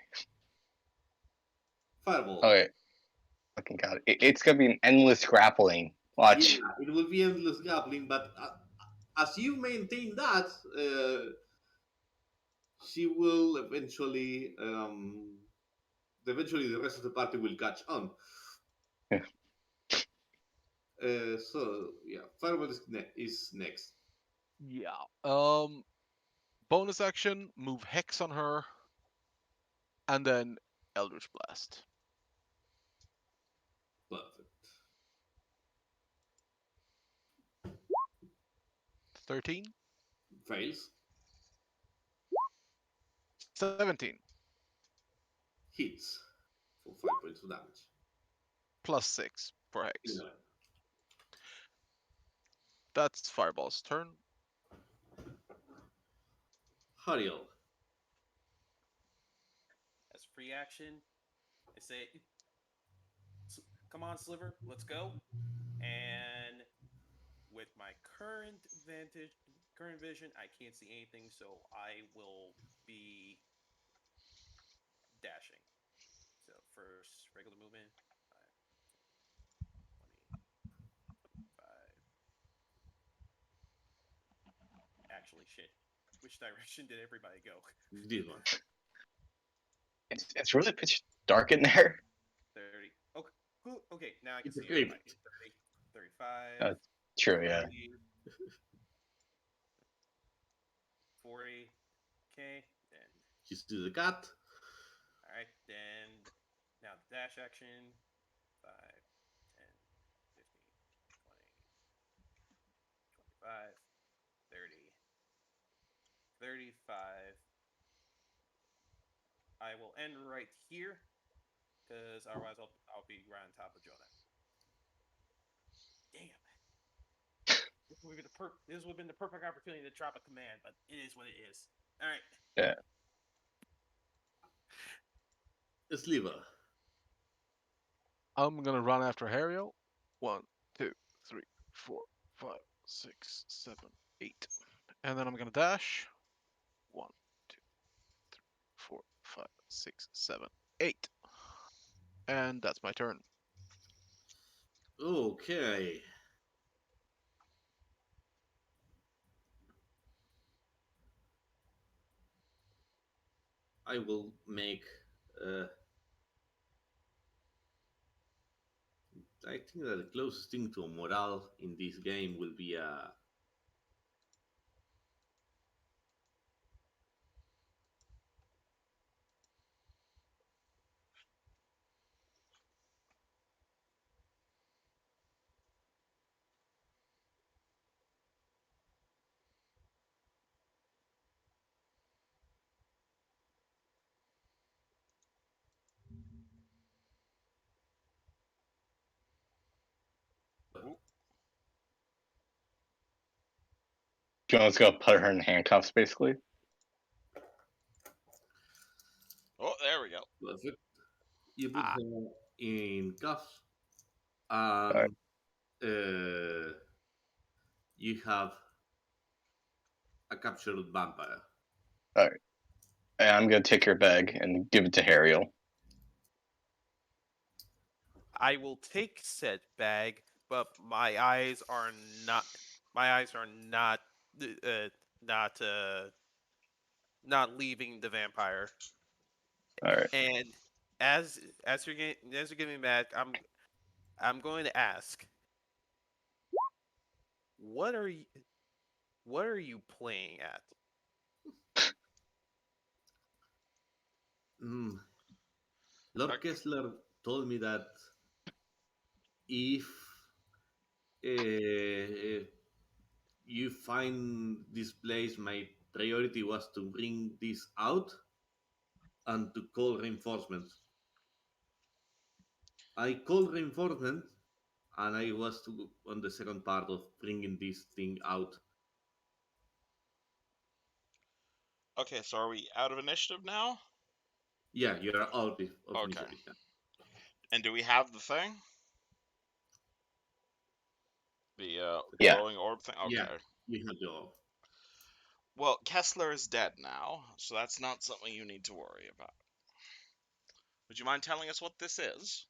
Fireball. okay, fucking god. It's gonna be an endless grappling. Yeah, Watch. it will be endless grappling, but as you maintain that, she will eventually. Eventually, the rest of the party will catch on. So yeah, Fireball is next. Yeah. Bonus action, move Hex on her, and then Eldritch Blast. Perfect. 13, Fails. 17, Hits for 5 points of damage. plus 6 for Hex. Anyway, That's Fireball's turn. Hariel. As free action, I say, "Come on, Sliver, let's go." And with my current vision, I can't see anything, so I will be dashing. So first regular movement, 5, 20, 25. Actually, shit. Which direction did everybody go? This one. It's really pitch dark in there. 30. Okay, okay, now I can It's a see everybody. crypt. 30, 35, Uh, True, yeah. 40, 40. Okay, then. You see the cat. All right, then. Now the dash action. 5, 10, 15, 20, 25, 30, 35. I will end right here because otherwise I'll be right on top of Jonah. Damn. This would have been the perfect opportunity to drop a command, but it is what it is. All right. Yeah. Sliver. I'm gonna run after Hariel. 1, 2, 3, 4, 5, 6, 7, 8. And then I'm gonna dash. 1, 2, 3, 4, 5, 6, 7, 8. And that's my turn. Okay. I will make. Uh, I think that the closest thing to a morale in this game will be a. John's gonna put her in handcuffs, basically. Oh, there we go. Perfect. You put Ah, her in cuffs, All right. and you have a captured vampire. All right. And I'm gonna take your bag and give it to Harriel. I will take said bag, but my eyes are not. My eyes are uh, not, not leaving the vampire. All right. And as you're getting back, I'm going to ask, what are you what are you playing at? Mm. Lord Okay. Kessler told me that if uh, you find this place, my priority was to bring this out and to call reinforcements. I called reinforcements, and I was on the second part of bringing this thing out. Okay, so are we out of initiative now? Yeah, you're out of Okay. initiative. Yeah. And do we have the thing? The Yeah. glowing orb thing? Yeah, Okay. you have the orb. Well, Kessler is dead now, so that's not something you need to worry about. Would you mind telling us what this is?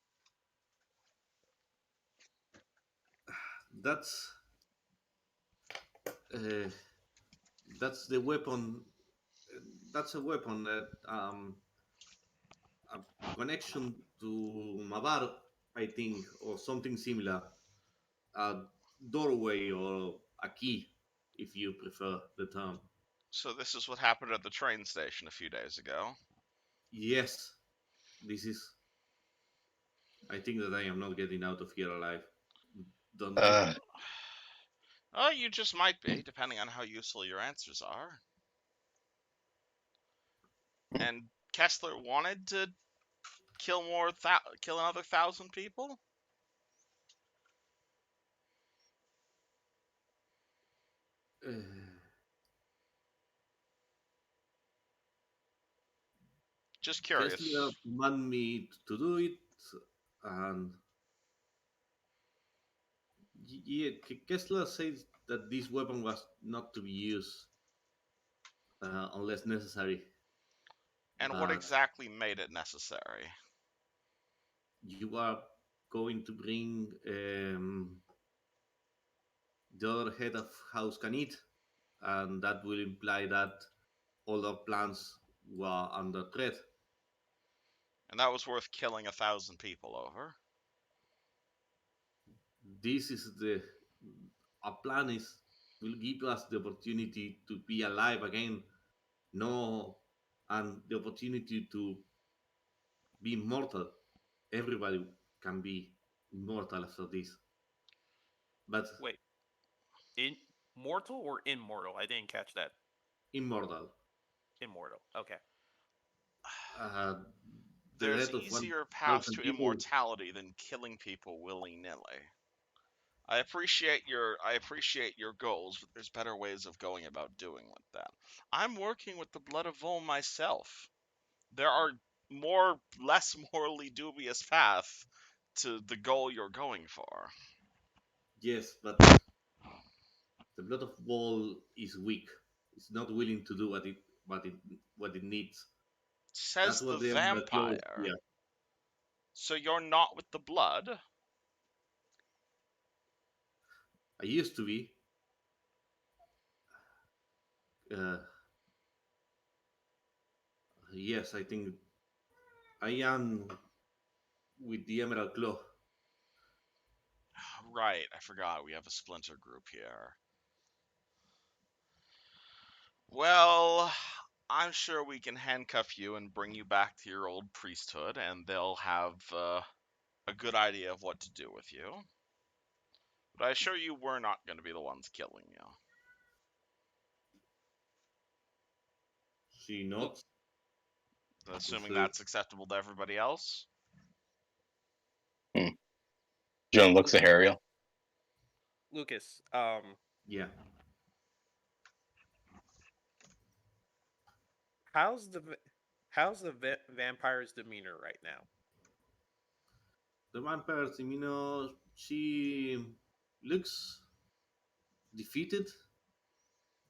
That's uh, that's the weapon. That's a weapon that a connection to Mavar, I think, or something similar. A doorway or a key, if you prefer the term. So this is what happened at the train station a few days ago. Yes, this is. I think that I am not getting out of here alive. Don't you? Uh, Oh, you just might be, depending on how useful your answers are. And Kessler wanted to kill another 1,000 people. Uh, Just Kessler curious. commanded me to do it, and yeah, Kessler says that this weapon was not to be used unless necessary. And what But exactly made it necessary? you are going to bring the other head of House Canit, and that will imply that all our plans were under threat. And that was worth killing 1,000 people over. This is the our plan is will give us the opportunity to be alive again, no, and the opportunity to be immortal. Everybody can be immortal after this, but Wait, in mortal or immortal? I didn't catch that. immortal. Immortal. Okay. Uh, the There's death of easier paths 1,000 to people. immortality than killing people willy-nilly. I appreciate your goals, but there's better ways of going about doing with that. I'm working with the blood of Vol myself. There are less morally dubious path to the goal you're going for. Yes, but the blood of Ball is weak. It's not willing to do what it needs. That's Says the what they are close vampire. here. So you're not with the blood? I used to be. Uh, yes, I think I am with the Emerald Claw. Right, I forgot we have a splinter group here. Well, I'm sure we can handcuff you and bring you back to your old priesthood, and they'll have a good idea of what to do with you. But I assure you, we're not going to be the ones killing you. She nods and Assuming says, that's acceptable to everybody else. hmm. John looks at Harriel. Lucas, "Yeah, how's the vampire's demeanor right now? The vampire Timino, she looks defeated,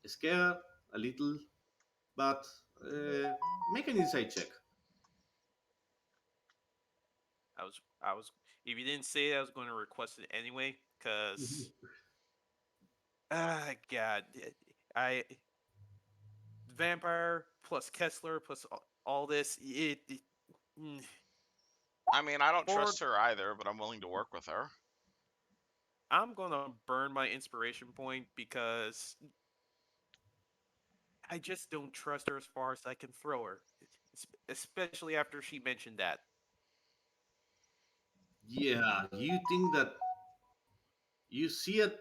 scared a little, but make an insight check. I was if you didn't say it, I was going to request it anyway, because god, I vampire plus Kessler plus all this mm, I mean, I don't for trust her either, but I'm willing to work with her. I'm gonna burn my inspiration point because I just don't trust her as far as I can throw her, especially after she mentioned that. Yeah, you think that you see it,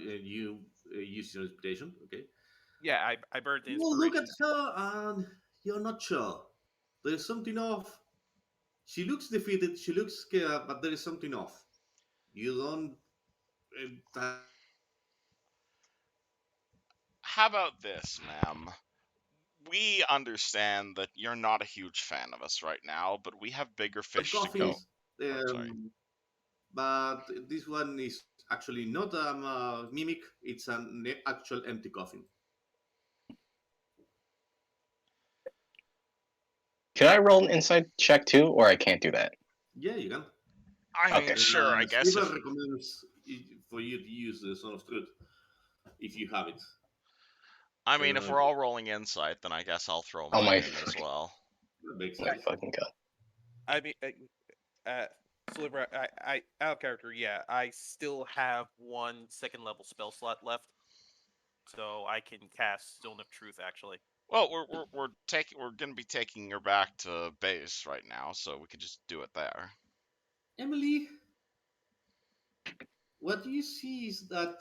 you use your inspiration, okay? Yeah, I burned the You look at inspiration. her and you're not sure. There's something off. She looks defeated, she looks scared, but there is something off. You don't entirely trust her. How about this, ma'am? We understand that you're not a huge fan of us right now, but we have bigger The fish to go. coffins, Oh, sorry. but this one is actually not a mimic, it's an actual empty coffin. Can I roll an insight check too, or I can't do that? Yeah, you can. I mean, Okay. sure, I guess Sliver if recommends for you to use the Son of Truth if you have it. I don't know we're if all rolling insight, then I guess I'll throw Oh mine my, in as well. that makes my sense. fucking god. I mean, Sliver, out of character, yeah, I still have one second level spell slot left, so I can cast Stone of Truth. Actually, Well, we're gonna be taking her back to base right now, so we could just do it there. Emily, what you see is that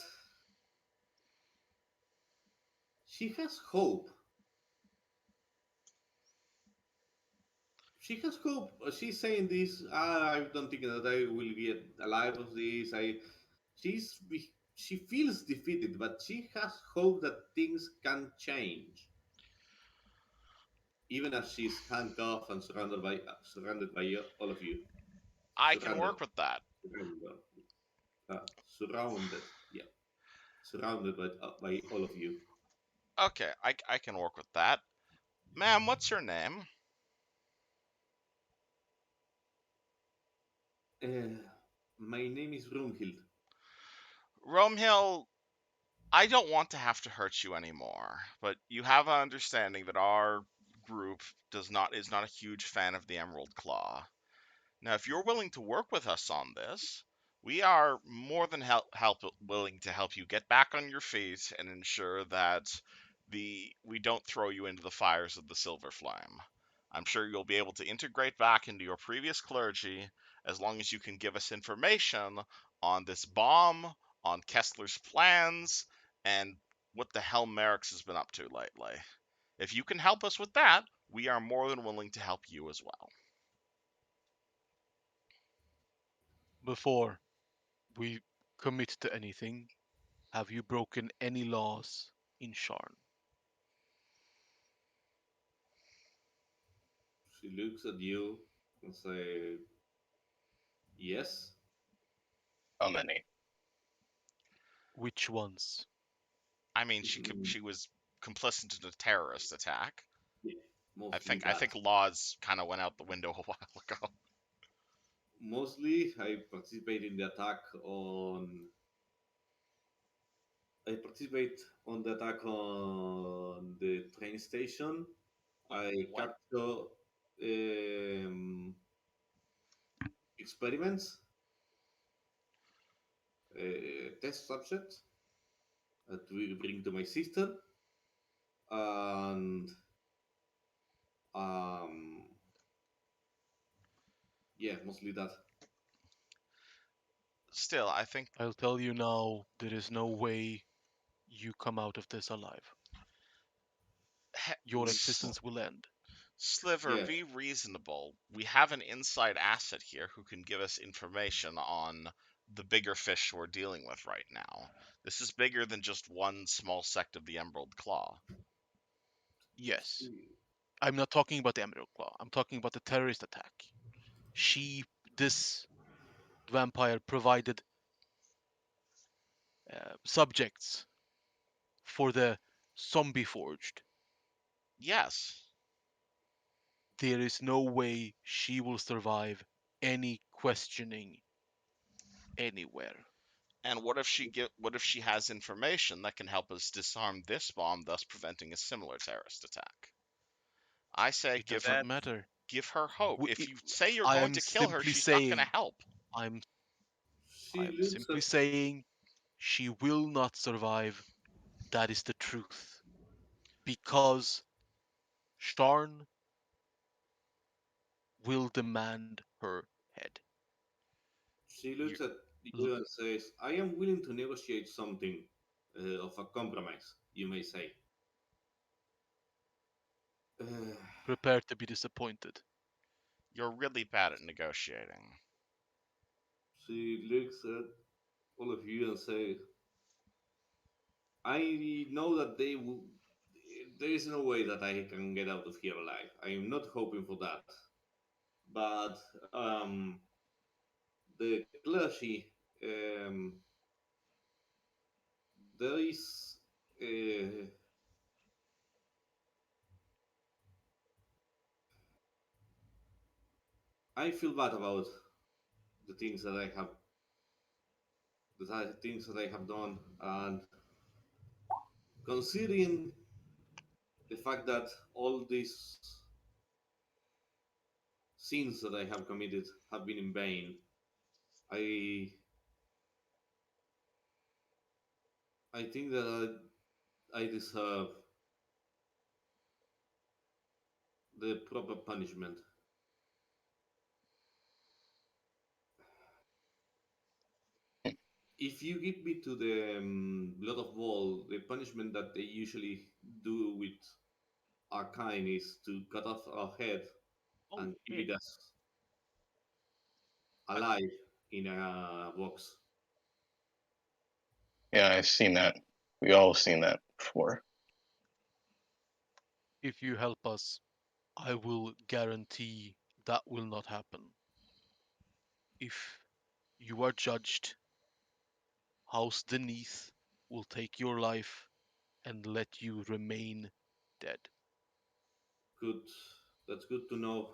she has hope. She has hope. She's saying this. I don't think that I will get alive of this. She feels defeated, but she has hope that things can change, even as she's handcuffed and surrounded by all of you. I can Surrounded, work with that. surrounded, surrounded. Yeah, surrounded by all of you. Okay, I can work with that. Ma'am, what's your name? Uh, my name is Roomhild. Romehill, I don't want to have to hurt you anymore, but you have an understanding that our group is not a huge fan of the Emerald Claw. Now, if you're willing to work with us on this, we are more than willing to help you get back on your feet and ensure that we don't throw you into the fires of the Silver Flame. I'm sure you'll be able to integrate back into your previous clergy as long as you can give us information on this bomb, on Kessler's plans, and what the hell Merrick's has been up to lately. If you can help us with that, we are more than willing to help you as well. Before we commit to anything, have you broken any laws in Sharn? She looks at you and say, "Yes." How many? Which ones? I mean, Mm, she was complicit in a terrorist attack. yeah, mostly I that. think laws kind of went out the window a while ago. Mostly, I participate in the attack on. I participate on the attack on the train station. I what? capture um, experiments, test subjects that we bring to my sister, and um, yeah, mostly that. Still, I think I'll tell you now, there is no way you come out of this alive. Your Mm, existence will end. Sliver, yeah, be reasonable. We have an inside asset here who can give us information on the bigger fish we're dealing with right now. This is bigger than just one small sect of the Emerald Claw. Yes. I'm not talking about the Emerald Claw. I'm talking about the terrorist attack. She, this vampire, provided subjects for the zombie forged. Yes. There is no way she will survive any questioning anywhere. And what if she has information that can help us disarm this bomb, thus preventing a similar terrorist attack? I say It doesn't matter. give her hope. We, If you say you're I going am to kill her, simply she's not going to saying, help. I'm, She I'm looks simply at saying, she will not survive. That is the truth. Because Sharn will demand her head. she You, looks at you and says, "I am willing to negotiate something of a compromise, you may say." Uh, Prepare to be disappointed. you're really bad at negotiating. she looks at all of you and says, "I know that they will. There is no way that I can get out of here alive. I am not hoping for that. But the clergy, there is. Uh, I feel bad about the things that I have, things that I have done, and considering the fact that all these sins that I have committed have been in vain, I I think that I deserve the proper punishment. If you give me to the blood of wall, the punishment that they usually do with our kind is to cut off our head Oh, and keep hey. it as I, alive in a box. Yeah, I've seen that. We all seen that before. if you help us, I will guarantee that will not happen. If you are judged, House Denise will take your life and let you remain dead. Good. That's good to know.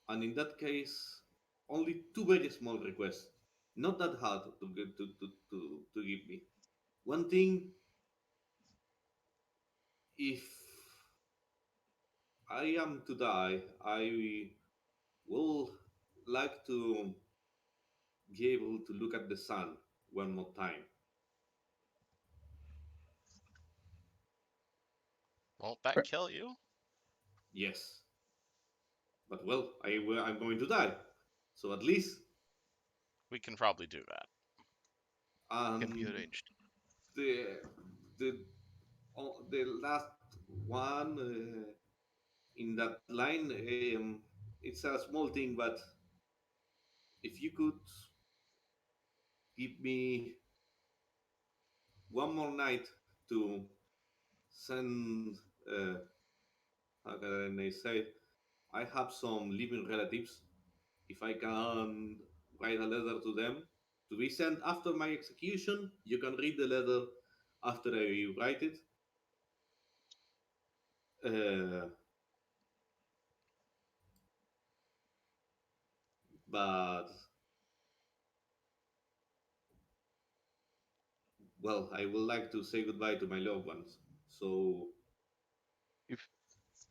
And in that case, only two very small requests. Not that hard to get to give me. One thing, if I am to die, I will like to be able to look at the sun one more time. Won't that kill you? Yes, but well, I'm going to die, so at least We can probably do that. Can be um arranged. the the the last one in that line, it's a small thing, but if you could give me one more night to send, how can I say, I have some living relatives. If I can write a letter to them to be sent after my execution, you can read the letter after I write it. Uh, but well, I would like to say goodbye to my loved ones. So, If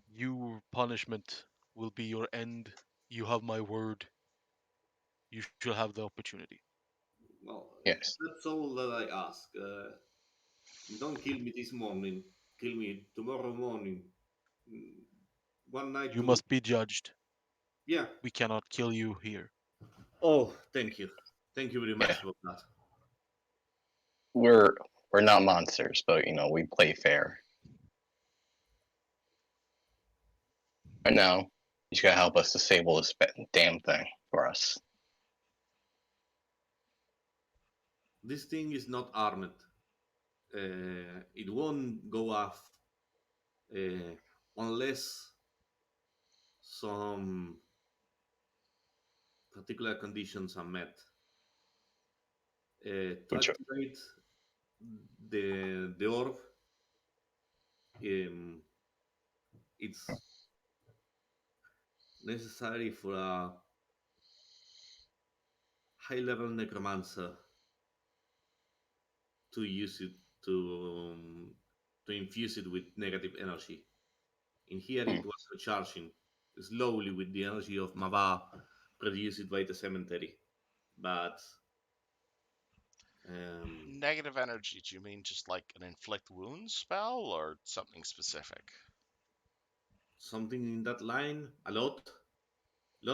your punishment will be your end, you have my word. You shall have the opportunity. well, Yes. that's all that I ask. Don't kill me this morning. Kill me tomorrow morning. Mm, One night You to. must be judged. Yeah. We cannot kill you here. Oh, thank you. Thank you very Yeah. much for that. We're we're not monsters, but we play fair. Right now, you just gotta help us disable this damn thing for us. This thing is not armed. It won't go off uh, unless some particular conditions are met. To Which activate the orb, um, it's necessary for a high level necromancer to use it to infuse it with negative energy. In here, hmm, it was recharging slowly with the energy of Mava produced by the cemetery. But um, Negative energy, do you mean just like an inflict wounds spell or something specific? something in that line, lot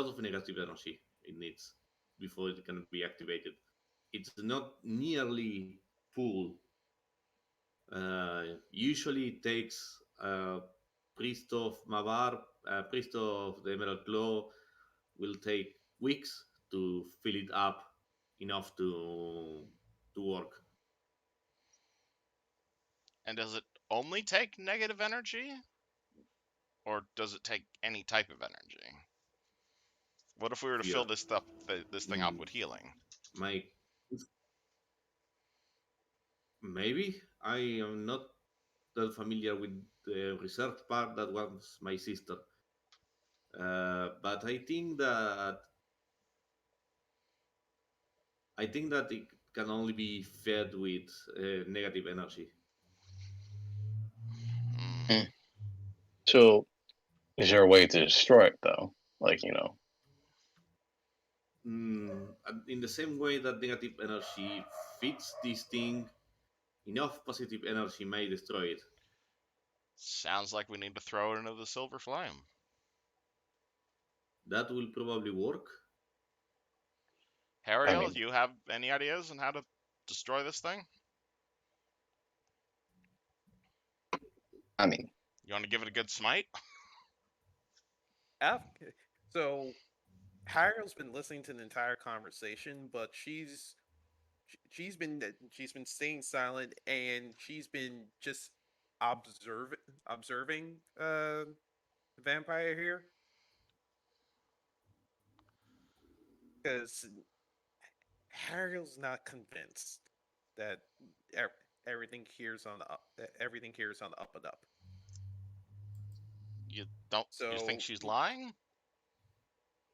of negative energy it needs before it can be activated. It's not nearly full. Usually it takes priest of Mavar, priest of the Emerald Claw will take weeks to fill it up enough to work. And does it only take negative energy? Or does it take any type of energy? What if we were to Yeah. fill this thing up Mm, with healing? my maybe I am not that familiar with the research part. That was my sister. But I think that it can only be fed with negative energy. Hmm. hmm. So, is there a way to destroy it though? Like, And in the same way that negative energy feeds this thing, enough positive energy may destroy it. Sounds like we need to throw it into the silver flame. That will probably work. I Hariel, mean, you have any ideas on how to destroy this thing? I mean, You want to give it a good smite? So Harrow's been listening to the entire conversation, but she's been staying silent and she's been just observing the vampire here because Harrow's not convinced that ev- everything here's on the up that everything here is on the up and up. You don't. You think So she's lying?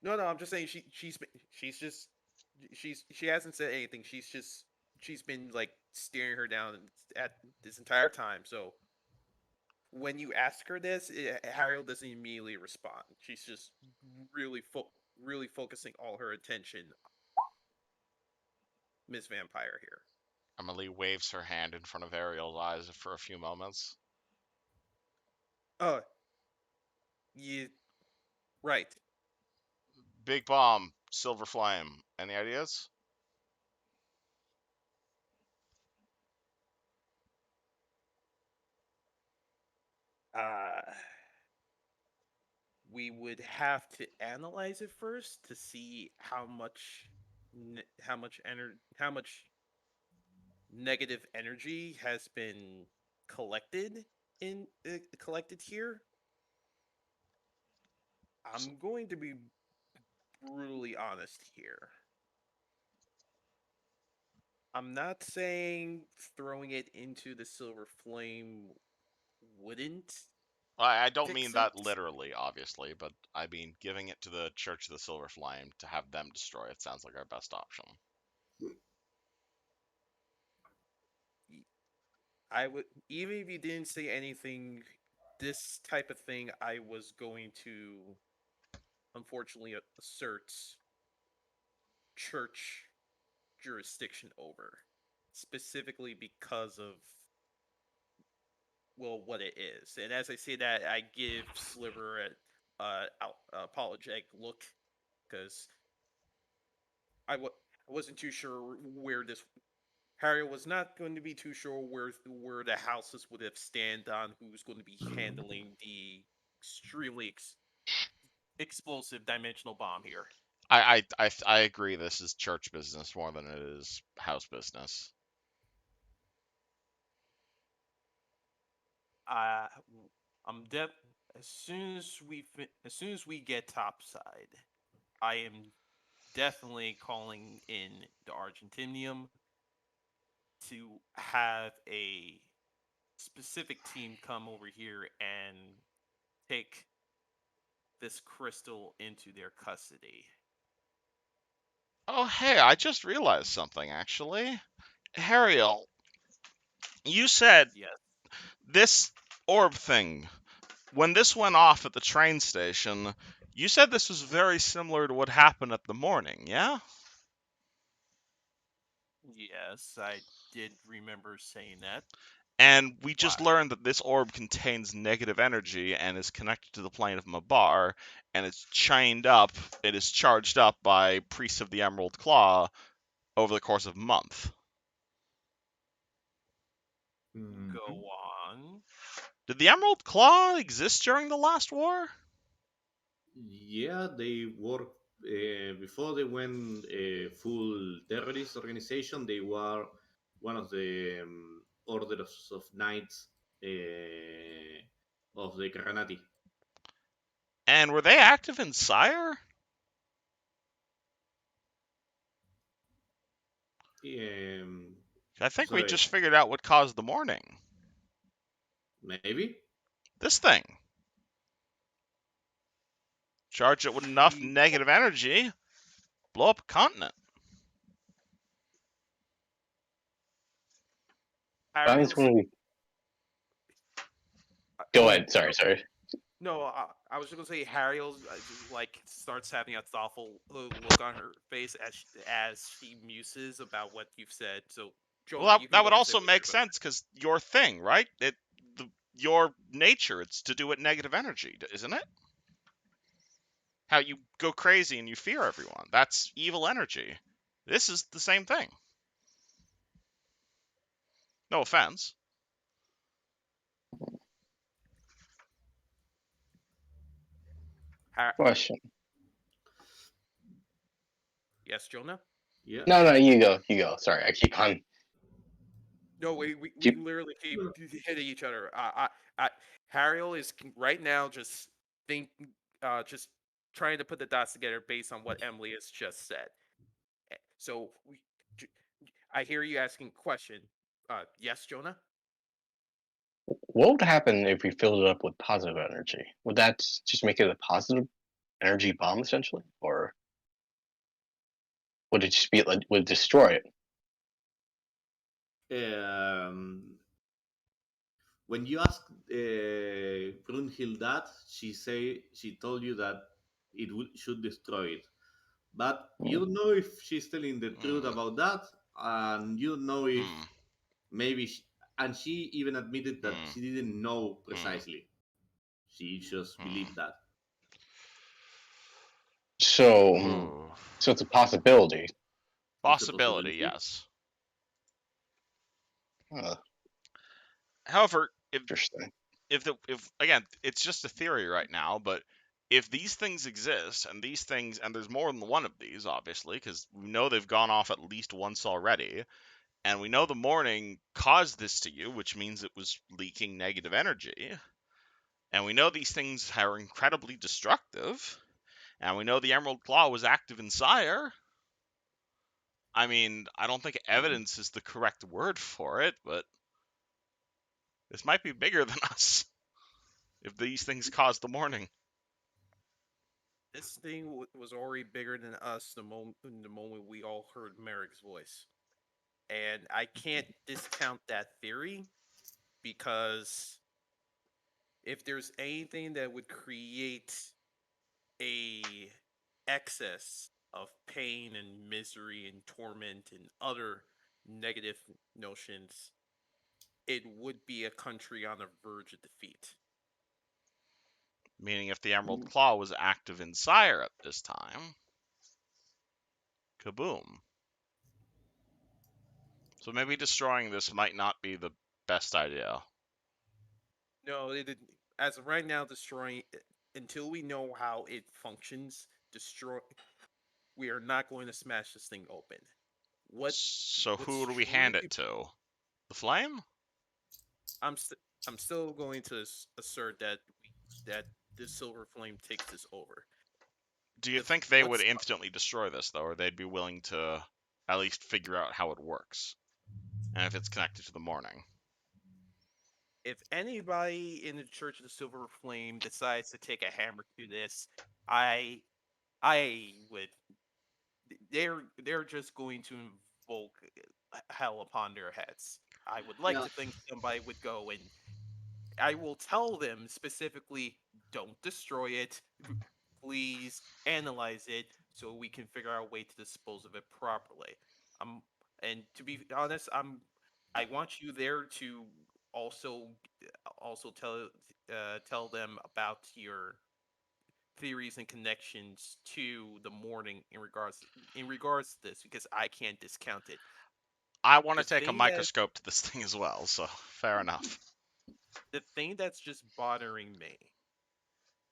no, I'm just saying she hasn't said anything. She's been like staring her down at this entire time. So when you ask her this, Harriel doesn't immediately respond. She's just really focusing all her attention, Miss Vampire here. Emily waves her hand in front of Ariel's eyes for a few moments. Oh, yeah, right. Big bomb, silver flame. Any ideas? Uh, we would have to analyze it first to see how much negative energy has been collected here. I'm going to be brutally honest here. I'm not saying throwing it into the silver flame wouldn't I don't mean fix that it. literally, obviously, but I mean giving it to the Church of the Silver Flame to have them destroy it sounds like our best option. I would, even if you didn't say anything, this type of thing I was going to unfortunately assert church jurisdiction over, specifically because of well what it is. And as I say that, I give Sliver a apologetic look because I wasn't too sure where this Harry was not going to be too sure where the houses would have stand on who's going to be handling the extremely explosive dimensional bomb here. I agree. This is church business more than it is house business. Uh, I'm def as soon as we get topside, I am definitely calling in the Argentinium to have a specific team come over here and take this crystal into their custody. Oh, hey, I just realized something actually. Hariel, you said Yes, this orb thing, when this went off at the train station, you said this was very similar to what happened at the morning, yeah? yes, I did remember saying that. And we Why? just learned that this orb contains negative energy and is connected to the plane of Mabar, and it's chained up, it is charged up by priests of the Emerald Claw over the course of a month. Go on. Did the Emerald Claw exist during the last war? Yeah, they work before they went full terrorist organization. They were one of the orders of knights of the Karanati. And were they active in Sire? Um, I think we sorry, just figured out what caused the morning. maybe. This thing. Charge it with enough We negative energy, blow up a continent. I was Ariel's. going to go ahead. Sorry. No, I was just gonna say Harriel's like starts having a thoughtful look on her face as she muses about what you've said. So, Jonah, Well, you can that go would and say also what make you're gonna sense because your thing, right? Your nature, it's to do with negative energy, isn't it? How you go crazy and you fear everyone. That's evil energy. This is the same thing. No offense. say. Question. Yes, Jonah. Yeah. No, you go. You go. Sorry, I keep on. No, we Keep. literally keep hitting each other. Harriel is right now just trying to put the dots together based on what Emily has just said. So j- I hear you asking a question. Yes, Jonah. What would happen if we filled it up with positive energy? Would that just make it a positive energy bomb essentially, or would it just be like would it destroy it? Um, when you ask Brunhild that, she told you that should destroy it. But you Hmm. don't know if she's telling the truth Hmm. about that, and you don't know if Hmm. maybe. And she even admitted that Hmm. she didn't know Hmm. precisely. She just Hmm. believed that. So, Ooh. so it's a possibility. It's a Possibility, possibility. yes. Huh, However, interesting. if again, it's just a theory right now, but if these things exist and these things and there's more than one of these obviously because we know they've gone off at least once already and we know the morning caused this to you, which means it was leaking negative energy, and we know these things are incredibly destructive, and we know the Emerald Claw was active in Sire. I mean, I don't think evidence is the correct word for it, but this might be bigger than us if these things caused the morning. This thing was already bigger than us the moment we all heard Merrick's voice, and I can't discount that theory because if there's anything that would create a excess of pain and misery and torment and other negative notions, it would be a country on the verge of defeat. Meaning, if the Emerald Claw was active in Sire at this time, kaboom. So maybe destroying this might not be the best idea. No, as of right now, destroying it, until we know how it functions, destroy. We are not going to smash this thing open. What So what's who do we truly hand it to? The Flame? I'm I'm still going to assert that that this silver flame takes this over. Do you The, think they would let's instantly destroy this though, or they'd be willing to at least figure out how it works and if it's connected to the morning? if anybody in the Church of the Silver Flame decides to take a hammer to this, I would. They're just going to invoke hell upon their heads. I would like Yeah, to think somebody would go and I will tell them specifically, don't destroy it. Please analyze it so we can figure out a way to dispose of it properly. Um, and to be honest, I want you there to also also tell them about your theories and connections to the morning in regards to this because I can't discount it. I want to The take a thing that microscope to this thing as well, so fair enough. the thing that's just bothering me.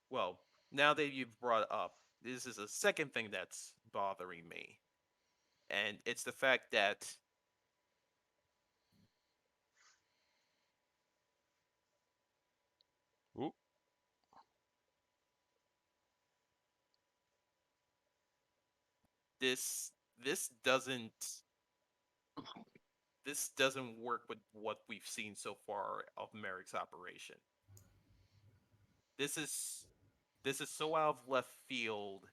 Well, now that you've brought it up, this is a second thing that's bothering me. And it's the fact that Ooh. this this doesn't this doesn't work with what we've seen so far of Merrick's operation. This is this is so out of left field.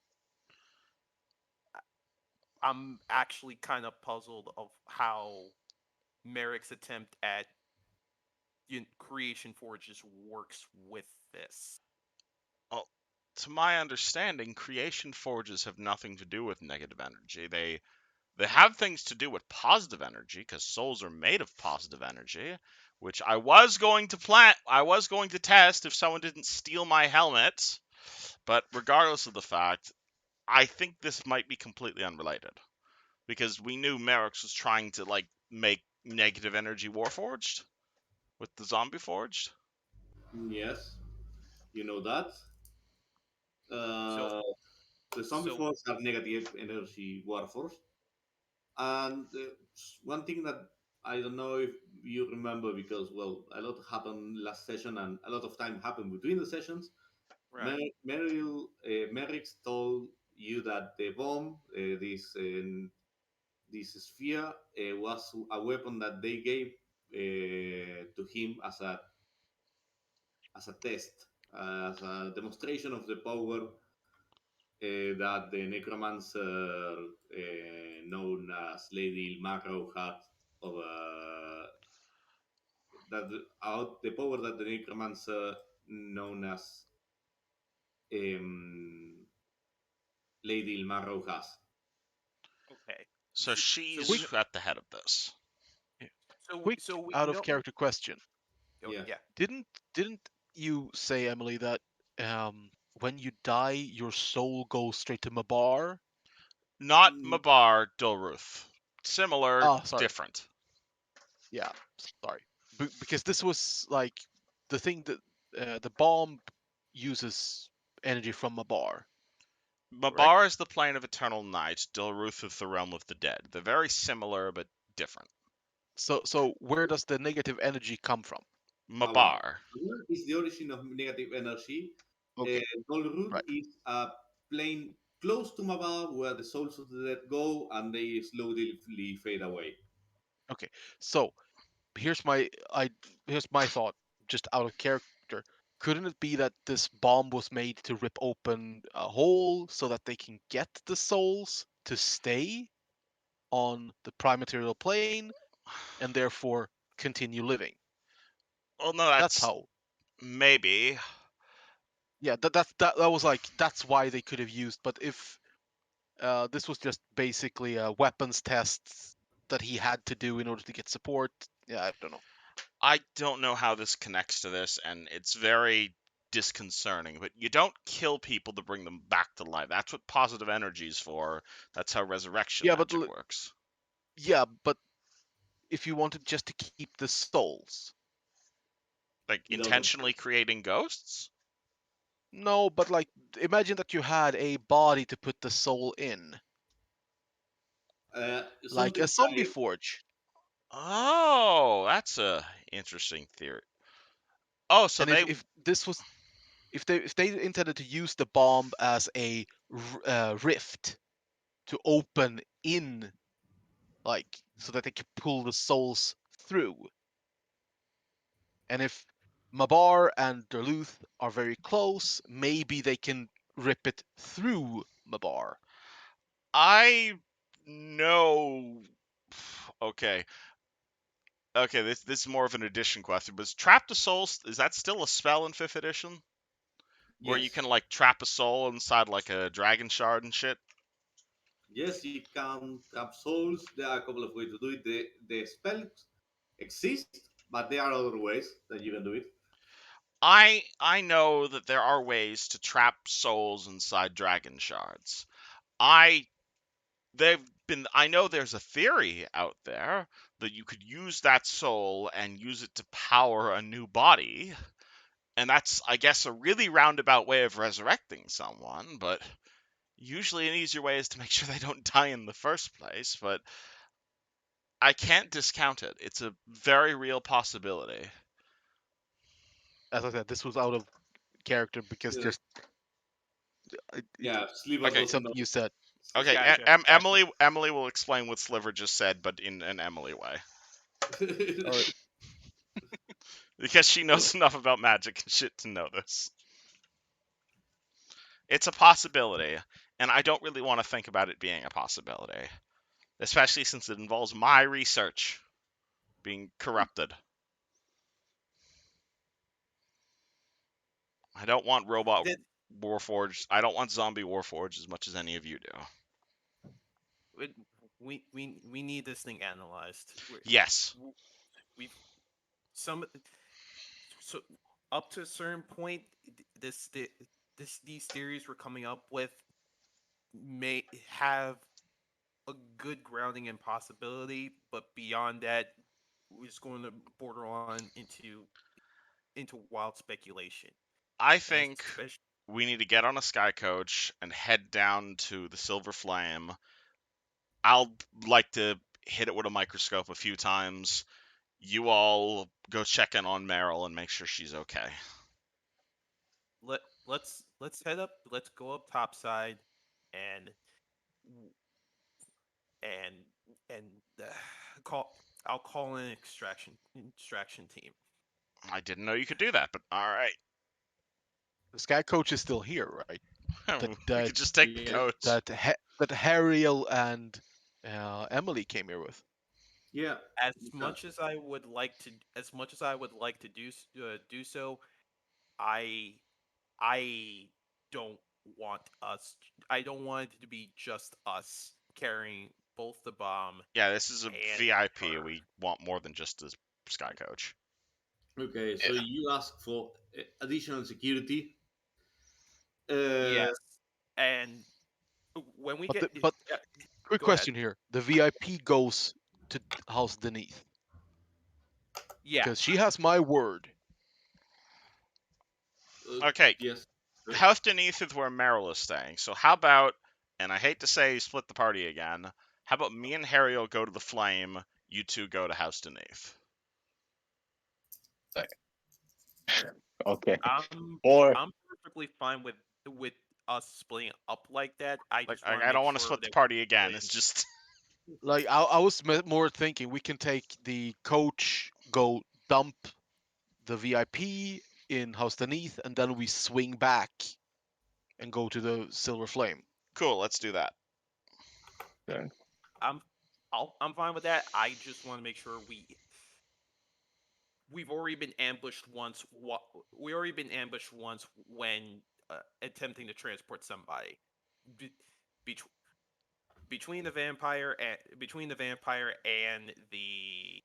I'm actually kind of puzzled of how Merrick's attempt at creation forges works with this. Well, to my understanding, creation forges have nothing to do with negative energy. They have things to do with positive energy because souls are made of positive energy, which I was going to test if someone didn't steal my helmet. But regardless of the fact, I think this might be completely unrelated because we knew Merrick's was trying to like make negative energy warforged with the zombie forged. yes, you know that. So Uh, the zombie so force have negative energy warforce, and one thing that I don't know if you remember because well, a lot happened last session and a lot of time happened between the sessions. right. Merrick told you that the bomb, this sphere, was a weapon that they gave to him as a test, as a demonstration of the power that the necromancer known as Lady Marrow had over that out the power that the necromancer known as um, Lady Marrow has. Okay. So So she's we know. Quick, at the head of this. yeah, So quick so we out of know. character question. Oh, Yeah. yeah. Didn't you say, Emily, that when you die, your soul goes straight to Mabar? Not Mm, Mabar Dulruth. Similar, Ah, sorry. different. Yeah, sorry. Because this was like the thing that the bomb uses energy from Mabar. Correct? Mabar is the plane of eternal night. Dulruth is the realm of the dead. They're very similar but different. So where does the negative energy come from? Mabar. Mabar. Mabar is the origin of negative energy. Okay, Dolrut right. is a plane close to Mabar where the souls of the dead go and they slowly fade away. Okay. So here's my I here's my thought, just out of character. Couldn't it be that this bomb was made to rip open a hole so that they can get the souls to stay on the prime material plane and therefore continue living? Well, no, That's that's how. maybe. Yeah, that was like that's why they could have used. But if this was just basically a weapons test that he had to do in order to get support, yeah, I don't know. I don't know how this connects to this, and it's very disconcerting. But you don't kill people to bring them back to life. That's what positive energy is for. That's how resurrection Yeah, magic works. but if you wanted just to keep the souls, Like Without them. intentionally creating ghosts? no, but like imagine that you had a body to put the soul in, like a Something zombie like forge. Oh, that's a interesting theory. Oh, so And they if this was if they intended to use the bomb as a rift to open in, like, so that they could pull the souls through, and if Mabar and Duluth are very close, maybe they can rip it through Mabar. I know. Okay. Okay, this is more of an addition question. But is Trap the Soul, is that still a spell in 5th edition? Where you Yes. can, like, trap a soul inside, like, a dragon shard and shit? Yes, you can trap souls. There are a couple of ways to do it. The spells exist, but there are other ways that you can do it. I know that there are ways to trap souls inside dragon shards. I I know there's a theory out there that you could use that soul and use it to power a new body. And that's, I guess, a really roundabout way of resurrecting someone, but usually an easier way is to make sure they don't die in the first place, but I can't discount it. It's a very real possibility. As I said, this was out of character because Yeah, just yeah, Sliver Okay, it's doesn't know. something you said. okay. Gotcha. Gotcha. Emily will explain what Sliver just said, but in an Emily way, All right. because she Well, knows enough about magic and shit to know this. It's a possibility, and I don't really want to think about it being a possibility, especially since it involves my research being corrupted. I don't want robot Did, Warforged. I don't want zombie Warforged as much as any of you do. it- we need this thing analyzed. Yes. We've some so up to a certain point, these theories we're coming up with may have a good grounding and possibility, but beyond that, it's going to border on into wild speculation, I and think especially we need to get on a sky coach and head down to the Silver Flame. I'll like to hit it with a microscope a few times. You all go check in on Meryl and make sure she's okay. let's head up. Let's go up topside, and and and uh, call. I'll call an extraction team. I didn't know you could do that, but all right. the Sky Coach is still here, right? That We that could just take the Yeah, coach. that Hariel and Emily came here with. yeah, As yeah. much as I would like to, as much as I would like to do so, I I don't want us. I don't want it to be just us carrying both the bomb Yeah, this is a and VIP. her. We want more than just a sky coach. Okay, so Yeah. you ask for additional security. Yes, and when we But get, uh, quick go ahead. question here: the VIP goes to House Denise Yeah, because she has my word. Okay, yes. Right. House Denise is where Meryl is staying. So how about, and I hate to say split the party again, how about me and Harry will go to the Flame, you two go to House Denise? Okay. I'm Or I'm perfectly fine with us splitting up like that. I Like, just want to I make don't want to sure split the that party again. we It's just, Like I was more thinking we can take the coach, go dump the VIP in House Denise, and then we swing back and go to the Silver Flame. cool, let's do that. I'm I'm fine with that. I just want to make sure we've already been ambushed once. We already been ambushed once when attempting to transport somebody. Be, bet- between the vampire and the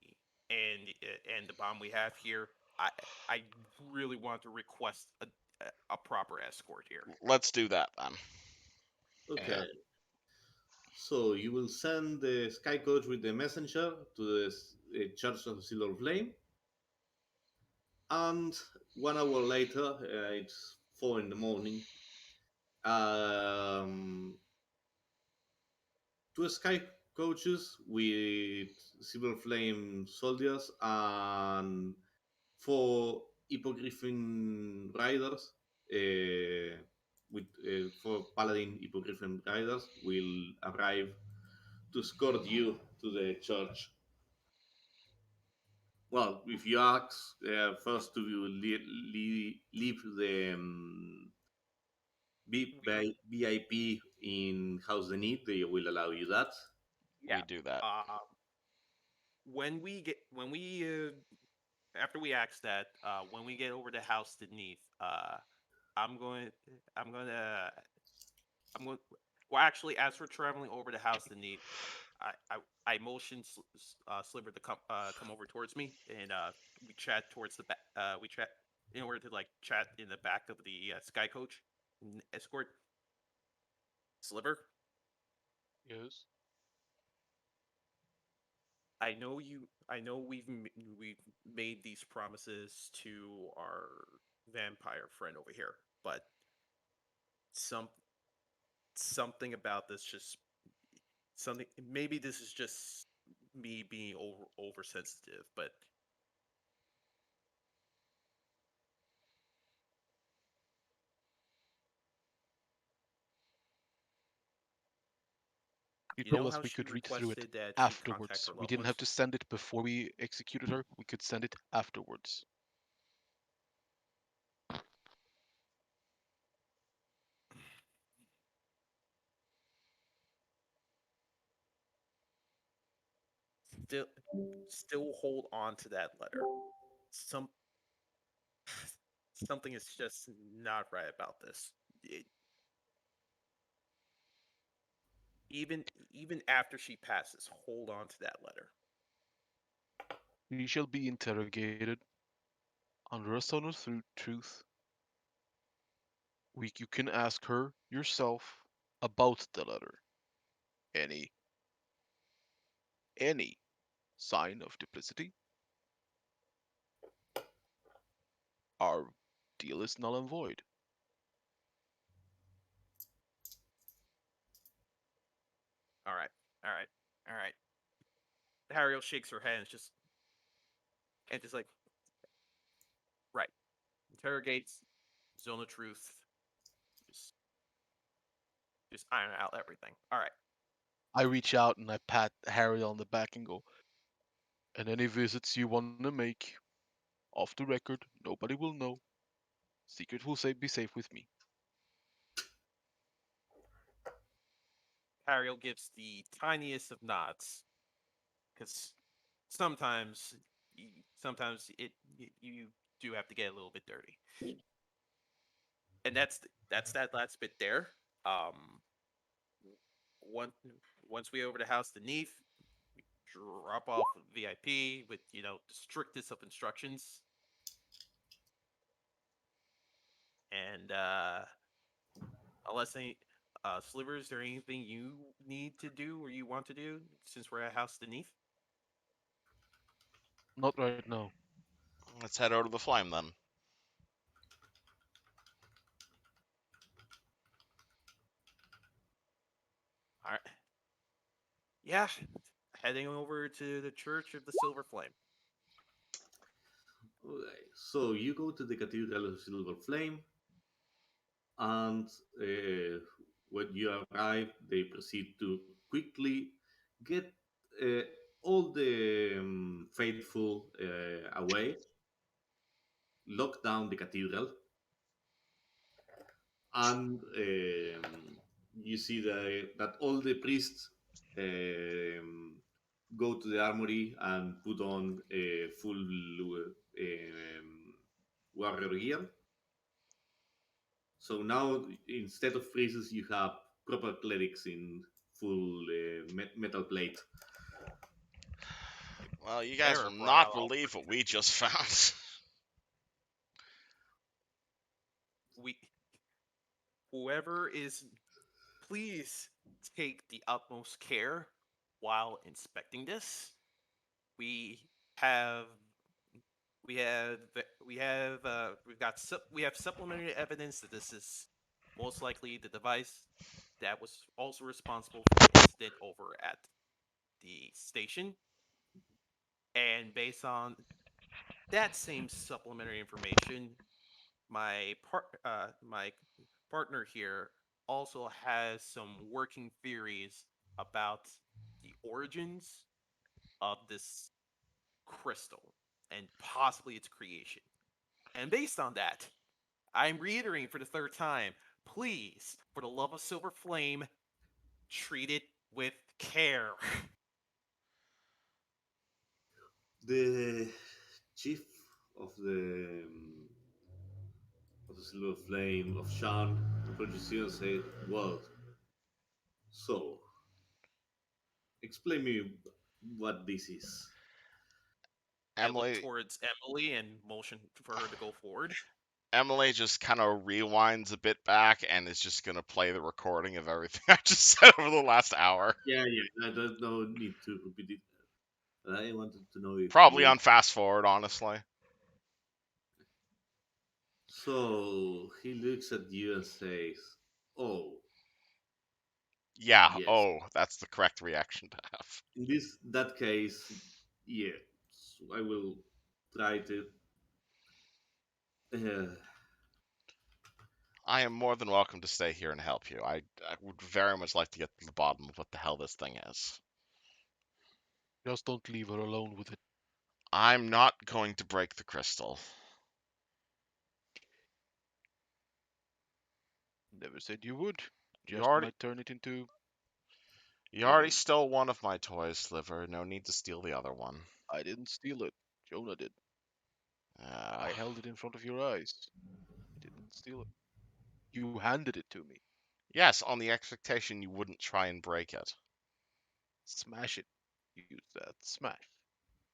bomb we have here, I I really want to request a proper escort here. Let's do that then. Yeah. Okay. So you will send the Sky Coach with the messenger to the Church of the Silver Flame, and 1 hour later, it's 4 in the morning. Um, Two Sky Coaches with Silver Flame soldiers and 4 hippogriffin riders, with four paladin hippogriffin riders, will arrive to escort you to the church. Well, if you ask first to leave the VIP in House the Need, they will allow you that. We Yeah. do that. When we get when we after we ask that, when we get over to House Beneath, I'm going, I'm going to, I'm going. Well, actually, as we're traveling over to House Beneath, I motion Sliver to come over towards me, and we chat towards the back. We chat in order to like chat in the back of the Sky Coach and escort Sliver. Yes. I know you. I know we've made these promises to our vampire friend over here, but some something about this just something. Maybe this is just me being oversensitive, but You you know told us how we she could read through it requested that she contact afterwards. her We loved didn't have ones. to send it before we executed her. We could send it afterwards. Still, still hold on to that letter. Some something is just not right about this. It, even after she passes, hold on to that letter. She shall be interrogated under a son of truth. You can ask her yourself about the letter. Any any sign of duplicity, our deal is null and void. All right, all right, all right. Harriel shakes her head and just like right. Interrogates, zone of truth, just just iron out everything. All right. I reach out and I pat Harry on the back and go, and any visits you want to make, off the record, nobody will know. Secret will be safe with me. Harriel gives the tiniest of nods because sometimes sometimes you do have to get a little bit dirty, and that's that last bit there. Um, one once we over to House Beneath, we drop off VIP with the strictest of instructions, and unless any Sliver, is there anything you need to do or you want to do since we're at House Beneath? Not right now. Let's head over to the flame then. All right. Yeah, heading over to the Church of the Silver Flame. Okay, so you go to the Cathedral of Silver Flame, and when you arrive, they proceed to quickly get uh, all the faithful away, lock down the cathedral, and you see that all the priests go to the armory and put on a full warrior gear. So now, instead of priests, you have proper clerics in full metal plate. Well, you guys will Terror not Brawl. believe what we just found. We whoever is, please take the utmost care while inspecting this. We have we have supplementary evidence that this is most likely the device that was also responsible for the incident over at the station. And based on that same supplementary information, my partner here also has some working theories about the origins of this crystal and possibly its creation. And based on that, I'm reiterating for the third time, please, for the love of Silver Flame, treat it with care. The chief of the Silver Flame of Sharn approaches you and said, "Well, so explain me what this is." I look Emily towards Emily and motion for her to go forward. Emily just kind of rewinds a bit back and is just gonna play the recording of everything I just said over the last hour. Yeah, yeah. There's no need to repeat it. I wanted to know if Probably you. on fast forward, honestly. So he looks at you and says, "Oh, Yeah, yes. oh, that's the correct reaction to have. In that case, yes. I will try to." Uh, I am more than welcome to stay here and help you. I would very much like to get to the bottom of what the hell this thing is. Just don't leave her alone with it. I'm not going to break the crystal. Never said you would. You Just already might turn it into. you already Well, stole one of my toys, Sliver. No need to steal the other one. I didn't steal it. Jonah did. Uh, I held it in front of your eyes. I didn't steal it. You handed it to me. yes, on the expectation you wouldn't try and break it. Smash it. Use that. Smash.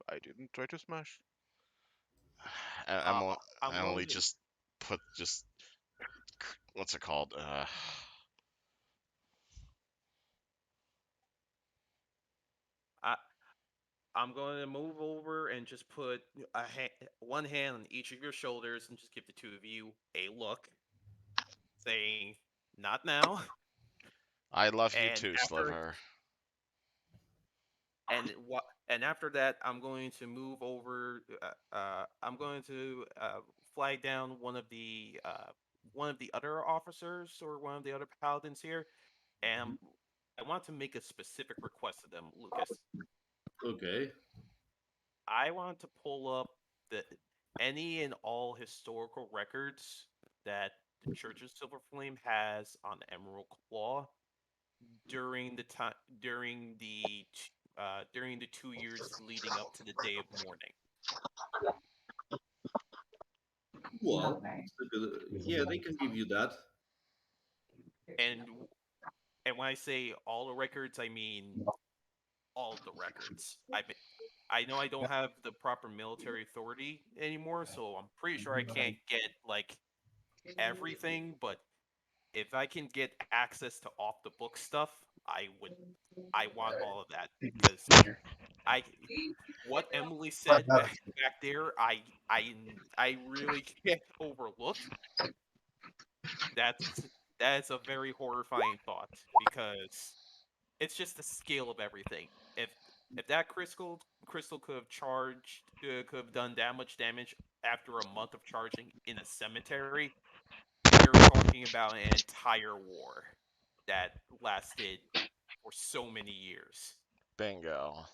I didn't try to smash. Emily, I'm Emily going to. just put just what's it called? I, I'm going to move over and just put one hand on each of your shoulders and just give the two of you a look, saying, "Not now." I love you And too, after Sliver. and after that, I'm going to move over. I'm going to flag down one of the other officers or one of the other paladins here, and I want to make a specific request of them, Lucas. okay. I want to pull up the any and all historical records that the Church of Silver Flame has on Emerald Claw during the time during the 2 years leading up to the day of mourning. Well, yeah, they can give you that. And when I say all the records, I mean all the records. I know I don't have the proper military authority anymore, so I'm pretty sure I can't get like everything, but if I can get access to off the book stuff, I want all of that because I what Emily said back there, I really can't overlook. That's that's a very horrifying thought because it's just the scale of everything. If that crystal could have could have done that much damage after a month of charging in a cemetery, we're talking about an entire war that lasted for so many years. Bingo.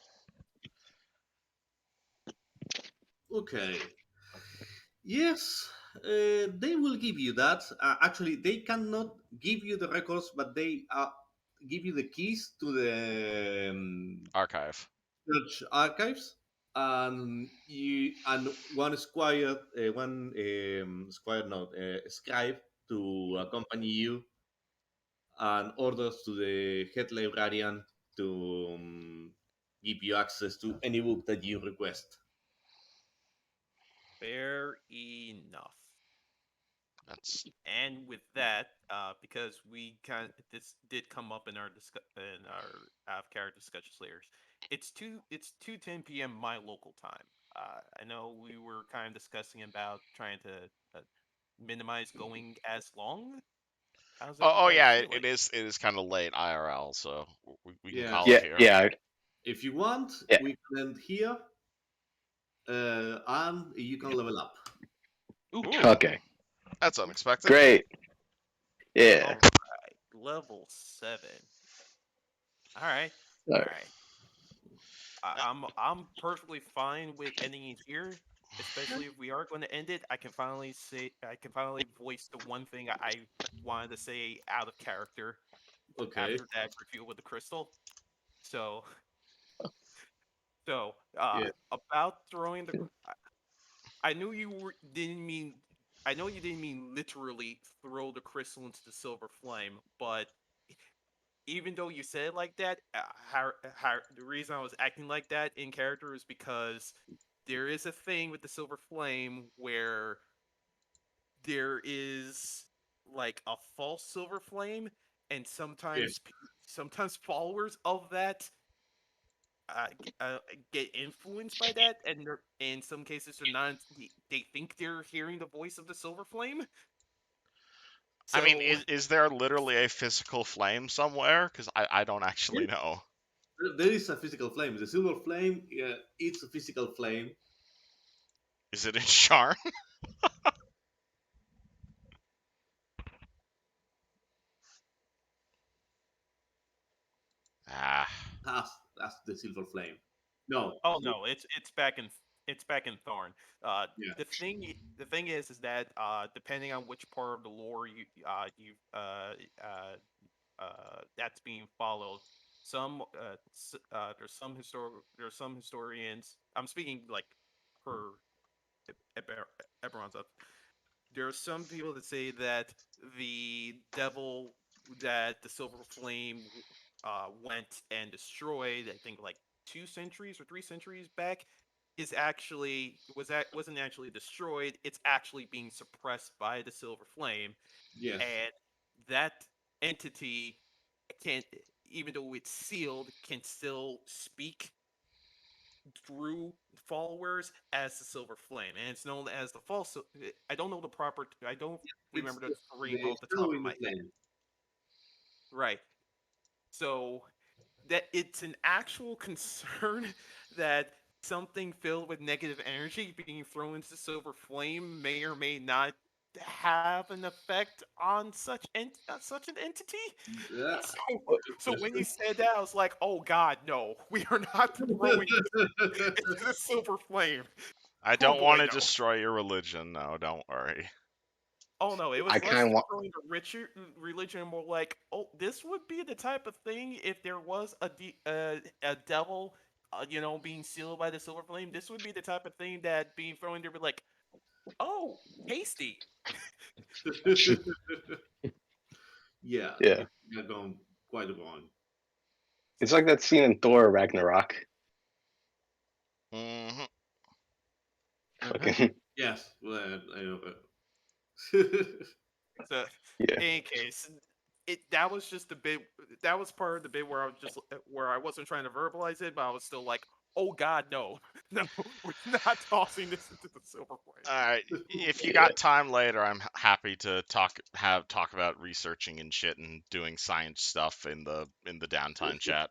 Okay. Yes, they will give you that. Actually, they cannot give you the records, but they give you the keys to the Archive. church archives, and one squire, no, scribe to accompany you, and orders to the head librarian to give you access to any book that you request. Fair enough. That's And with that, because this did come up in in our out of character discussion layers, it's 2:10 p.m. my local time. I know we were kind of discussing about trying to uh, minimize going as long. How's oh everybody yeah, feeling? it is kind of late IRL, so we can call Yes. it Yeah, here. yeah, If you want, yeah. we can end here. and you can level up. Ooh, Ooh, Okay, that's unexpected. great. Yeah. All right, level 7. All right, All all right. right. I'm perfectly fine with ending it here, especially if we are going to end it. I can finally voice the one thing I wanted to say out of character Okay. after that review with the crystal. So so Yeah. about throwing the I knew didn't mean I know you didn't mean literally throw the crystal into the silver flame, but even though you said it like that, how the reason I was acting like that in character is because there is a thing with the silver flame where there is like a false silver flame, and Yes. sometimes followers of that get influenced by that, and in some cases they're not. They think they're hearing the voice of the silver flame. I mean, So is there literally a physical flame somewhere? Because I don't actually Yes. know. There is a physical flame. The silver flame, it's a physical flame. Is it in Sharn? Ah, That's the silver flame. No. oh no, it's back in Thorn. Uh, Yeah. the thing is that depending on which part of the lore that's being followed, there's some historians. I'm speaking like per Eberron's up. There are some people that say that the devil that the silver flame went and destroyed, I think like 2 centuries or 3 centuries back, is actually wasn't actually destroyed. It's actually being suppressed by the silver flame, Yes. and that entity can, even though it's sealed, can still speak through followers as the silver flame, and it's known as the false. I don't know the proper. I don't remember the It's ring the off the top shadow of in the my head. flame. Right. So that it's an actual concern that something filled with negative energy being thrown into silver flame may or may not have an effect on such an entity. Yeah. So, so when you said that, I was like, "Oh God, no! We are not throwing this into the silver flame." I Oh don't boy, want to no. destroy your religion. No, don't worry. Oh no, it I was less kind of want. destroying the richer religion, more like, oh, this would be the type of thing if there was a devil, being sealed by the silver flame. This would be the type of thing that being thrown there, be like, oh, tasty. Yeah, Yeah, it got gone quite wrong. it's like that scene in Thor Ragnarok. Hmm. Fucking Yes, well, I know. So, yeah, in any case, that was just the bit. That was part of the bit where I was just where I wasn't trying to verbalize it, but I was still like, oh God, no, no, we're not tossing this into the silver flame. All right. If you yeah, got time later, I'm happy to talk about researching and shit and doing science stuff in the downtime chat.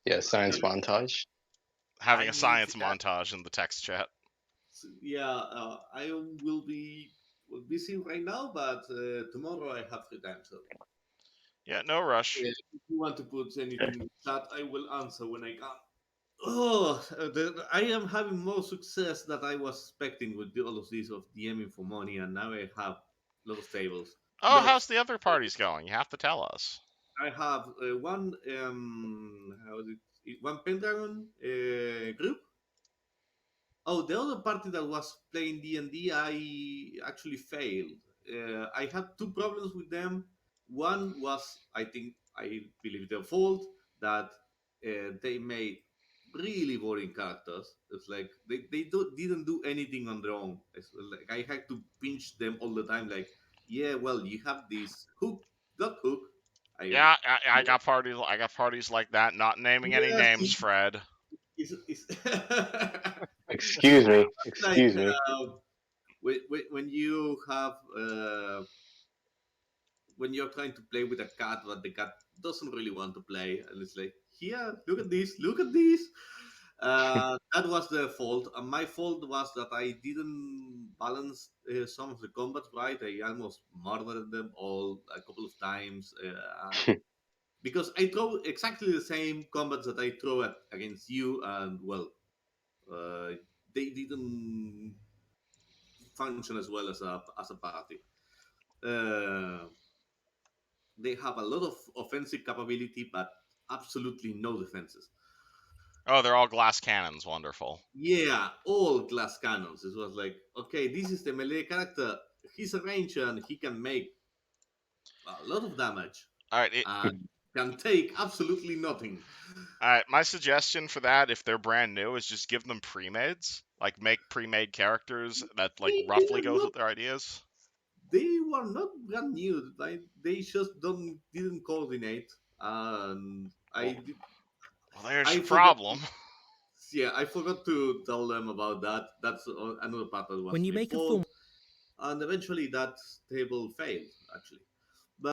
yeah. Science montage. Having I a need science to. montage in the text chat. Yeah, I will be busy right now, but tomorrow I have free time. So Yeah, no rush. if you want to put anything in the chat, I will answer when I can. Oh, I am having more success than I was expecting with all of this of DMing for money, and now I have a lot of tables. Oh, But how's the other parties going? You have to tell us. I have one how is one Pendragon group. Oh, the other party that was playing D&D, I actually failed. I had two problems with them. One was, I believe, their fault that they made really boring characters. It's like didn't do anything on their own. It's like I had to pinch them all the time. Like, yeah, well, you have this hook, got hook. I Yeah, I got parties. I got parties like that. Not naming any yes, names, Fred. it's Excuse me. like Excuse me. when you have when you're trying to play with a cat but the cat doesn't really want to play and it's like here look at this That was the fault. And my fault was that I didn't balance some of the combats right. I almost murdered them all a couple of times. Because I throw exactly the same combats that I throw against you, and well, uh, they didn't function as well as a party. Uh, they have a lot of offensive capability, but absolutely no defenses. Oh, they're all glass cannons. Wonderful. Yeah, all glass cannons. It was like, okay, this is the melee character. He's a ranger and he can make a lot of damage All right. and can take absolutely nothing. All right. My suggestion for that, if they're brand new, is just give them pre-mades. Like make pre-made characters that like They roughly were goes not. with their ideas. They were not brand new. They just don't didn't coordinate, and Well, I did. well, there's I your forgot. problem. Yeah, I forgot to tell them about that. That's another part that was When you my make a fault. form And eventually that table failed, actually.